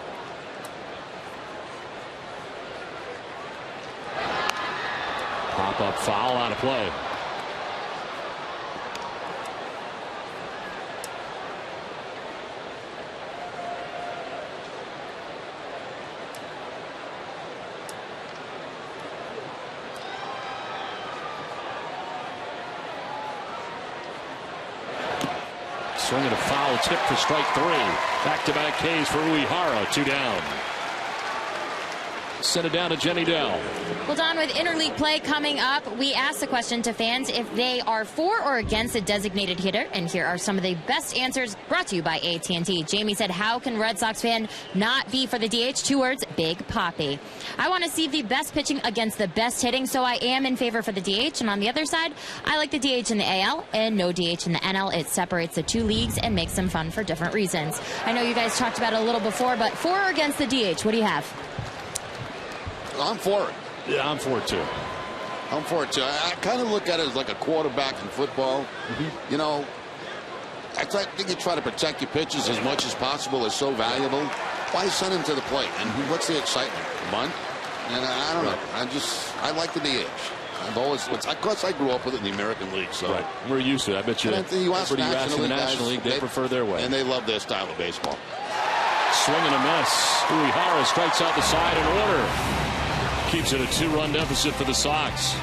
Pop-up foul out of play. Swinging a foul tip for strike 3. Back-to-back Ks for Uehara. 2 down. Send it down to Jenny Dell. Well, Don, with interleague play coming up, we asked the question to fans if they are for or against a designated hitter, and here are some of the best answers brought to you by AT&T. Jamie said, how can Red Sox fan not be for the DH? 2 words, Big Papi. I want to see the best pitching against the best hitting, so I am in favor for the DH. And on the other side, I like the DH in the AL and no DH in the NL. It separates the 2 leagues and makes them fun for different reasons. I know you guys talked about it a little before, but for or against the DH, what do you have? I'm for it. Yeah, I'm for it too. I'm for it too. I kind of look at it as like a quarterback in football. You know, I think you try to protect your pitches as much as possible. It's so valuable. Why send him to the plate? And what's the excitement? Bunt? And I don't know. I like the DH. I've always, of course, I grew up with it in the American League. So right. We're used to it. I bet you. Everybody you ask in the National League, they prefer their way. And they love their style of baseball. Swing and a miss. Uehara strikes out the side in order. Keeps it a 2-run deficit for the Sox.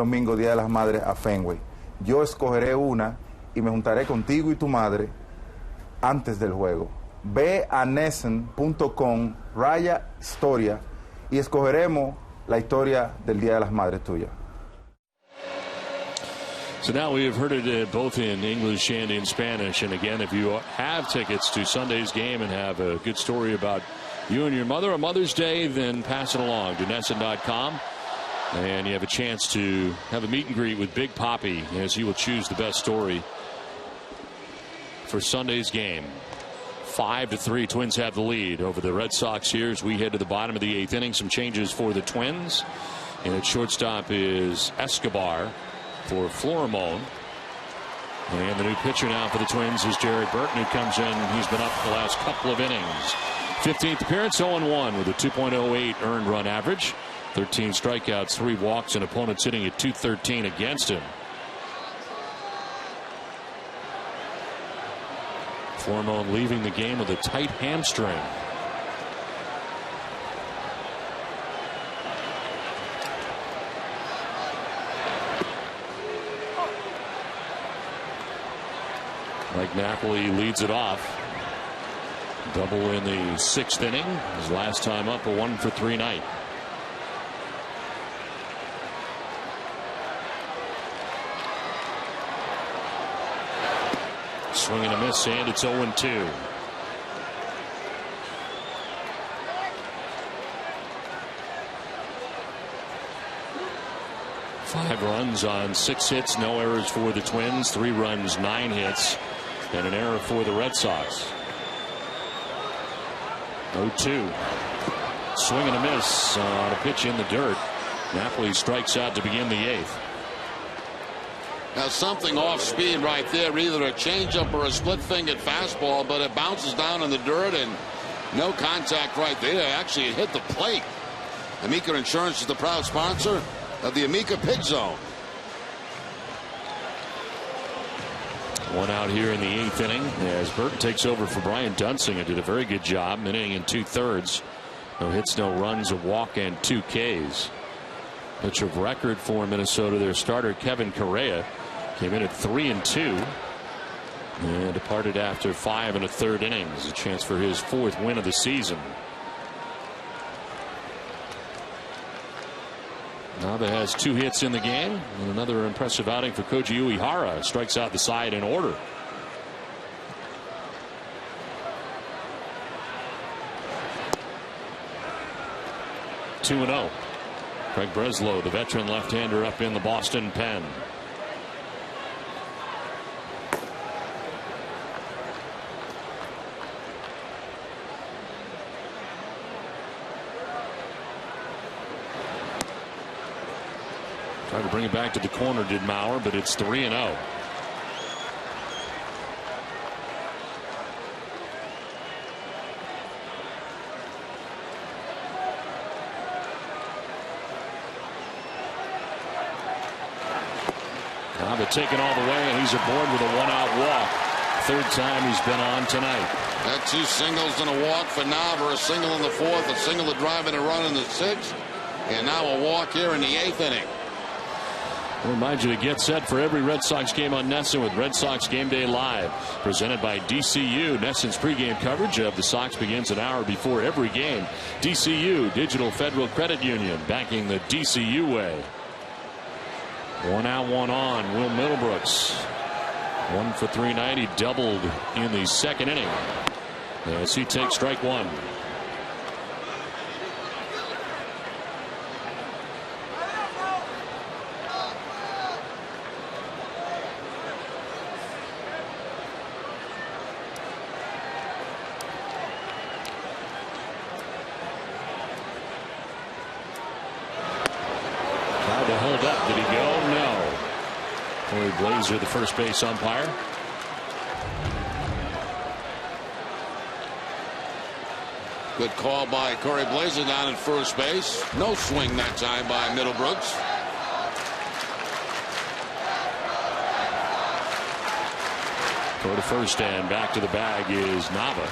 domingo, Día de las Madres, a Fenway. Yo escogeré una y me juntaré contigo y tu madre antes del juego. Ve a Nesson.com/historia y escogeremos la historia del Día de las Madres tuya. So now we have heard it both in English and in Spanish. And again, if you have tickets to Sunday's game and have a good story about you and your mother on Mother's Day, then pass it along to Nesson.com. And you have a chance to have a meet and greet with Big Papi as he will choose the best story for Sunday's game. 5-3, Twins have the lead over the Red Sox here as we head to the bottom of the 8th inning. Some changes for the Twins. And at shortstop is Escobar for Florimon. And the new pitcher now for the Twins is Jared Burton, who comes in. He's been up the last couple of innings. 15th appearance, 0-1 with a 2.08 earned run average. 13 strikeouts, 3 walks, and opponents hitting at .213 against him. Florimon leaving the game with a tight hamstring. Mike Napoli leads it off. Double in the 6th inning. His last time up, a 1-for-3 night. Swing and a miss, and it's 0-2. Five runs on 6 hits, no errors for the Twins. 3 runs, 9 hits, and an error for the Red Sox. 0-2. Swing and a miss on a pitch in the dirt. Napoli strikes out to begin the 8th. Now something off speed right there, either a changeup or a split-fingered fastball, but it bounces down in the dirt and no contact right there. Actually, it hit the plate. Amica Insurance is the proud sponsor of the Amica Pig Zone. One out here in the 8th inning as Burton takes over for Brian Dunsing and did a very good job, inning in 2/3. No hits, no runs, a walk, and 2 Ks. Pitch of record for Minnesota. Their starter Kevin Correa came in at 3-2 and departed after 5 1/3 innings. A chance for his 4th win of the season. Nava has 2 hits in the game, and another impressive outing for Koji Uehara. Strikes out the side in order. (2-0). Craig Breslow, the veteran left-hander, up in the Boston pen. Tried to bring it back to the corner, did Mauer, but it's 3-0. Nava taken all the way, and he's aboard with a 1-out walk. 3rd time he's been on tonight. Got 2 singles and a walk for Nava, a single in the 4th, a single to drive in a run in the 6th, and now a walk here in the 8th inning. I'll remind you to get set for every Red Sox game on Nesson with Red Sox Game Day Live, presented by DCU. Nesson's pregame coverage of the Sox begins an hour before every game. DCU, Digital Federal Credit Union, backing the DCU way. 1 out, 1 on. Will Middlebrooks, 1-for-3 night. He doubled in the 2nd inning as he takes strike 1. Tried to hold up. Did he go? No. Corey Blazer, the first base umpire. Good call by Corey Blazer down at first base. No swing that time by Middlebrooks. Go to first, and back to the bag is Nava.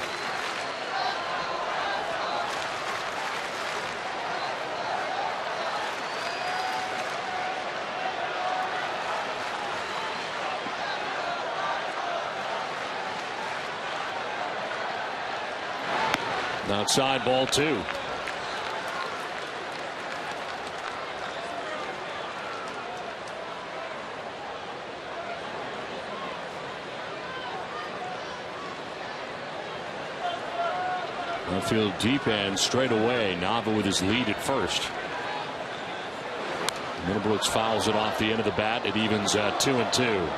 Outside, ball 2. Outfield deep and straight away. Nava with his lead at first. Middlebrooks fouls it off the end of the bat. It evens at 2-2.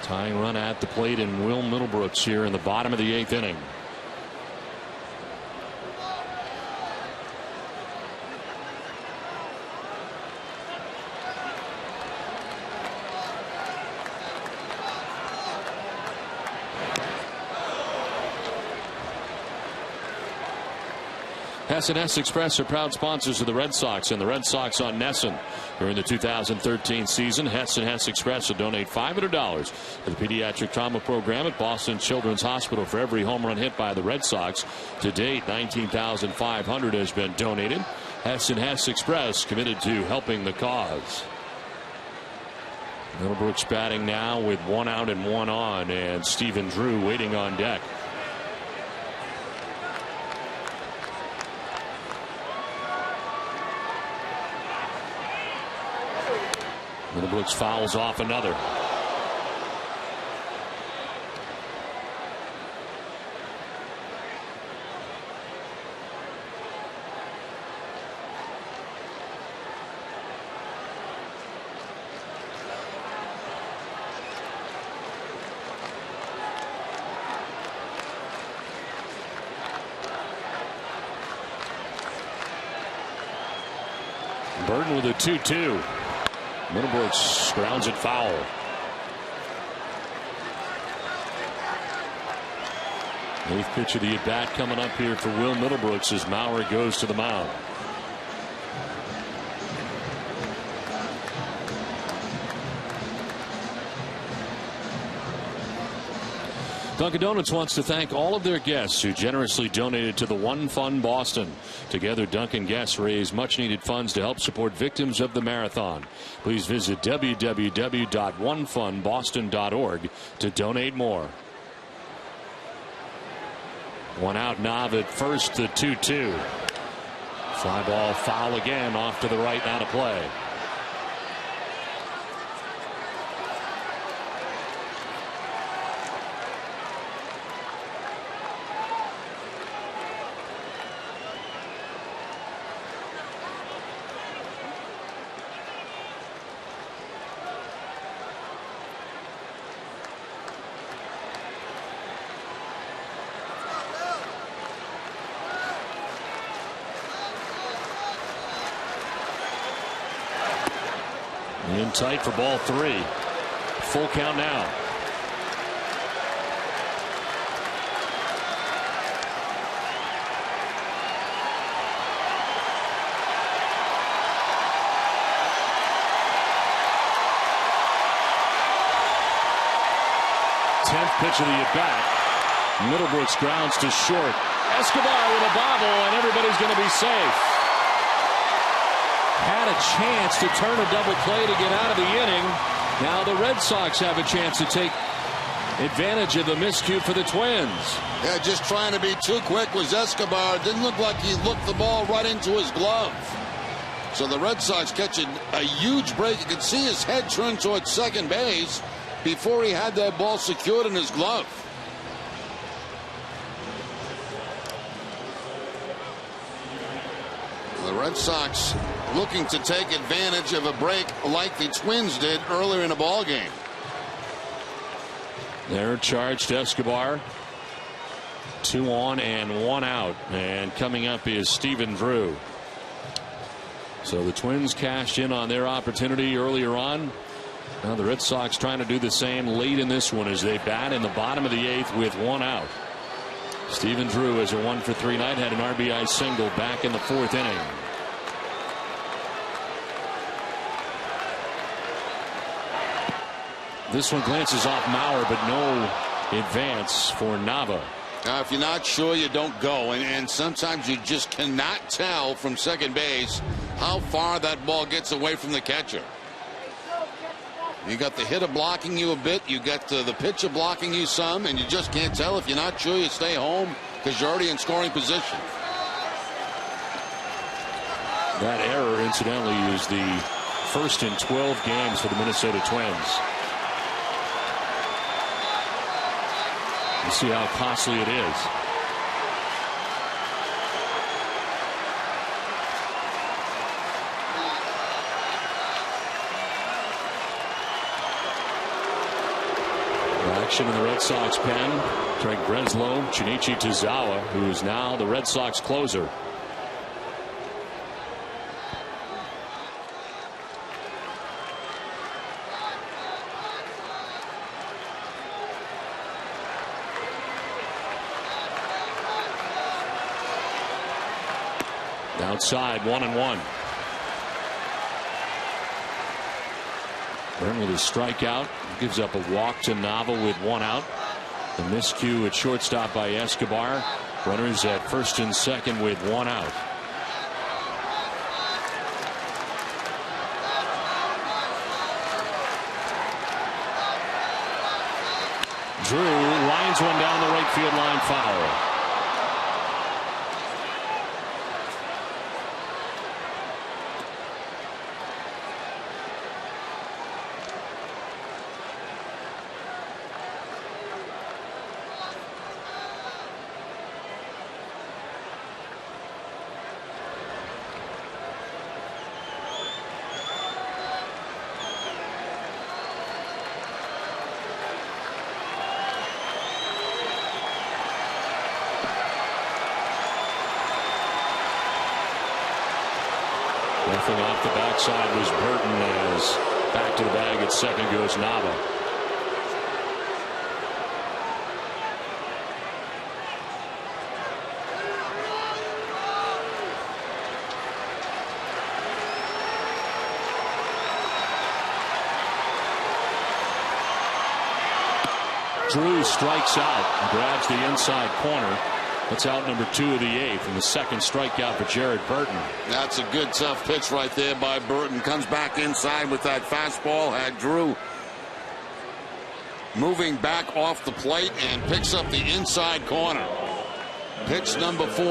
Tying run at the plate in Will Middlebrooks here in the bottom of the 8th inning. Hess Express are proud sponsors of the Red Sox and the Red Sox on Nesson. During the 2013 season, Hess Express will donate $500 to the pediatric trauma program at Boston Children's Hospital for every home run hit by the Red Sox. To date, $19,500 has been donated. Hess Express committed to helping the cause. Middlebrooks batting now with 1 out and 1 on, and Stephen Drew waiting on deck. Middlebrooks fouls off another. Burton with a 2-2. Middlebrooks grounds it foul. Eighth pitch of the at bat coming up here for Will Middlebrooks as Maurer goes to the mound. Dunkin' Donuts wants to thank all of their guests who generously donated to the One Fund Boston. Together, Dunkin' guests raise much needed funds to help support victims of the marathon. Please visit www.onefundboston.org to donate more. 1 out, Nav at first, the 2-2. Fly ball foul again off to the right, out of play. In tight for ball 3. Full count now. Tenth pitch of the at bat. Middlebrooks grounds to short. Escobar with a bobble, and everybody's going to be safe. Had a chance to turn a double play to get out of the inning. Now the Red Sox have a chance to take advantage of the miscue for the Twins. Yeah, just trying to be too quick was Escobar. Didn't look like he looked the ball right into his glove. So the Red Sox catching a huge break. You could see his head turn towards second base before he had that ball secured in his glove. The Red Sox looking to take advantage of a break like the Twins did earlier in the ball game. They're charged Escobar. 2 on and 1 out, and coming up is Stephen Drew. So the Twins cashed in on their opportunity earlier on. Now the Red Sox trying to do the same late in this one as they bat in the bottom of the 8th with 1 out. Stephen Drew has a 1-for-3 night, had an RBI single back in the 4th inning. This one glances off Maurer, but no advance for Nava. Now, if you're not sure, you don't go. And sometimes you just cannot tell from second base how far that ball gets away from the catcher. You got the hitter blocking you a bit. You got the pitcher blocking you some, and you just can't tell. If you're not sure, you stay home because you're already in scoring position. That error, incidentally, is the first in 12 games for the Minnesota Twins. You see how costly it is. Action in the Red Sox pen. Trey Breslow, Junichi Tozawa, who is now the Red Sox closer. Outside, 1-1. Burn with a strikeout, gives up a walk to Nava with 1 out. The miscue at shortstop by Escobar. Runners at first and second with 1 out. Drew lines one down the right field line, foul. Nothing off the backside was Burton, as back to the bag at second goes Nava. Drew strikes out and grabs the inside corner. That's out number 2 of the 8th, and the second strikeout for Jared Burton. That's a good tough pitch right there by Burton. Comes back inside with that fastball. Had Drew moving back off the plate and picks up the inside corner. Pitch number 4.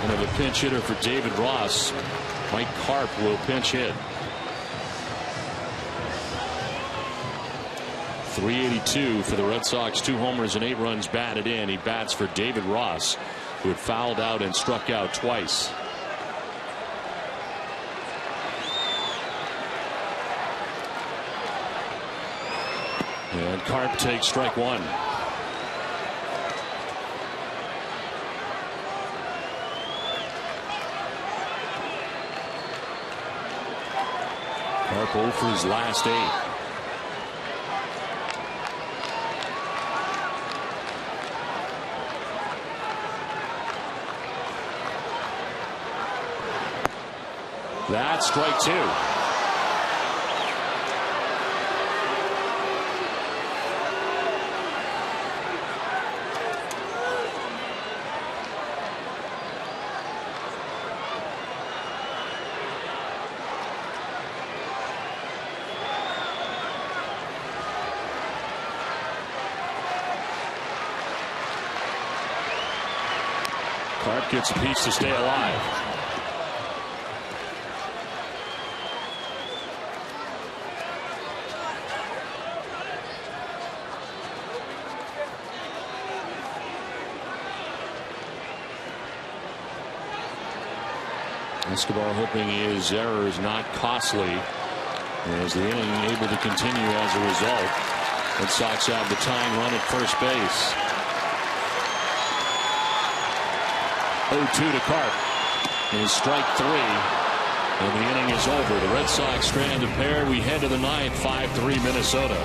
And of a pinch hitter for David Ross, Mike Karp will pinch hit. 382 for the Red Sox, 2 homers and 8 runs batted in. He bats for David Ross, who had fouled out and struck out twice. And Karp takes strike 1. Karp 0 for his last 8. That's strike 2. Karp gets a piece to stay alive. Escobar hoping his error is not costly, as the inning able to continue as a result. Red Sox have the tying run at first base. 0-2 to Karp is strike 3, and the inning is over. The Red Sox strand a pair. We head to the ninth, 5-3 Minnesota.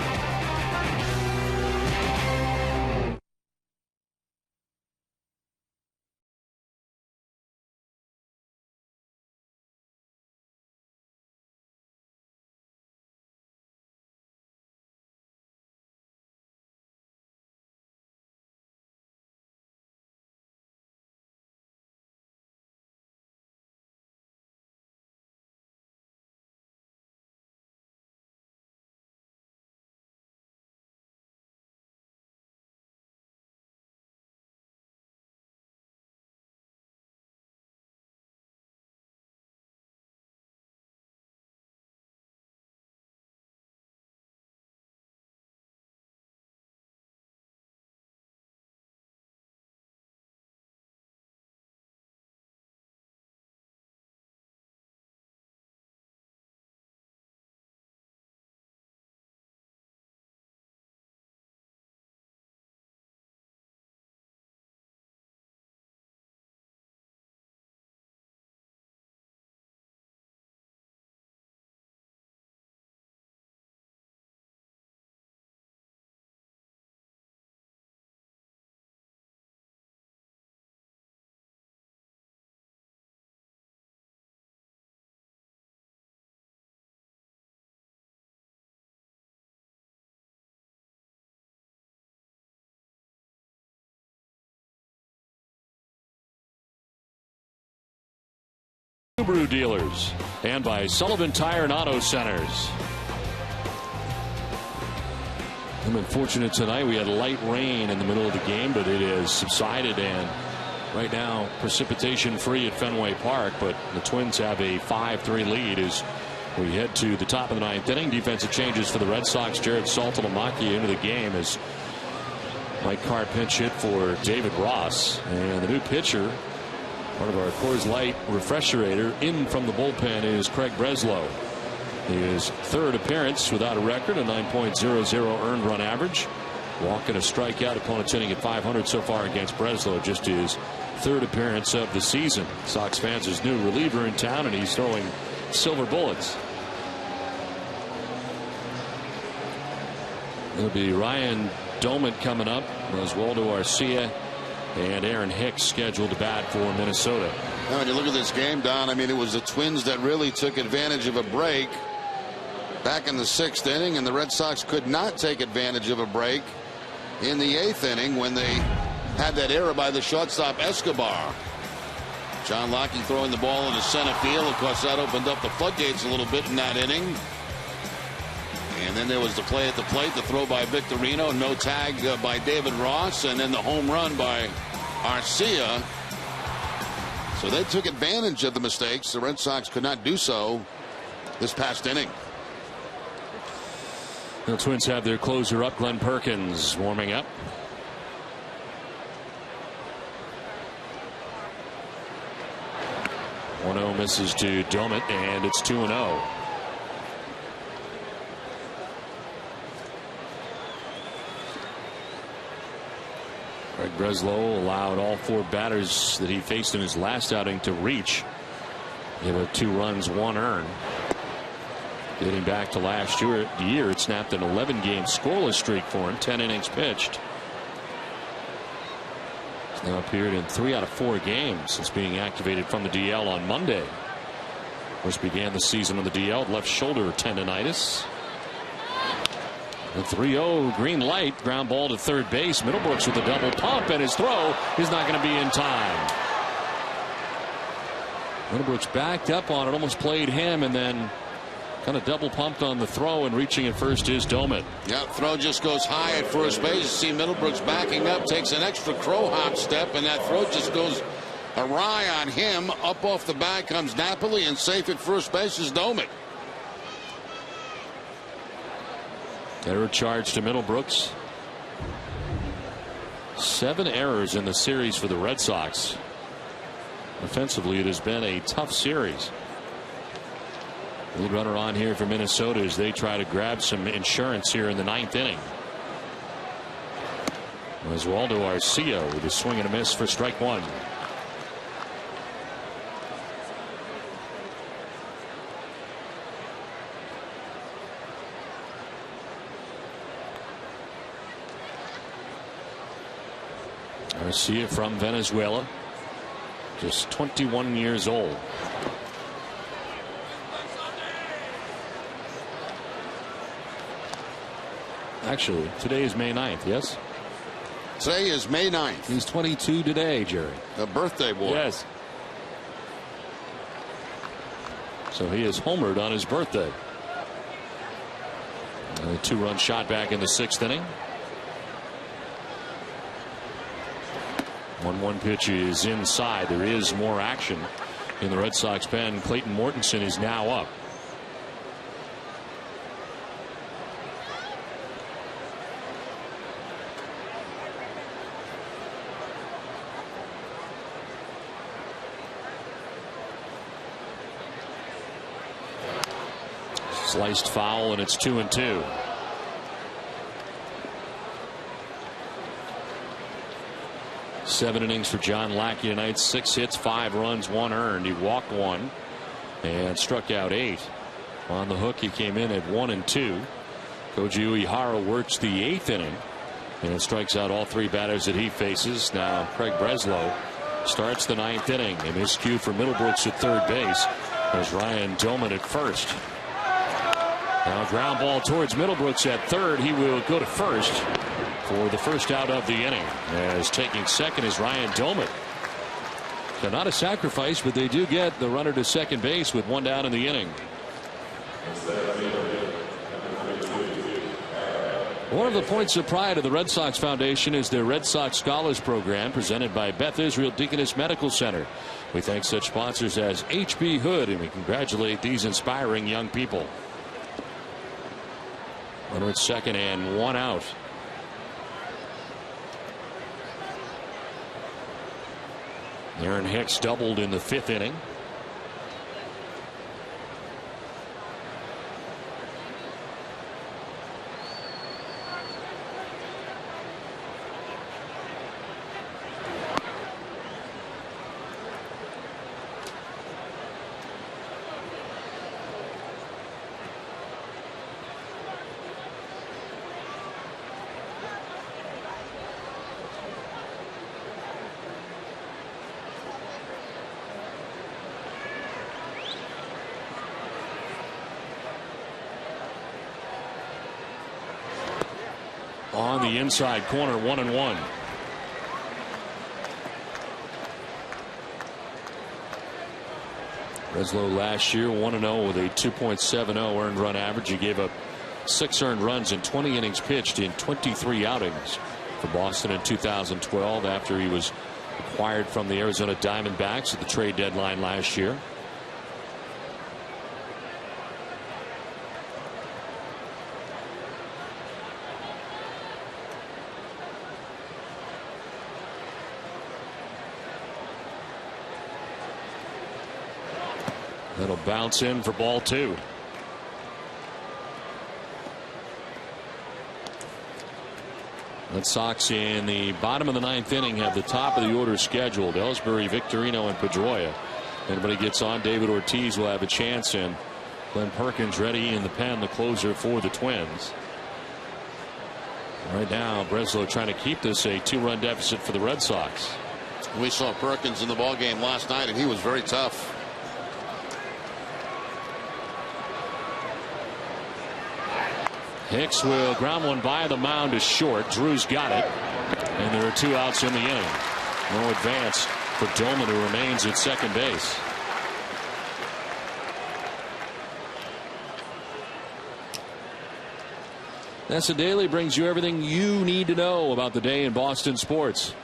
Subaru dealers and by Sullivan Tire and Auto Centers. I'm unfortunate tonight. We had light rain in the middle of the game, but it has subsided, and right now precipitation free at Fenway Park. But the Twins have a 5-3 lead as we head to the top of the 9th inning. Defensive changes for the Red Sox. Jared Saltalamacchia into the game as Mike Carr pinch hit for David Ross, and the new pitcher, part of our Coors Light refrigerator, in from the bullpen is Craig Breslow. His third appearance without a record, a 9.00 earned run average. Walk and a strikeout. Opponents hitting at 500 so far against Breslow. Just his third appearance of the season. Sox fans, his new reliever in town, and he's throwing silver bullets. It'll be Ryan Doumit coming up. Oswaldo Arcia and Aaron Hicks scheduled to bat for Minnesota. Now, when you look at this game, Don, I mean, it was the Twins that really took advantage of a break back in the 6th inning, and the Red Sox could not take advantage of a break in the 8th inning when they had that error by the shortstop Escobar. John Locke throwing the ball into center field. Of course, that opened up the floodgates a little bit in that inning. And then there was the play at the plate, the throw by Victorino, no tag by David Ross, and then the home run by Arcia. So they took advantage of the mistakes. The Red Sox could not do so this past inning. The Twins have their closer up, Glenn Perkins, warming up. One-0 misses to Doumit, and it's 2-0. Craig Breslow allowed all 4 batters that he faced in his last outing to reach. Give up 2 runs, 1 earned. Dating back to last year, it snapped an 11-game scoreless streak for him, 10 innings pitched. He's now appeared in 3 out of 4 games since being activated from the DL on Monday. First began the season on the DL, left shoulder tendonitis. The 3-0 green light, ground ball to third base. Middlebrooks with a double pump, and his throw is not going to be in time. Middlebrooks backed up on it, almost played him, and then kind of double pumped on the throw, and reaching at first is Doumit. Yeah, throw just goes high at first base. You see Middlebrooks backing up, takes an extra crow hop step, and that throw just goes awry on him. Up off the bag comes Napoli, and safe at first base is Doumit. Error charge to Middlebrooks. 7 errors in the series for the Red Sox. Offensively, it has been a tough series. Lead runner on here for Minnesota as they try to grab some insurance here in the 9th inning. Oswaldo Arcia with a swing and a miss for strike 1. Arcia from Venezuela, just 21 years old. Actually, today is May 9th, yes? Today is May 9th. He's 22 today, Jerry. A birthday boy. Yes. So he is homered on his birthday. A 2-run shot back in the 6th inning. 1-1 pitch is inside. There is more action in the Red Sox pen. Clayton Mortensen is now up. Sliced foul, and it's 2-2. Seven innings for John Lackey tonight. 6 hits, 5 runs, 1 earned. He walked 1 and struck out 8. On the hook, he came in at 1-2. Koji Uehara works the 8th inning and strikes out all 3 batters that he faces. Now Craig Breslow starts the 9th inning. A miscue for Middlebrooks at third base as Ryan Doumit at first. Now ground ball towards Middlebrooks at third. He will go to first for the first out of the inning, as taking second is Ryan Doumit. They're not a sacrifice, but they do get the runner to second base with one down in the inning. One of the points of pride of the Red Sox Foundation is their Red Sox Scholars Program presented by Beth Israel Deaconess Medical Center. We thank such sponsors as H.B. Hood, and we congratulate these inspiring young people. Runner at second and one out. Aaron Hicks doubled in the fifth inning. On the inside corner, 1-1. Breslow last year 1-0 with a 2.70 earned run average. He gave up 6 earned runs in 20 innings pitched in 23 outings for Boston in 2012 after he was acquired from the Arizona Diamondbacks at the trade deadline last year. That'll bounce in for ball 2. Red Sox in the bottom of the 9th inning have the top of the order scheduled. Ellsbury, Victorino, and Pedroia. Anybody gets on, David Ortiz will have a chance, and Glenn Perkins ready in the pen, the closer for the Twins. Right now, Breslow trying to keep this a 2-run deficit for the Red Sox. We saw Perkins in the ballgame last night, and he was very tough. Hicks will ground one by the mound to short. Drew's got it. And there are 2 outs in the inning. No advance for Dolman, who remains at second base. Nessa Daily brings you everything you need to know about the day in Boston sports.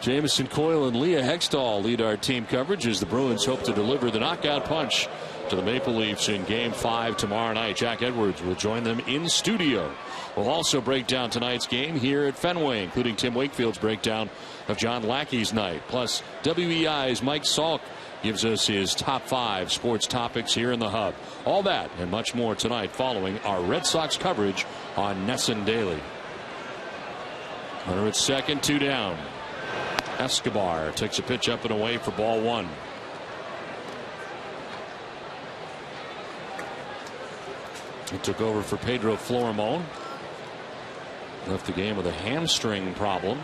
Jamison Coyle and Leah Hextall lead our team coverage as the Bruins hope to deliver the knockout punch to the Maple Leafs in Game 5 tomorrow night. Jack Edwards will join them in studio. We'll also break down tonight's game here at Fenway, including Tim Wakefield's breakdown of John Lackey's night. Plus, WEI's Mike Salk gives us his top 5 sports topics here in the Hub. All that and much more tonight following our Red Sox coverage on Nesson Daily. Runner at second, 2 down. Escobar takes a pitch up and away for ball 1. He took over for Pedro Florimon. Left the game with a hamstring problem.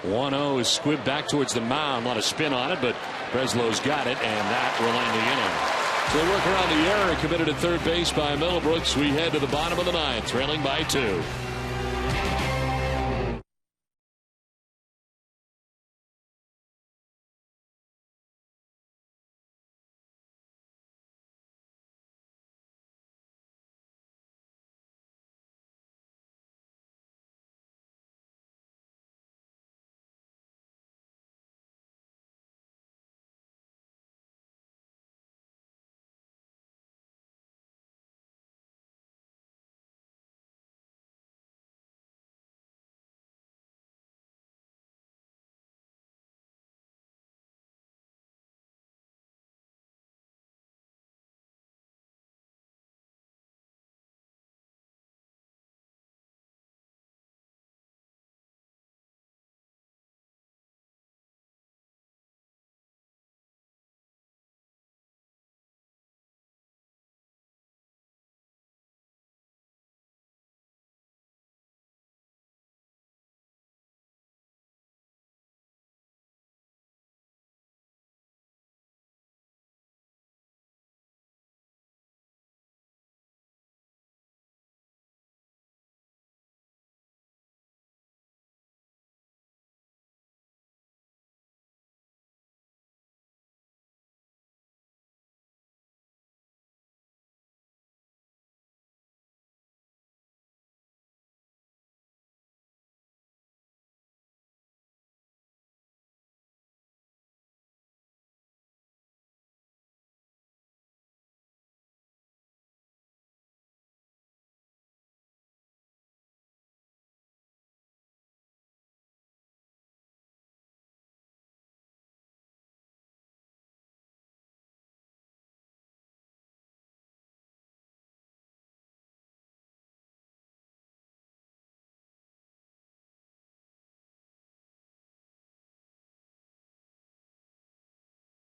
One-0 is squibbed back towards the mound. A lot of spin on it, but Breslow's got it, and that will end the inning. So they work around the error committed at third base by Middlebrooks. We head to the bottom of the 9th, trailing by 2.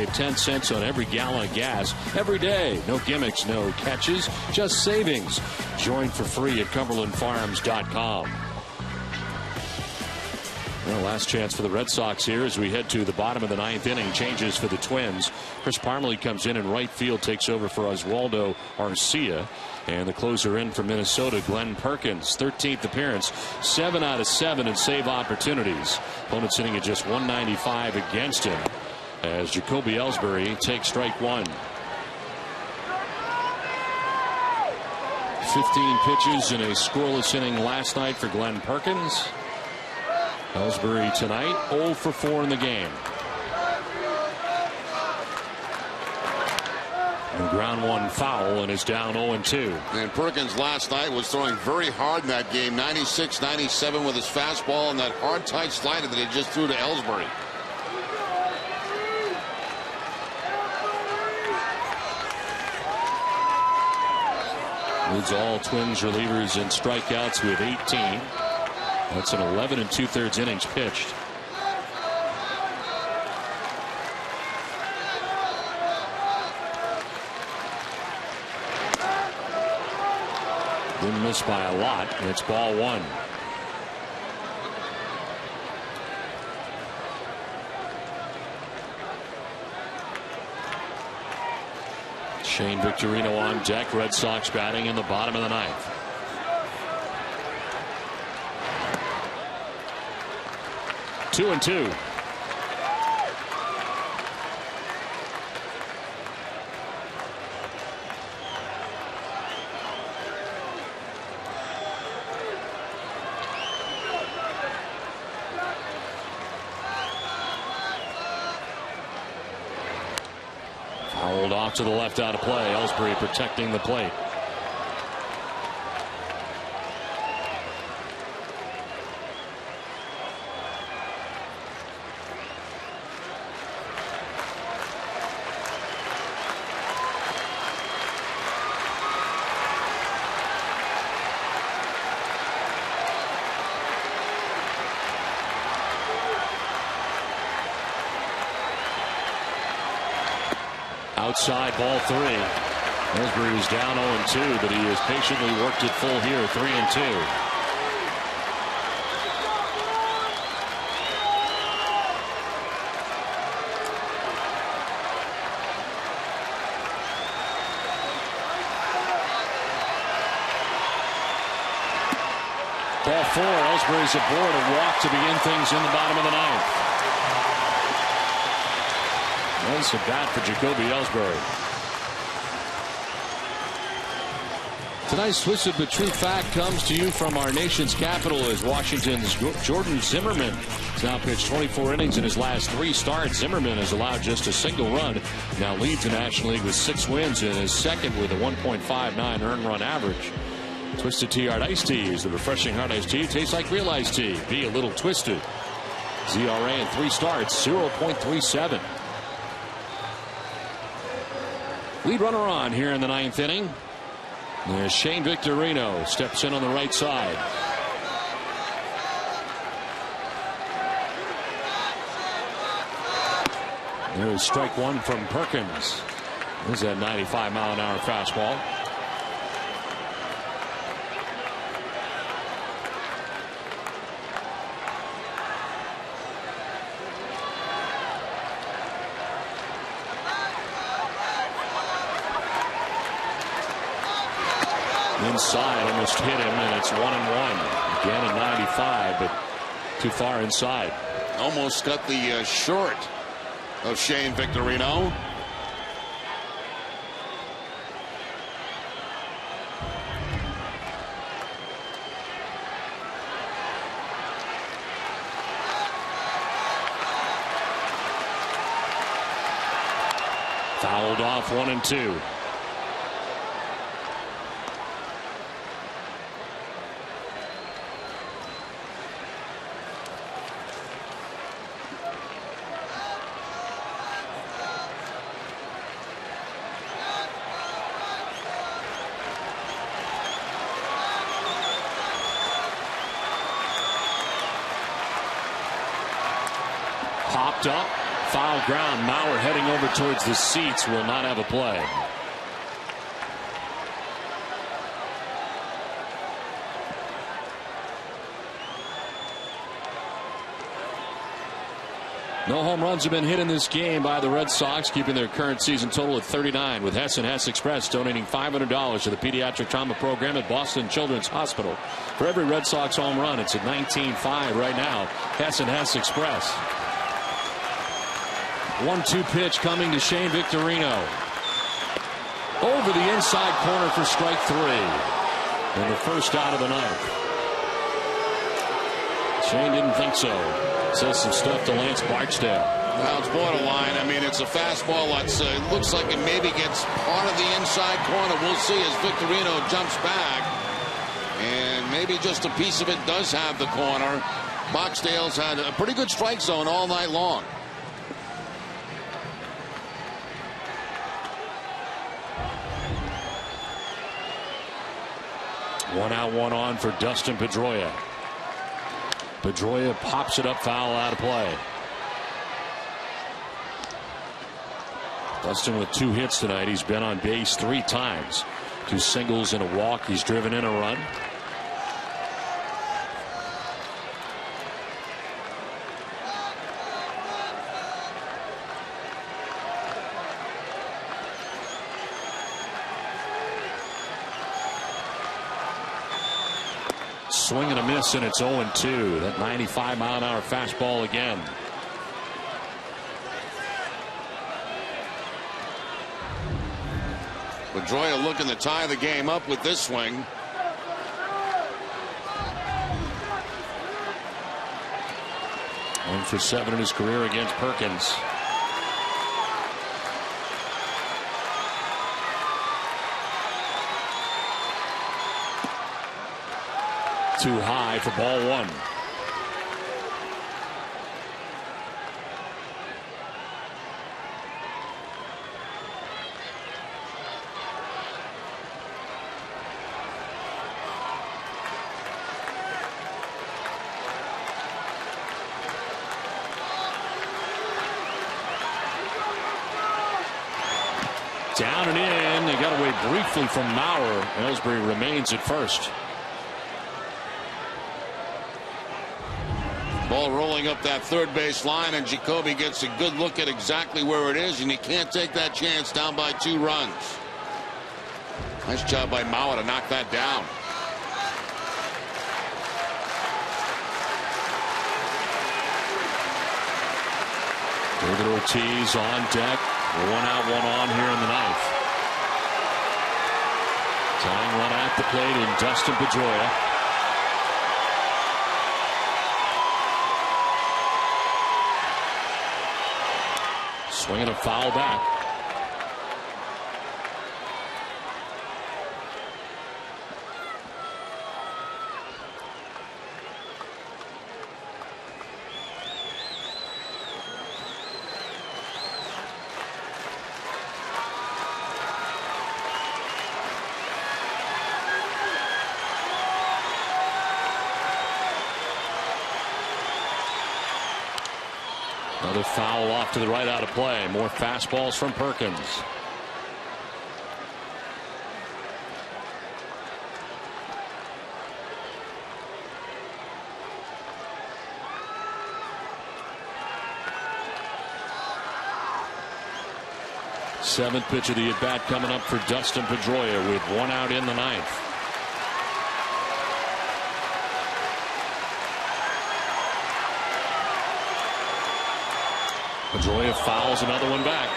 Save 10 cents on every gallon of gas every day. No gimmicks, no catches, just savings. Join for free at CumberlandFarms.com. Well, last chance for the Red Sox here as we head to the bottom of the 9th inning. Changes for the Twins. Chris Parmelee comes in right field, takes over for Oswaldo Arcia. And the closer in for Minnesota, Glenn Perkins. 13th appearance, 7 out of 7 in save opportunities. Opponent sitting at just 195 against him as Jacoby Ellsbury takes strike one. 15 pitches in a scoreless inning last night for Glenn Perkins. Ellsbury tonight 0 for 4 in the game. And ground one foul and is down 0-2. And Perkins last night was throwing very hard in that game. 96, 97 with his fastball and that hard tight slider that he just threw to Ellsbury. Leads all Twins relievers in strikeouts with 18. That's an 11 2/3 innings pitched. Didn't miss by a lot, and it's ball one. Shane Victorino on deck. Red Sox batting in the bottom of the 9th. Two and two. Fouled off to the left out of play. Ellsbury protecting the plate. Outside, ball 3. Ellsbury was down 0-2, but he has patiently worked it full here, 3-2. Ball 4. Ellsbury's aboard, a walk to begin things in the bottom of the 9th. Nice at bat for Jacoby Ellsbury. Tonight's Twisted but True Fact comes to you from our nation's capital as Washington's Jordan Zimmerman has now pitched 24 innings in his last 3 starts. Zimmerman has allowed just a single run. Now leads the National League with 6 wins and is second with a 1.59 earned run average. Twisted Tea Hard Iced Tea is the refreshing hard iced tea. Tastes like real iced tea. Be a little twisted. ZRA in 3 starts, 0.37. Lead runner on here in the 9th inning. There's Shane Victorino steps in on the right side. There's strike one from Perkins. There's that 95-mile-an-hour fastball. Inside, almost hit him, and it's 1-1. Again at 95, but too far inside. Almost got the short of Shane Victorino. Fouled off, 1-2. Popped up, foul ground. Maurer heading over towards the seats will not have a play. No home runs have been hit in this game by the Red Sox, keeping their current season total at 39, with Hess and Hess Express donating $500 to the pediatric trauma program at Boston Children's Hospital. For every Red Sox home run, it's at 19.5 right now. Hess and Hess Express. 1-2 pitch coming to Shane Victorino. Over the inside corner for strike 3. And the first out of the ninth. Shane didn't think so. Says some stuff to Lance Barksdale. Well, it's borderline. I mean, it's a fastball that's it looks like it maybe gets part of the inside corner. We'll see as Victorino jumps back. And maybe just a piece of it does have the corner. Barksdale's had a pretty good strike zone all night long. One out, one on for Dustin Pedroia. Pedroia pops it up, foul, out of play. Dustin with 2 hits tonight. He's been on base 3 times. 2 singles and a walk. He's driven in a run. Swing and a miss, and it's 0-2. That 95-mile-an-hour fastball again. Pedroia looking to tie the game up with this swing. One for 7 in his career against Perkins. Too high for ball 1. Down and in. They got away briefly from Maurer. Ellsbury remains at first. Ball rolling up that third base line, and Jacoby gets a good look at exactly where it is, and you can't take that chance down by 2 runs. Nice job by Maurer to knock that down. David Ortiz on deck. 1 out, 1 on here in the 9th. Tying run at the plate in Dustin Pedroia. Swinging a foul back. Another foul off to the right, out of play. More fastballs from Perkins. Seventh pitch of the at bat coming up for Dustin Pedroia with 1 out in the 9th. Pedroia fouls another one back.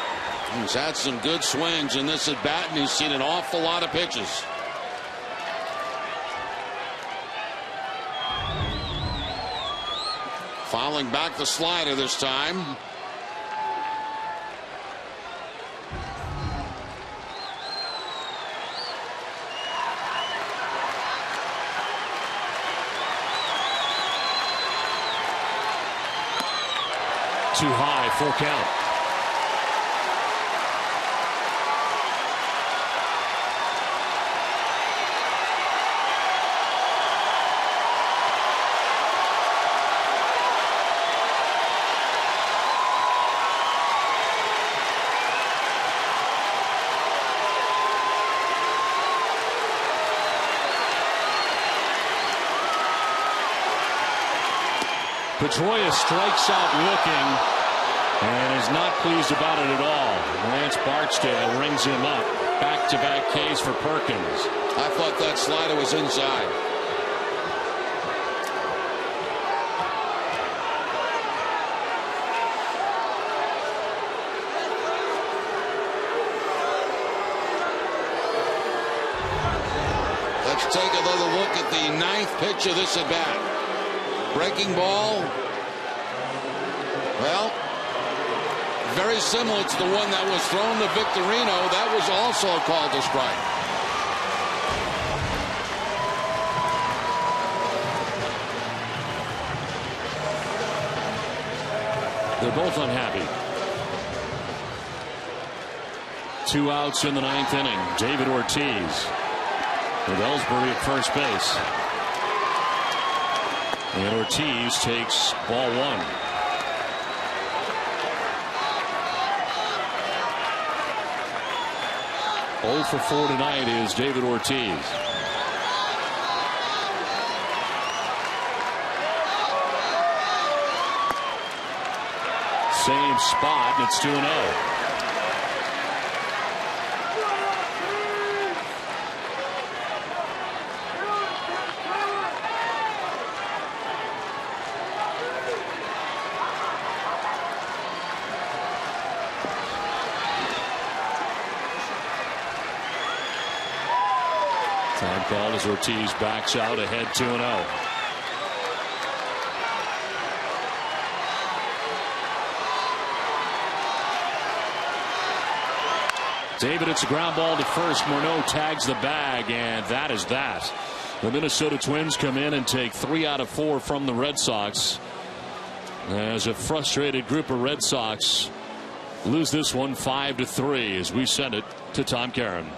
He's had some good swings in this at bat, and he's seen an awful lot of pitches. Fouling back the slider this time. Too high, full count. Pedroia strikes out looking and is not pleased about it at all. Lance Barksdale rings him up. Back-to-back Ks for Perkins. I thought that slider was inside. Let's take another look at the 9th pitch of this at-bat. Breaking ball. Well, very similar to the one that was thrown to Victorino. That was also a call to strike. They're both unhappy. 2 outs in the 9th inning. David Ortiz with Ellsbury at first base. And Ortiz takes ball 1. Oh for 4 tonight is David Ortiz. Same spot, and it's 2-0. Time call as Ortiz backs out ahead 2-0. David, it's a ground ball to first. Morneau tags the bag, and that is that. The Minnesota Twins come in and take 3 out of 4 from the Red Sox, as a frustrated group of Red Sox lose this one 5-3 as we send it to Tom Caron.